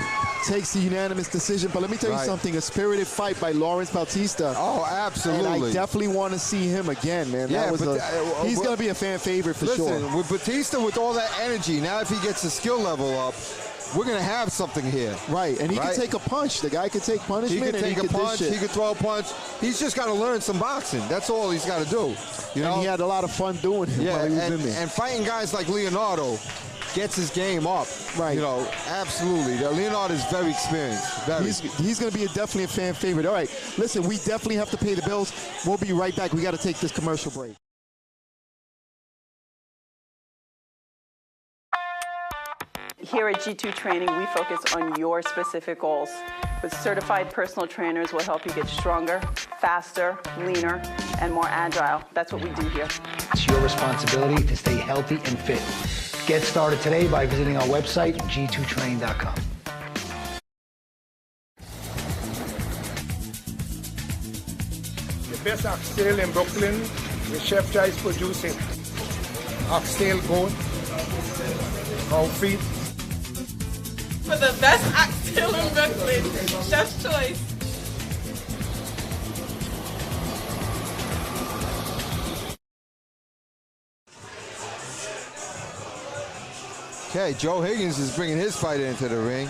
Speaker 1: takes the unanimous decision, but let me tell you something, a spirited fight by Lawrence Bautista.
Speaker 2: Oh, absolutely.
Speaker 1: And I definitely want to see him again, man.
Speaker 2: Yeah,
Speaker 1: he's going to be a fan favorite for sure.
Speaker 2: Listen, with Bautista, with all that energy, now if he gets the skill level up, we're going to have something here.
Speaker 1: Right, and he can take a punch. The guy can take punishment.
Speaker 2: He can take a punch. He can throw a punch. He's just got to learn some boxing. That's all he's got to do. You know?
Speaker 1: And he had a lot of fun doing it while he was in there.
Speaker 2: And fighting guys like Leonardo gets his game up. Right. You know, absolutely. Leonardo is very experienced. Very.
Speaker 1: He's going to be definitely a fan favorite. All right, listen, we definitely have to pay the bills. We'll be right back. We got to take this commercial break.
Speaker 5: Here at G2 Training, we focus on your specific goals. With certified personal trainers, we'll help you get stronger, faster, leaner, and more agile. That's what we do here.
Speaker 6: It's your responsibility to stay healthy and fit. Get started today by visiting our website, g2training.com.
Speaker 7: The best oxtail in Brooklyn, the chef Jai is producing. Oxtail goat, cow feet.
Speaker 8: For the best oxtail in Brooklyn, chef's choice.
Speaker 2: Okay, Joe Higgins is bringing his fighter into the ring.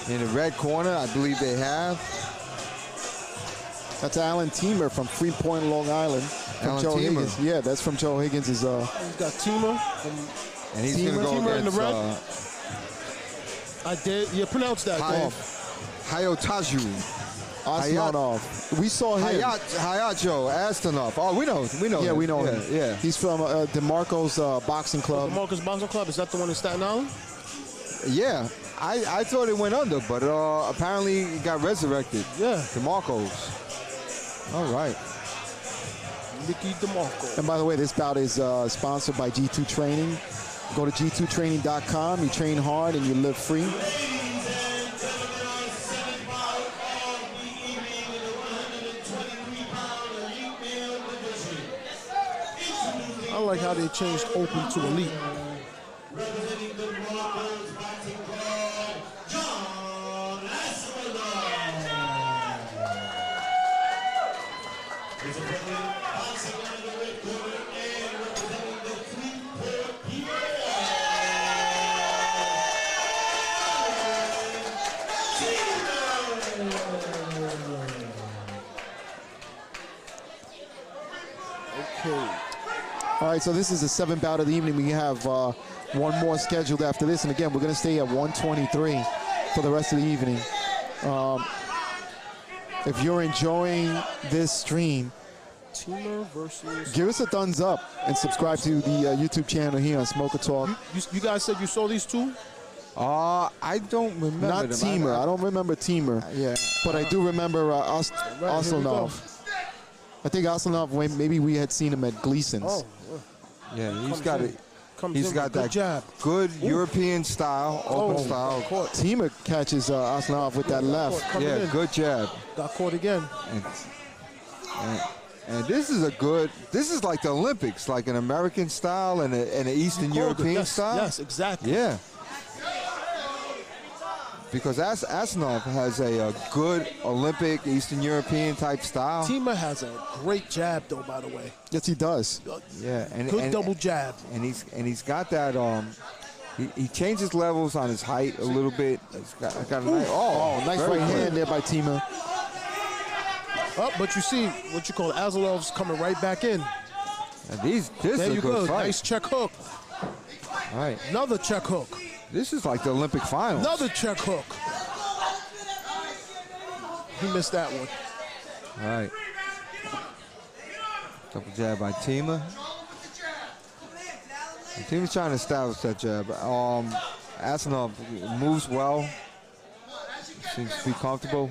Speaker 2: In the red corner, I believe they have.
Speaker 1: That's Alan Teemer from Freeport, Long Island. From
Speaker 2: Alan
Speaker 1: Joe
Speaker 2: Teemer.
Speaker 1: Higgins. Yeah, that's from Joe Higgins.
Speaker 3: He's got Teemer.
Speaker 2: And he's going to go
Speaker 3: Teemer
Speaker 2: against
Speaker 3: in the red. I did. You pronounce that.
Speaker 2: Hayotjou.
Speaker 1: Aslonov. We saw him.
Speaker 2: Hayotjou, Aslonov. Oh, we know.
Speaker 1: Yeah,
Speaker 2: him.
Speaker 1: we know him.
Speaker 2: Yeah.
Speaker 1: He's from DeMarco's Boxing Club.
Speaker 3: DeMarco's Boxing Club. Is that the one in Staten Island?
Speaker 2: Yeah. I thought it went under, but apparently it got resurrected.
Speaker 3: Yeah.
Speaker 2: DeMarco's. All right.
Speaker 3: Mickey DeMarco.
Speaker 1: And by the way, this bout is sponsored by G2 Training. Go to g2training.com. You train hard and you live free.
Speaker 3: I like how they changed open to elite.
Speaker 1: All right, so this is the 7th bout of the evening. We have one more scheduled after this. And again, we're going to stay at 123 for the rest of the evening. If you're enjoying this stream,
Speaker 3: Teemer versus...
Speaker 1: give us a thumbs up and subscribe to the YouTube channel here on Smoker Talk.
Speaker 3: You guys said you saw these two?
Speaker 2: I don't remember.
Speaker 1: Not
Speaker 2: them.
Speaker 1: Teemer. I don't remember Teemer.
Speaker 2: Yeah.
Speaker 1: But I do remember Aslonov. I think Aslonov, maybe we had seen him at Gleason's.
Speaker 3: Oh,
Speaker 2: yeah, he's got it. He's got that
Speaker 3: jab.
Speaker 2: Good European style, open style.
Speaker 1: Teemer catches Aslonov with that left.
Speaker 2: Yeah, good jab.
Speaker 3: Got caught again.
Speaker 2: And this is like the Olympics, like an American style and an Eastern European style.
Speaker 3: Yes, exactly.
Speaker 2: Yeah. Because Aslonov has a good Olympic, Eastern European type style.
Speaker 3: Teemer has a great jab, though, by the way.
Speaker 1: Yes, he does.
Speaker 2: Yeah,
Speaker 3: good double jab.
Speaker 2: And he's got that. He changes levels on his height a little bit. He's got a nice,
Speaker 1: nice right hand there by Teemer.
Speaker 3: Oh, but you see what you call Aslonov's coming right back in.
Speaker 2: And this is a good fight.
Speaker 3: Nice check hook.
Speaker 2: All right.
Speaker 3: Another check hook.
Speaker 2: This is like the Olympic finals.
Speaker 3: Another check hook. He missed that one.
Speaker 2: All right. Double jab by Teemer. Teemer's trying to establish that jab. Aslonov moves well. Seems to be comfortable.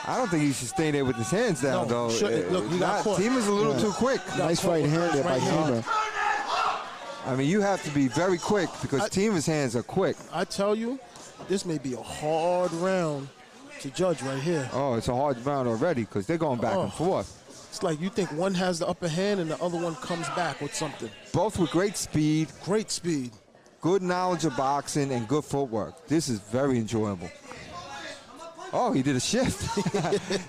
Speaker 2: I don't think he should stay there with his hands down,
Speaker 3: No,
Speaker 2: though.
Speaker 3: shouldn't. Look, he got caught.
Speaker 2: Teemer's a little too quick.
Speaker 1: Nice right hand there by Teemer.
Speaker 2: I mean, you have to be very quick because Teemer's hands are quick.
Speaker 3: I tell you, this may be a hard round to judge right here.
Speaker 2: Oh, it's a hard round already because they're going back and forth.
Speaker 3: It's like you think one has the upper hand and the other one comes back with something.
Speaker 2: Both with great speed.
Speaker 3: Great speed.
Speaker 2: Good knowledge of boxing and good footwork. This is very enjoyable. Oh, he did a shift.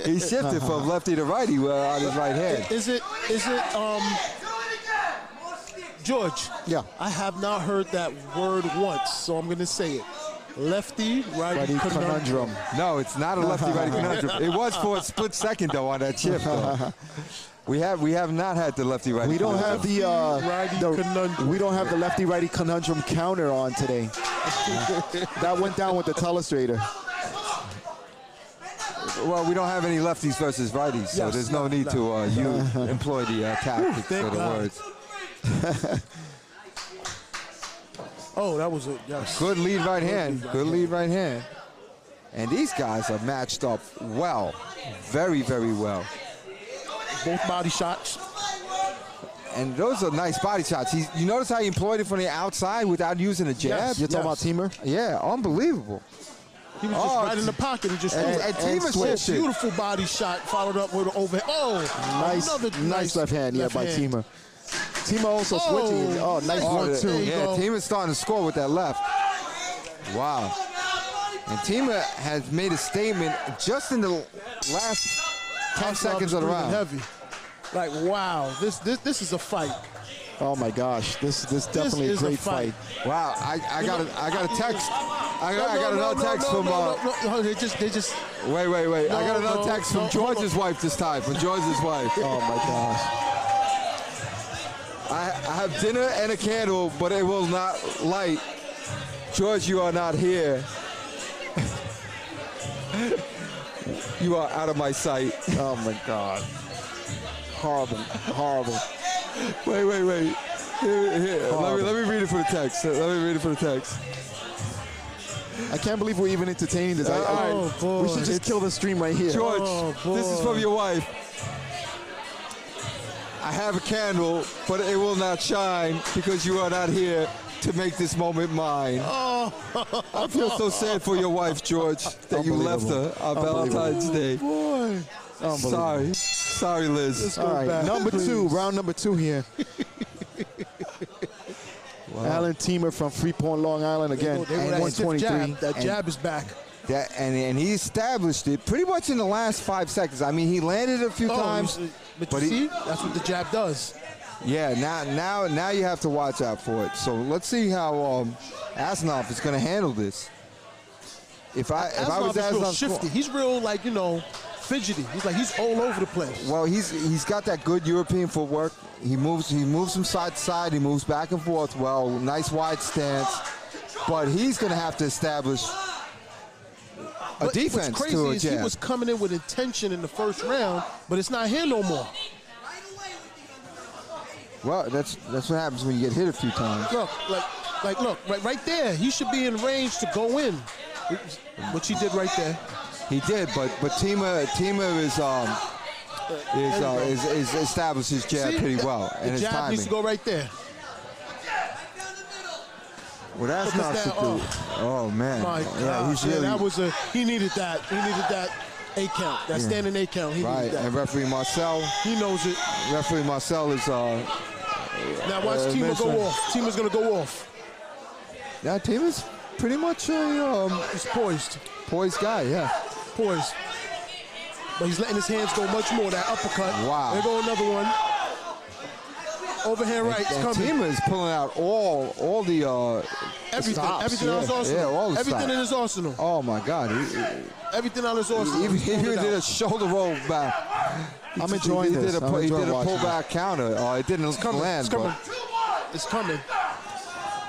Speaker 2: He shifted from lefty to righty on his right hand.
Speaker 3: Is it, George?
Speaker 1: Yeah.
Speaker 3: I have not heard that word once, so I'm going to say it. Lefty, righty conundrum.
Speaker 2: No, it's not a lefty-righty conundrum. It was for a split second, though, on that shift, though. We have not had the lefty-righty.
Speaker 1: We don't have we don't have the lefty-righty conundrum counter on today. That went down with the telestrator.
Speaker 2: Well, we don't have any lefties versus righties, so there's no need to employ the tactics for the words.
Speaker 3: Oh, that was a
Speaker 2: good lead right hand. Good lead right hand. And these guys are matched up well, very, very well.
Speaker 3: Both body shots.
Speaker 2: And those are nice body shots. You notice how he employed it from the outside without using a jab?
Speaker 3: Yes,
Speaker 1: You're talking about Teemer?
Speaker 2: Yeah, unbelievable.
Speaker 3: He was just right in the pocket. He just
Speaker 2: and Teemer switched it.
Speaker 3: Beautiful body shot followed up with an overhead. Oh,
Speaker 1: nice left hand, by Teemer. Teemer also switching. Oh, nice 1-2.
Speaker 2: Yeah, Teemer's starting to score with that left. Wow. And Teemer has made a statement just in the last 10 seconds of the round.
Speaker 3: Heavy. Like, wow, this is a fight.
Speaker 1: Oh my gosh, this definitely
Speaker 3: is
Speaker 1: a great
Speaker 3: a fight.
Speaker 2: Wow, I got a text. I got another text from.
Speaker 3: They just.
Speaker 2: Wait. I got another text from George's wife this time. From George's wife.
Speaker 1: Oh my gosh.
Speaker 2: I have dinner and a candle, but it will not light. George, you are not here. You are out of my sight.
Speaker 1: Oh my God. Horrible.
Speaker 2: Wait. Here. Let me read it for the text.
Speaker 1: I can't believe we're even entertaining this.
Speaker 3: Boy.
Speaker 1: We should just kill the stream right here.
Speaker 2: George, this is from your wife. I have a candle, but it will not shine because you are not here to make this moment mine. I feel so sad for your wife, George, that you left her on Valentine's Day.
Speaker 3: Boy.
Speaker 2: Sorry, Liz.
Speaker 1: All right, round number two here. Alan Teemer from Freeport, Long Island again.
Speaker 3: And
Speaker 1: 123.
Speaker 3: That jab is back.
Speaker 2: And he established it pretty much in the last 5 seconds. I mean, he landed a few times.
Speaker 3: But you see, that's what the jab does.
Speaker 2: Yeah, now you have to watch out for it. So let's see how Aslonov is going to handle this. If I was
Speaker 3: real shifty. He's real, fidgety. He's all over the place.
Speaker 2: Well, he's got that good European footwork. He moves from side to side. He moves back and forth well. Nice wide stance. But he's going to have to establish a defense.
Speaker 3: What's crazy is he was coming in with intention in the first round, but it's not here no more.
Speaker 2: Well, that's what happens when you get hit a few times.
Speaker 3: Look, right there. He should be in range to go in, which he did right there.
Speaker 2: He did, but Teemer is established his jab pretty well, and his
Speaker 3: jab
Speaker 2: timing
Speaker 3: needs to go right there.
Speaker 2: Well, that's not to do. Oh man!
Speaker 3: My God. He needed that. He needed that 8 count, that standing 8 count. He needed that.
Speaker 2: And referee Marcel.
Speaker 3: He knows it.
Speaker 2: Referee Marcel is.
Speaker 3: Now watch Teemer go off. Teemer's gonna go off.
Speaker 2: Yeah, Teemer's pretty much
Speaker 3: he's poised.
Speaker 2: Poised guy, yeah.
Speaker 3: Poised. But he's letting his hands go much more. That uppercut.
Speaker 2: Wow.
Speaker 3: There go another one. Overhand right.
Speaker 2: And Teemer is pulling out all the
Speaker 3: everything.
Speaker 2: stops.
Speaker 3: Everything on his arsenal.
Speaker 2: Yeah, all the
Speaker 3: everything
Speaker 2: stops.
Speaker 3: in his arsenal.
Speaker 2: Oh my God.
Speaker 3: Everything on his arsenal.
Speaker 2: He even did a shoulder roll back.
Speaker 1: I'm enjoying this.
Speaker 2: He did a pullback counter. It didn't land.
Speaker 3: It's coming.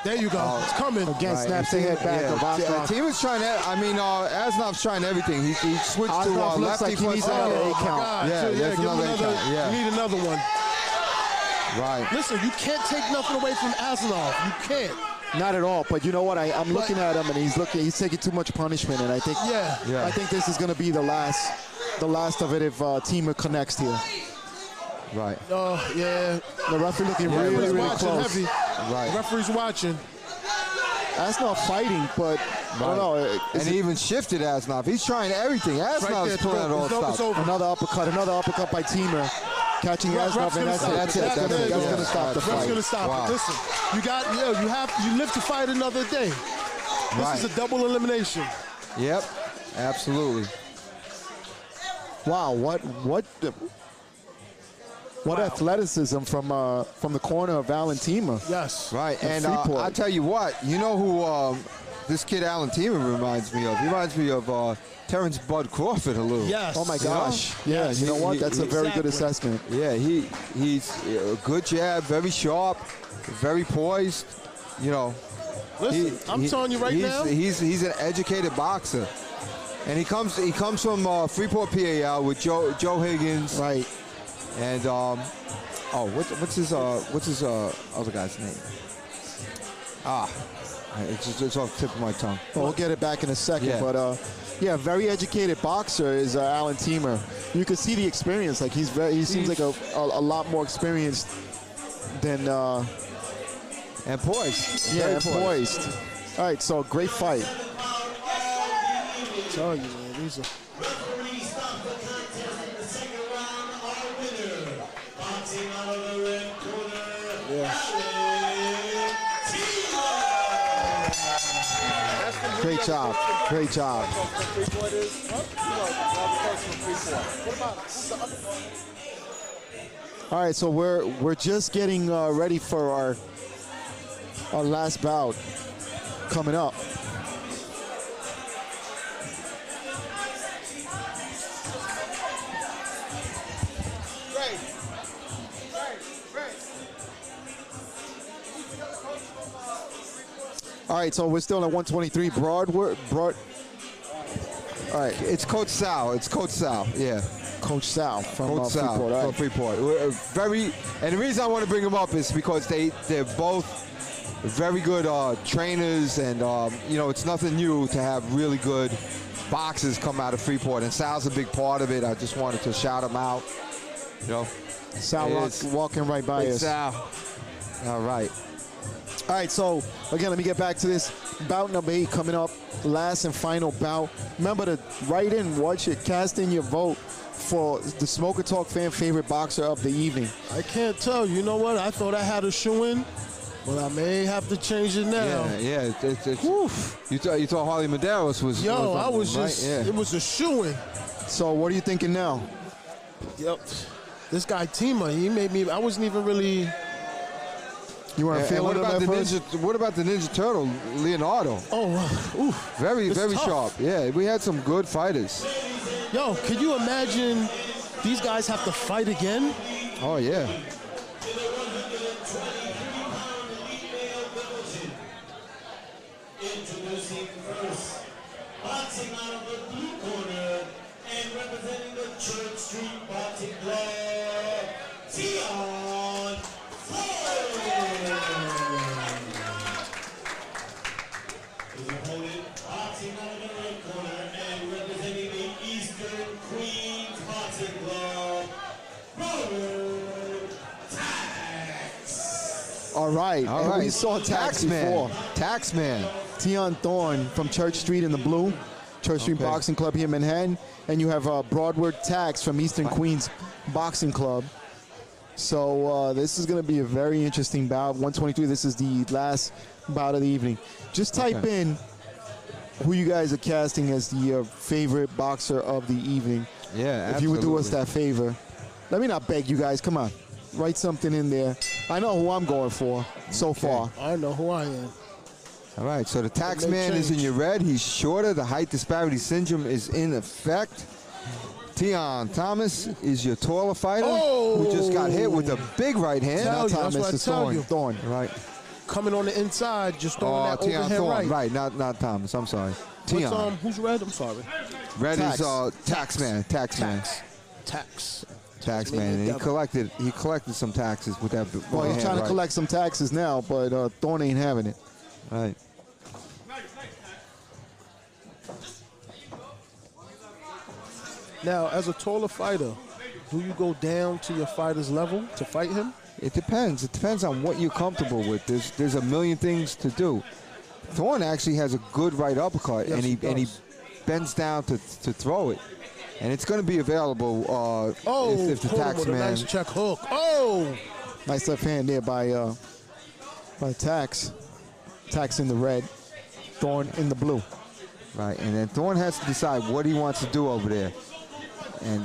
Speaker 3: There you go. It's coming.
Speaker 1: Again, snaps the head back.
Speaker 2: Yeah. Teemer's trying to. Asnov's trying everything. He switched to lefty.
Speaker 1: He needs another 8 count.
Speaker 2: That's another 8 count.
Speaker 3: You need another one.
Speaker 2: Right.
Speaker 3: Listen, you can't take nothing away from Aslonov. You can't.
Speaker 1: Not at all. But you know what? I'm looking at him, and he's taking too much punishment, and I think I think this is going to be the last of it if Teemer connects here.
Speaker 2: Right.
Speaker 3: Oh, yeah.
Speaker 1: The referee looking really close.
Speaker 3: Heavy.
Speaker 2: Right.
Speaker 3: The referee's watching.
Speaker 1: That's not fighting, but I don't know.
Speaker 2: And he even shifted Aslonov. He's trying everything. Aslonov's pulling it all stop.
Speaker 1: Another uppercut by Teemer. Catching Aslonov, and that's it. That's going to stop the fight.
Speaker 3: That's going to stop it. Listen, you live to fight another day. This is a double elimination.
Speaker 2: Yep, absolutely.
Speaker 1: Wow, what athleticism from the corner of Alan Teemer.
Speaker 3: Yes.
Speaker 2: Right, and I'll tell you what, you know who this kid Alan Teemer reminds me of? He reminds me of Terrence Bud Crawford a little.
Speaker 3: Yes.
Speaker 1: Oh, my gosh. Yeah, you know what? That's a very good assessment.
Speaker 2: Yeah, he's a good jab, very sharp, very poised, you know.
Speaker 3: Listen, I'm telling you right now.
Speaker 2: He's an educated boxer. And he comes from Freeport, PA with Joe Higgins.
Speaker 1: Right.
Speaker 2: And what's his other guy's name? It's off the tip of my tongue.
Speaker 1: Well, we'll get it back in a second, but very educated boxer is Alan Teemer. You can see the experience. Like he seems like a lot more experienced than
Speaker 2: and poised.
Speaker 1: Yeah, and poised. All right, so great fight.
Speaker 3: I tell you, man, these are.
Speaker 1: Great job. Great job. All right, so we're just getting ready for our last bout coming up. All right, so we're still at 123. Brawerd. All right,
Speaker 2: it's Coach Sal. Yeah.
Speaker 1: Coach Sal from Freeport.
Speaker 2: From Freeport. And the reason I want to bring them up is because they're both very good trainers, and it's nothing new to have really good boxers come out of Freeport. And Sal's a big part of it. I just wanted to shout him out.
Speaker 1: Sal walking right by us.
Speaker 2: Sal. All right.
Speaker 1: All right, so again, let me get back to this bout number 8 coming up, last and final bout. Remember to write in, watch it, cast in your vote for the Smoker Talk fan favorite boxer of the evening.
Speaker 3: I can't tell. You know what? I thought I had a shoe-in, but I may have to change it now.
Speaker 2: Yeah. You thought Harley Mederos was.
Speaker 3: It was a shoe-in.
Speaker 1: So what are you thinking now?
Speaker 3: Yep. This guy Teemer, he made me. I wasn't even really.
Speaker 1: You weren't feeling it at first?
Speaker 2: What about the Ninja Turtle, Leonardo?
Speaker 3: Oh,
Speaker 2: very
Speaker 3: tough.
Speaker 2: sharp. Yeah, we had some good fighters.
Speaker 3: Yo, can you imagine these guys have to fight again?
Speaker 2: Oh, yeah.
Speaker 4: Introducing first, boxing out of the blue corner and representing the Church Street Boxing Club, Teon. His opponent, boxing out of the red corner and representing the Eastern Queens Boxing Club, Brawerd.
Speaker 1: All right. We saw Tax before.
Speaker 2: Taxman.
Speaker 1: Teon Thorne from Church Street in the blue. Church Street Boxing Club here in Manhattan. And you have Brawerd Tax from Eastern Queens Boxing Club. So this is going to be a very interesting bout. 123, this is the last bout of the evening. Just type in who you guys are casting as the favorite boxer of the evening.
Speaker 2: Yeah,
Speaker 1: If you would do us that favor. Let me not beg you guys. Come on. Write something in there. I know who I'm going for so far.
Speaker 3: I know who I am.
Speaker 2: All right, so the tax man is in your red. He's shorter. The height disparity syndrome is in effect. Teon Thomas is your taller fighter who just got hit with a big right hand.
Speaker 3: Not Thomas,
Speaker 1: it's Thorne. Thorne.
Speaker 2: Right.
Speaker 3: Coming on the inside, just throwing that
Speaker 2: Teon
Speaker 3: overhand
Speaker 2: Thorne.
Speaker 3: right.
Speaker 2: Not Thomas. I'm sorry. Teon.
Speaker 3: Who's red? I'm sorry.
Speaker 2: Red
Speaker 3: Tax.
Speaker 2: is Taxman. Taxman.
Speaker 3: Tax.
Speaker 2: Taxman. He collected some taxes with that.
Speaker 1: Well, he's trying to collect some taxes now, but Thorne ain't having it.
Speaker 2: Right.
Speaker 3: Now, as a taller fighter, do you go down to your fighter's level to fight him?
Speaker 2: It depends. It depends on what you're comfortable with. There's a million things to do. Thorne actually has a good right uppercut,
Speaker 3: Yes,
Speaker 2: and he bends down to throw it, and it's going to be available if the tax man.
Speaker 3: Nice check hook. Oh,
Speaker 1: Nice left hand there by Tax. Tax in the red, Thorne in the blue.
Speaker 2: Right, and then Thorne has to decide what he wants to do over there, and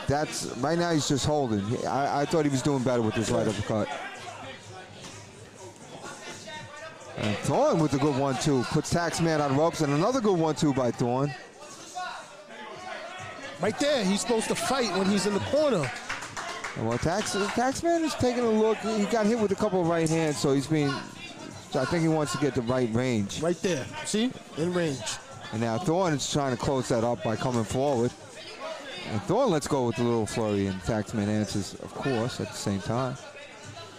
Speaker 2: that's right now he's just holding. I thought he was doing better with his right uppercut. And Thorne with a good 1-2 puts Taxman on ropes, and another good 1-2 by Thorne.
Speaker 3: right there. He's supposed to fight when he's in the corner.
Speaker 2: Well, Taxman is taking a look. He got hit with a couple of right hands, so he's being. So I think he wants to get the right range.
Speaker 3: Right there. See? In range.
Speaker 2: And now Thorne is trying to close that up by coming forward. And Thorne lets go with the little flurry, and Taxman answers, of course, at the same time.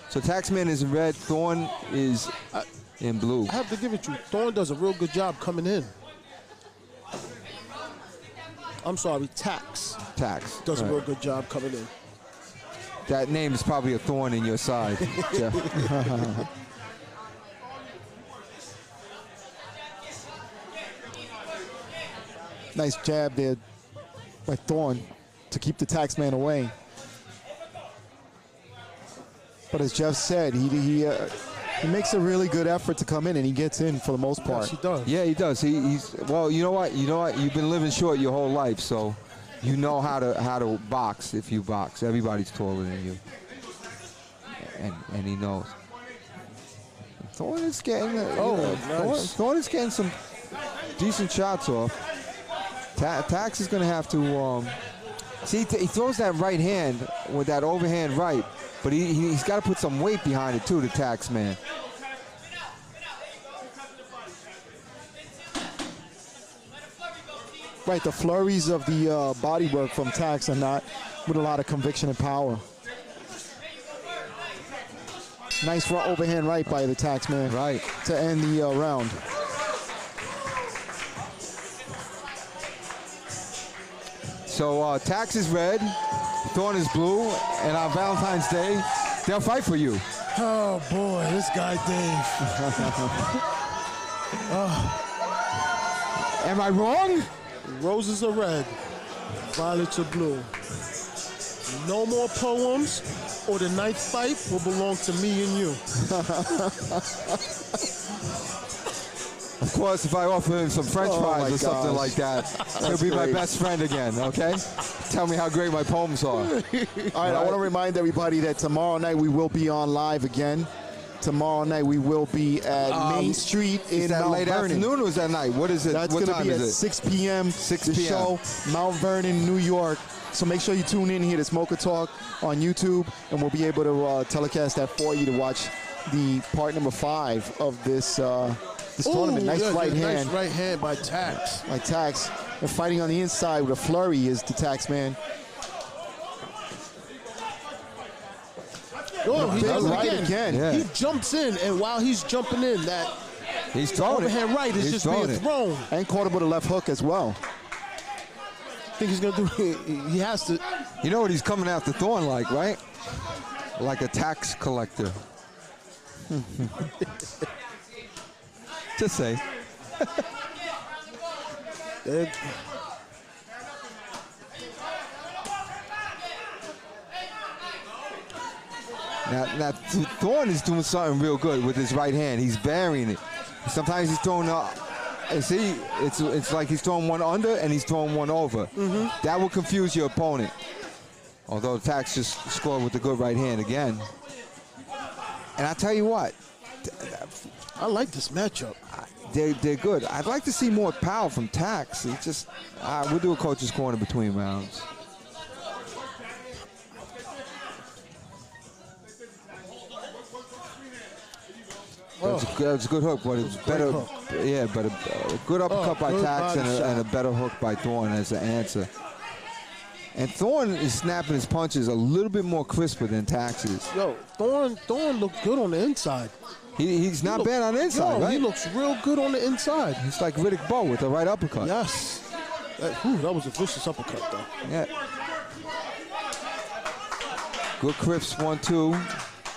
Speaker 2: So Taxman is in red, Thorne is in blue.
Speaker 3: I have to give it to you. Thorne does a real good job coming in. I'm sorry, Tax does a real good job coming in.
Speaker 2: That name is probably a thorn in your side, Jeff.
Speaker 1: Nice jab there by Thorne to keep the Taxman away. But as Jeff said, he makes a really good effort to come in, and he gets in for the most part.
Speaker 3: Yes, he does.
Speaker 2: Yeah, he does. He's well. You know what? You've been living short your whole life, so you know how to box if you box. Everybody's taller than you, and he knows. Thorne is getting
Speaker 3: nice.
Speaker 2: Thorne is getting some decent shots off. Tax is going to have to see. He throws that right hand with that overhand right, but he's got to put some weight behind it too. The Tax man.
Speaker 1: Right, the flurries of the body work from Tax are not with a lot of conviction and power. Nice front overhand right by the Tax man.
Speaker 2: Right.
Speaker 1: To end the round.
Speaker 2: So Tax is red, Thorne is blue, and on Valentine's Day, they'll fight for you.
Speaker 3: Oh boy, this guy Dave.
Speaker 2: Am I wrong?
Speaker 3: Roses are red, violets are blue. No more poems, or the ninth fight will belong to me and you.
Speaker 2: Of course, if I offer him some French fries or something like that, he'll be my best friend again, okay? Tell me how great my poems are.
Speaker 1: All right, I want to remind everybody that tomorrow night we will be on live again. Tomorrow night we will be at Main Street in
Speaker 2: is that
Speaker 1: Mount
Speaker 2: late
Speaker 1: Vernon.
Speaker 2: afternoon or is that night? What is it?
Speaker 1: That's
Speaker 2: what
Speaker 1: going to
Speaker 2: time
Speaker 1: be at
Speaker 2: is it?
Speaker 1: 6 p.m.
Speaker 2: 6
Speaker 1: The
Speaker 2: p.m.
Speaker 1: show, Mount Vernon, New York. So make sure you tune in here to Smoker Talk on YouTube, and we'll be able to telecast that for you to watch the part number 5 of this tournament. Nice right hand.
Speaker 3: Nice right hand by Tax.
Speaker 1: By Tax. And fighting on the inside with a flurry is the Tax man.
Speaker 3: Oh, he does it again.
Speaker 1: Yeah.
Speaker 3: He jumps in, and while he's jumping in, that
Speaker 2: he's throwing
Speaker 3: overhand right is just being thrown.
Speaker 1: And caught him with a left hook as well.
Speaker 3: I think he's going to do he has to.
Speaker 2: You know what he's coming after Thorne like, right? Like a tax collector. Just say. Now Thorne is doing something real good with his right hand. He's varying it. Sometimes he's throwing up. See, it's like he's throwing one under and he's throwing one over. That will confuse your opponent. Although Tax just scored with the good right hand again. And I tell you what,
Speaker 3: I like this matchup.
Speaker 2: They're good. I'd like to see more power from Tax. It's just we'll do a coach's corner between rounds. That's a good hook, but it's better.
Speaker 3: Hook.
Speaker 2: Yeah, but a good uppercut by Tax and a better hook by Thorne as the answer. And Thorne is snapping his punches a little bit more crisper than Tax is.
Speaker 3: Yo, Thorne looked good on the inside.
Speaker 2: He's not bad on the inside, right?
Speaker 3: He looks real good on the inside.
Speaker 2: He's like Riddick Bowe with a right uppercut.
Speaker 3: Yes. That was a vicious uppercut, though.
Speaker 2: Yeah. Good crisp 1-2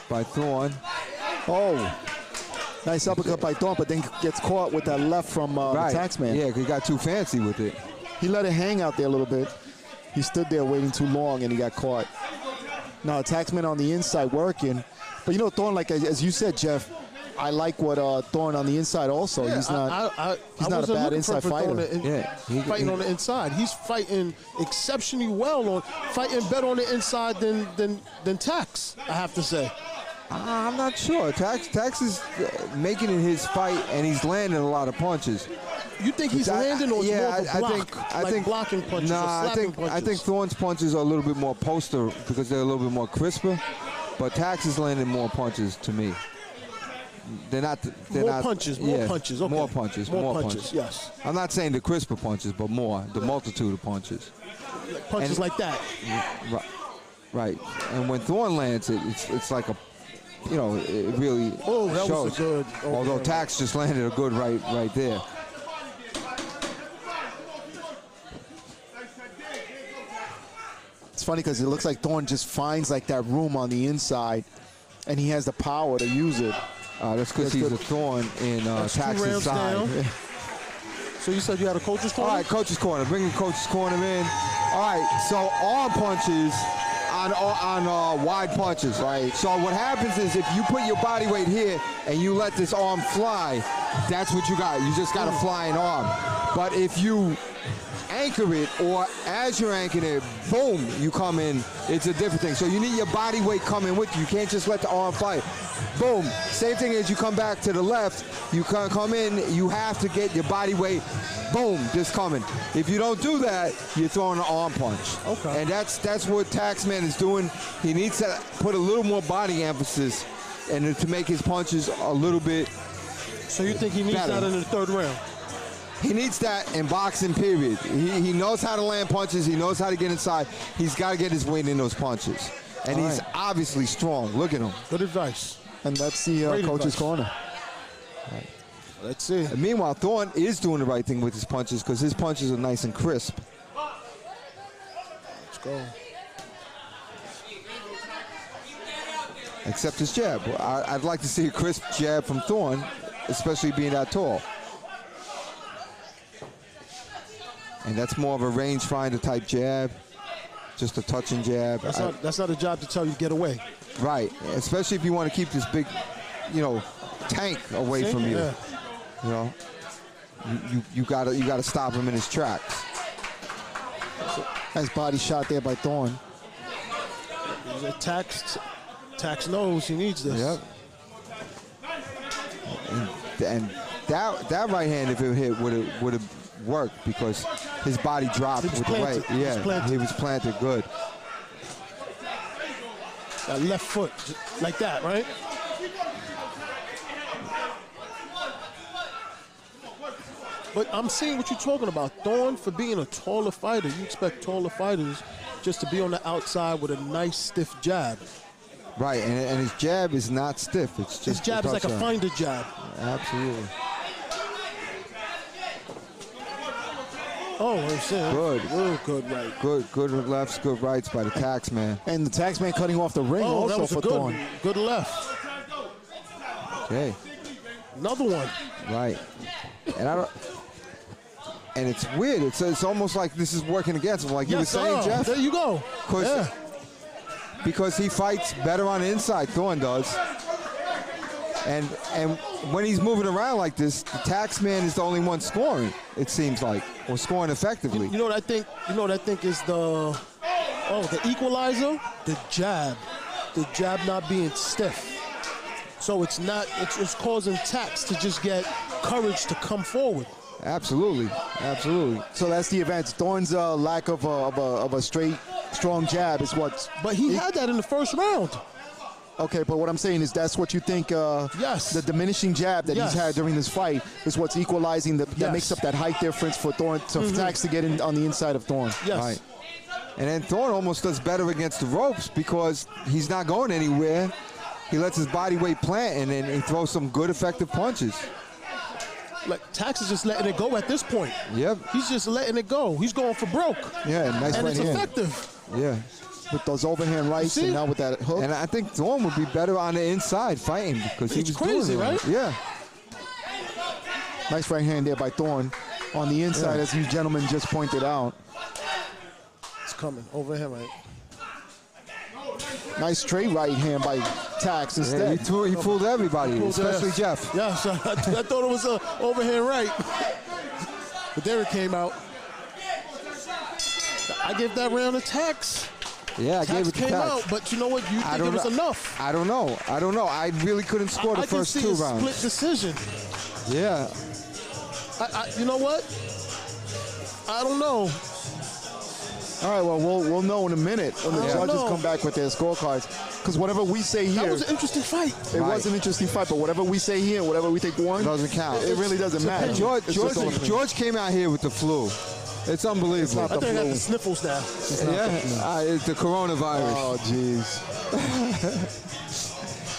Speaker 2: by Thorne.
Speaker 1: Oh. Nice uppercut by Thorne, but then gets caught with that left from the Taxman.
Speaker 2: Yeah, he got too fancy with it.
Speaker 1: He let it hang out there a little bit. He stood there waiting too long, and he got caught. Now, Taxman on the inside working. But, you know, Thorne, like as you said, Jeff, I like what Thorne on the inside also.
Speaker 3: Yeah,
Speaker 1: he's not a bad inside fighter.
Speaker 3: Fighting on the inside. He's fighting exceptionally well fighting better on the inside than Tax, I have to say.
Speaker 2: I'm not sure. Tax is making it his fight, and he's landing a lot of punches.
Speaker 3: You think he's landing or more of a block?
Speaker 2: I think
Speaker 3: blocking punches or slapping punches?
Speaker 2: I think Thorne's punches are a little bit more poster because they're a little bit more crisper, but Tax is landing more punches to me. They're not.
Speaker 3: More punches. Okay.
Speaker 2: More punches.
Speaker 3: More punches. Yes.
Speaker 2: I'm not saying the crisper punches, but more the multitude of punches.
Speaker 3: Punches like that.
Speaker 2: Right. And when Thorne lands it, it's like a, you know, it really
Speaker 3: that
Speaker 2: shows.
Speaker 3: Was a good.
Speaker 2: Although Tax just landed a good right there.
Speaker 1: It's funny because it looks like Thorne just finds like that room on the inside, and he has the power to use it.
Speaker 2: That's because he's a Thorne in Tax's side.
Speaker 3: So you said you had a coach's corner?
Speaker 2: All right, coach's corner. Bring the coach's corner in. All right, so arm punches on wide punches, right? So what happens is if you put your body weight here and you let this arm fly, that's what you got. You just got a flying arm. But if you anchor it, or as you're anchoring it, boom, you come in, it's a different thing. So you need your body weight coming with you. You can't just let the arm fly. Boom. Same thing as you come back to the left, you come in, you have to get your body weight, boom, just coming. If you don't do that, you're throwing an arm punch.
Speaker 3: Okay.
Speaker 2: And that's what Taxman is doing. He needs to put a little more body emphasis and to make his punches a little bit
Speaker 3: So you think he needs
Speaker 2: better.
Speaker 3: that in the third round?
Speaker 2: He needs that in boxing, period. He knows how to land punches. He knows how to get inside. He's got to get his weight in those punches. And he's obviously strong. Look at him.
Speaker 3: Good advice.
Speaker 1: And that's the coach's corner.
Speaker 3: Right. Let's see.
Speaker 2: And meanwhile, Thorne is doing the right thing with his punches because his punches are nice and crisp.
Speaker 3: Let's go.
Speaker 2: Except his jab. I'd like to see a crisp jab from Thorne, especially being that tall. And that's more of a rangefinder type jab, just a touching jab.
Speaker 3: That's not a job to tell you to get away.
Speaker 2: Right, especially if you want to keep this big, tank away from you.
Speaker 3: Yeah.
Speaker 2: You know, you gotta stop him in his tracks.
Speaker 1: Nice body shot there by Thorne.
Speaker 3: Tax knows he needs this.
Speaker 2: Yep. And that right hand, if it hit, would have worked because his body dropped with the right. Yeah, he was planted good.
Speaker 3: That left foot, like that, right? But I'm seeing what you're talking about. Thorne, for being a taller fighter, you expect taller fighters just to be on the outside with a nice stiff jab.
Speaker 2: Right, and his jab is not stiff. It's just
Speaker 3: his jab is like a finder jab.
Speaker 2: Absolutely.
Speaker 3: Oh, I'm saying.
Speaker 2: Good.
Speaker 3: Real good right.
Speaker 2: Good lefts, good rights by the Taxman.
Speaker 1: And the Taxman cutting off the ring also
Speaker 3: that was
Speaker 1: for Thorne.
Speaker 3: Good left.
Speaker 2: Okay.
Speaker 3: Another one.
Speaker 2: Right. And it's weird. It's almost like this is working against him, like you were saying, Jeff.
Speaker 3: There you go.
Speaker 2: Because he fights better on the inside, Thorne does. And when he's moving around like this, the Taxman is the only one scoring, it seems like, or scoring effectively.
Speaker 3: You know what I think? You know what I think is the equalizer? The jab. The jab not being stiff. So it's causing Tax to just get courage to come forward.
Speaker 2: Absolutely.
Speaker 1: So that's the advantage. Thorne's lack of a straight, strong jab is what's.
Speaker 3: But he had that in the first round.
Speaker 1: Okay, but what I'm saying is that's what you think.
Speaker 3: Yes.
Speaker 1: The diminishing jab that he's had during this fight is what's equalizing that makes up that height difference for Thorne, Tax to get in on the inside of Thorne.
Speaker 3: Yes.
Speaker 2: Right. And then Thorne almost does better against the ropes because he's not going anywhere. he lets his body weight plant, and then he throws some good, effective punches.
Speaker 3: Like, Tax is just letting it go at this point.
Speaker 2: Yep.
Speaker 3: He's just letting it go. He's going for broke.
Speaker 1: Yeah, nice
Speaker 3: And
Speaker 1: right
Speaker 3: it's
Speaker 1: hand.
Speaker 3: effective.
Speaker 2: Yeah.
Speaker 1: With those overhand rights and now with that hook.
Speaker 2: And I think Thorne would be better on the inside fighting because he
Speaker 3: It's
Speaker 2: was
Speaker 3: crazy,
Speaker 2: doing it.
Speaker 3: right?
Speaker 2: Yeah.
Speaker 1: Nice right hand there by Thorne. On the inside, as you gentlemen just pointed out.
Speaker 3: It's coming. Overhand right.
Speaker 1: Nice straight right hand by Tax
Speaker 2: Yeah,
Speaker 1: instead.
Speaker 2: he fooled everybody, especially Jeff.
Speaker 3: Yeah, so I thought it was an overhand right. But there it came out. I gave that round a Tax.
Speaker 2: Yeah, I gave it to
Speaker 3: came
Speaker 2: Tax.
Speaker 3: out, but you know what? You think it was enough.
Speaker 2: I don't know. I really couldn't score the first 2
Speaker 3: I can see a
Speaker 2: rounds.
Speaker 3: split decision.
Speaker 2: Yeah.
Speaker 3: You know what? I don't know.
Speaker 1: All right, well, we'll know in a minute when the judges come back with their scorecards. Because whatever we say here...
Speaker 3: That was an interesting fight.
Speaker 1: It was an interesting fight, but whatever we say here, whatever we think won...
Speaker 2: Doesn't count.
Speaker 1: It really doesn't matter.
Speaker 2: George came out here with the flu. It's unbelievable.
Speaker 3: I think I got the sniffles now.
Speaker 2: It's the coronavirus.
Speaker 1: Oh, jeez.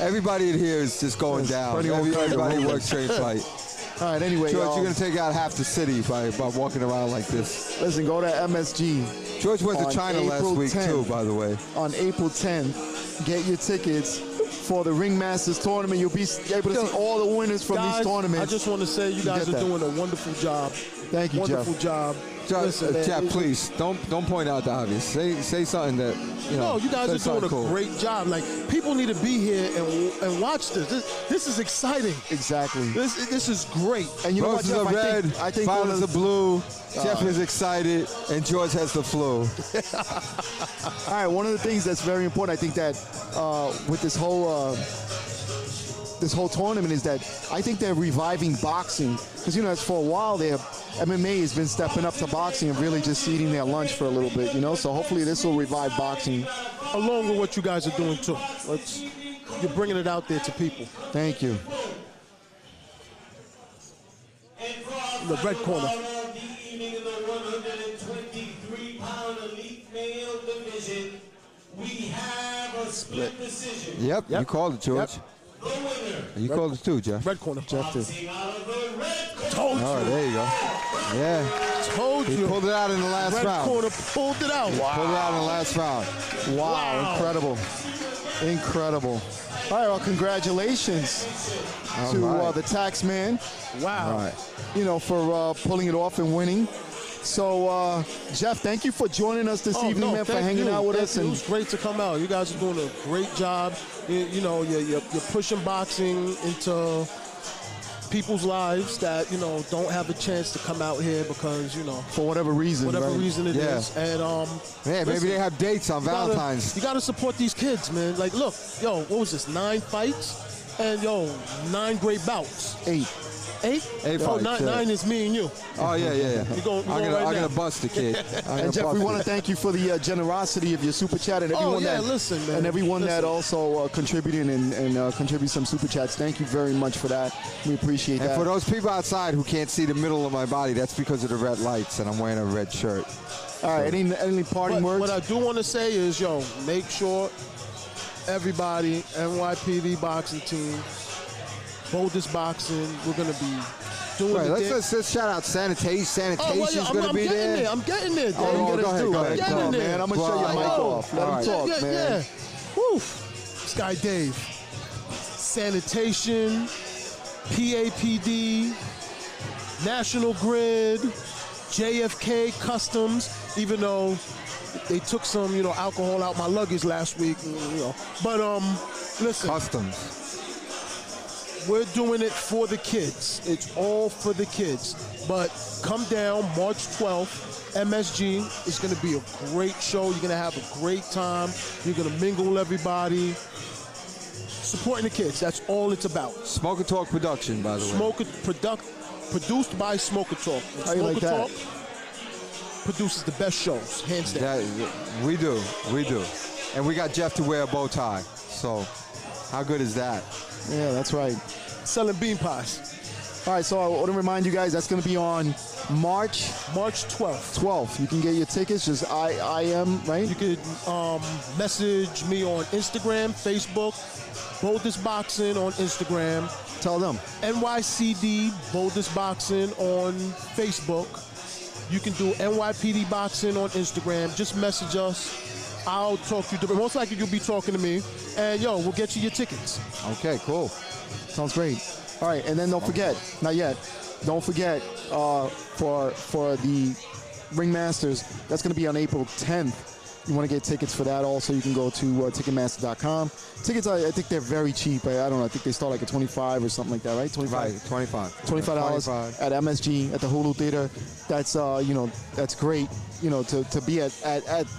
Speaker 2: Everybody in here is just going down. Everybody Work Train Fight.
Speaker 1: All right, anyway,
Speaker 2: George, you're going to take out half the city by walking around like this.
Speaker 1: Listen, go to MSG.
Speaker 2: George went to China last week, too, by the way.
Speaker 1: On April 10th, get your tickets for the Ringmasters tournament. You'll be able to see all the winners from these tournaments.
Speaker 3: I just want to say you guys are doing a wonderful job.
Speaker 1: Thank you,
Speaker 3: wonderful
Speaker 1: Jeff.
Speaker 3: job.
Speaker 2: Jeff, please don't point out the obvious. Say something that
Speaker 3: No, you guys are doing a great job. Like, people need to be here and watch this. This is exciting.
Speaker 1: Exactly.
Speaker 3: This is great.
Speaker 1: And you know what,
Speaker 2: Roses
Speaker 1: Jeff?
Speaker 2: are red,
Speaker 1: I think
Speaker 2: violets are blue. Jeff is excited, and George has the flu.
Speaker 1: All right, one of the things that's very important, I think that with this whole tournament is that I think they're reviving boxing. Because, as for a while there, MMA has been stepping up to boxing and really just eating their lunch for a little bit, So hopefully this will revive boxing.
Speaker 3: Along with what you guys are doing, too. You're bringing it out there to people.
Speaker 1: Thank you.
Speaker 3: In the red corner.
Speaker 4: We have a split decision.
Speaker 2: Yep, you called it, George. You called it too, Jeff.
Speaker 3: Red corner.
Speaker 1: Jeff did.
Speaker 3: Told you.
Speaker 2: All right, there you go. Yeah.
Speaker 3: Told you.
Speaker 2: He pulled it out in the last
Speaker 3: red
Speaker 2: round.
Speaker 3: corner pulled it out.
Speaker 2: Wow. Pulled it out in the last round.
Speaker 1: Wow. Incredible. Incredible. All right, well, congratulations to the tax man.
Speaker 3: Wow.
Speaker 2: All right.
Speaker 1: For pulling it off and winning. So, Jeff, thank you for joining us this evening, man, for hanging out with us.
Speaker 3: It was great to come out. You guys are doing a great job. You're pushing boxing into people's lives that, don't have a chance to come out here because,
Speaker 1: for whatever reason.
Speaker 3: Whatever reason it is. And,
Speaker 2: maybe they have dates on Valentine's.
Speaker 3: You got to support these kids, man. Like, look, what was this, 9 fights? And, 9 great bouts.
Speaker 1: 8.
Speaker 3: 8
Speaker 2: fights,
Speaker 3: 9 is me and you.
Speaker 2: Oh, yeah.
Speaker 3: I'm
Speaker 2: gonna bust the kid.
Speaker 1: And Jeff, we want to thank you for the generosity of your super chat and everyone
Speaker 3: listen, man.
Speaker 1: And everyone that also contributed and contribute some super chats. Thank you very much for that. We appreciate that.
Speaker 2: And for those people outside who can't see the middle of my body, that's because of the red lights, and I'm wearing a red shirt.
Speaker 1: All right, any parting words?
Speaker 3: What I do want to say is, make sure everybody, NYPD boxing team, Boldest Boxing, we're going to be doing
Speaker 2: right, let's shout out Sanitation. Sanitation's going to be there.
Speaker 3: I'm getting there.
Speaker 1: Go ahead, man. I'm going to show you a mic off. Let him talk, man.
Speaker 3: Yeah. Woo. Sky Dave. Sanitation, PAPD, National Grid, JFK Customs, even though they took some, alcohol out my luggage last week, But, listen.
Speaker 2: Customs.
Speaker 3: We're doing it for the kids. It's all for the kids. But come down March 12th. MSG is going to be a great show. You're going to have a great time. You're going to mingle with everybody. Supporting the kids. That's all it's about.
Speaker 2: Smoker Talk Production, by the way.
Speaker 3: Produced by Smoker Talk.
Speaker 1: How you like that?
Speaker 3: Talk produces the best shows, hands down.
Speaker 2: We do. And we got Jeff to wear a bow tie. So how good is that?
Speaker 1: Yeah, that's right.
Speaker 3: Selling bean pies.
Speaker 1: All right, so I want to remind you guys that's going to be on March
Speaker 3: 12th.
Speaker 1: 12th. You can get your tickets. Just I am, right?
Speaker 3: You could message me on Instagram, Facebook, Boldest Boxing on Instagram.
Speaker 1: Tell them.
Speaker 3: NYCD Boldest Boxing on Facebook. You can do NYPD Boxing on Instagram. Just message us. I'll talk to you. Most likely you'll be talking to me. And, yo, we'll get you your tickets.
Speaker 2: Okay, cool.
Speaker 1: Sounds great. All right, and then don't forget, not yet, don't forget for the Ringmasters, that's going to be on April 10th. You want to get tickets for that also, you can go to Ticketmaster.com. Tickets, I think they're very cheap. I don't know, I think they start like at $25 or something like that, right? $25?
Speaker 2: Right, $25.
Speaker 1: At MSG, at the Hulu Theater. That's, that's great, to be at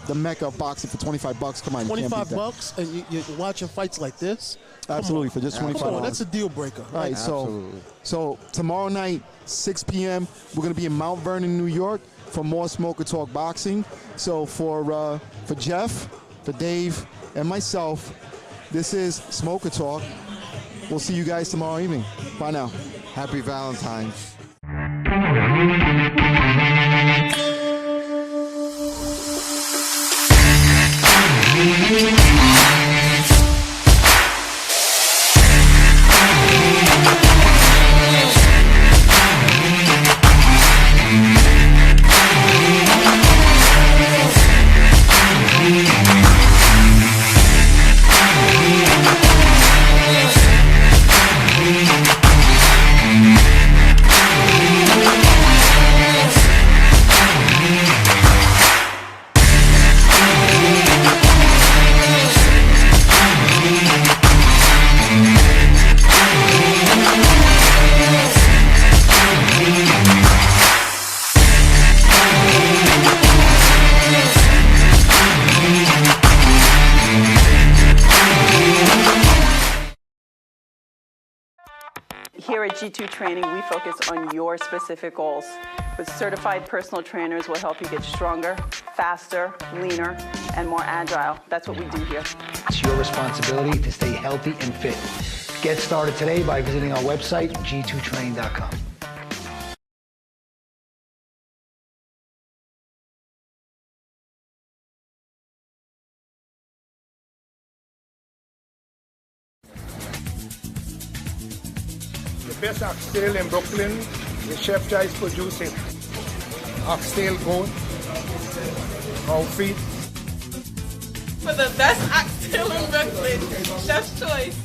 Speaker 1: the Mecca of boxing for $25. Come on,
Speaker 3: $25 and you're watching fights like this?
Speaker 1: Absolutely, for just $25.
Speaker 3: Come on, that's a deal breaker.
Speaker 1: All right, so tomorrow night, 6 p.m., we're going to be in Mount Vernon, New York for more Smoker Talk Boxing. So for Jeff, for Dave, and myself, this is Smoker Talk. We'll see you guys tomorrow evening. Bye now.
Speaker 2: Happy Valentine's.
Speaker 5: Here at G2 Training, we focus on your specific goals. With certified personal trainers, we'll help you get stronger, faster, leaner, and more agile. That's what we do here.
Speaker 6: It's your responsibility to stay healthy and fit. Get started today by visiting our website, g2train.com.
Speaker 7: The best oxtail in Brooklyn, the chef is producing. Oxtail goat, cow feet.
Speaker 8: For the best oxtail in Brooklyn, Chef's Choice.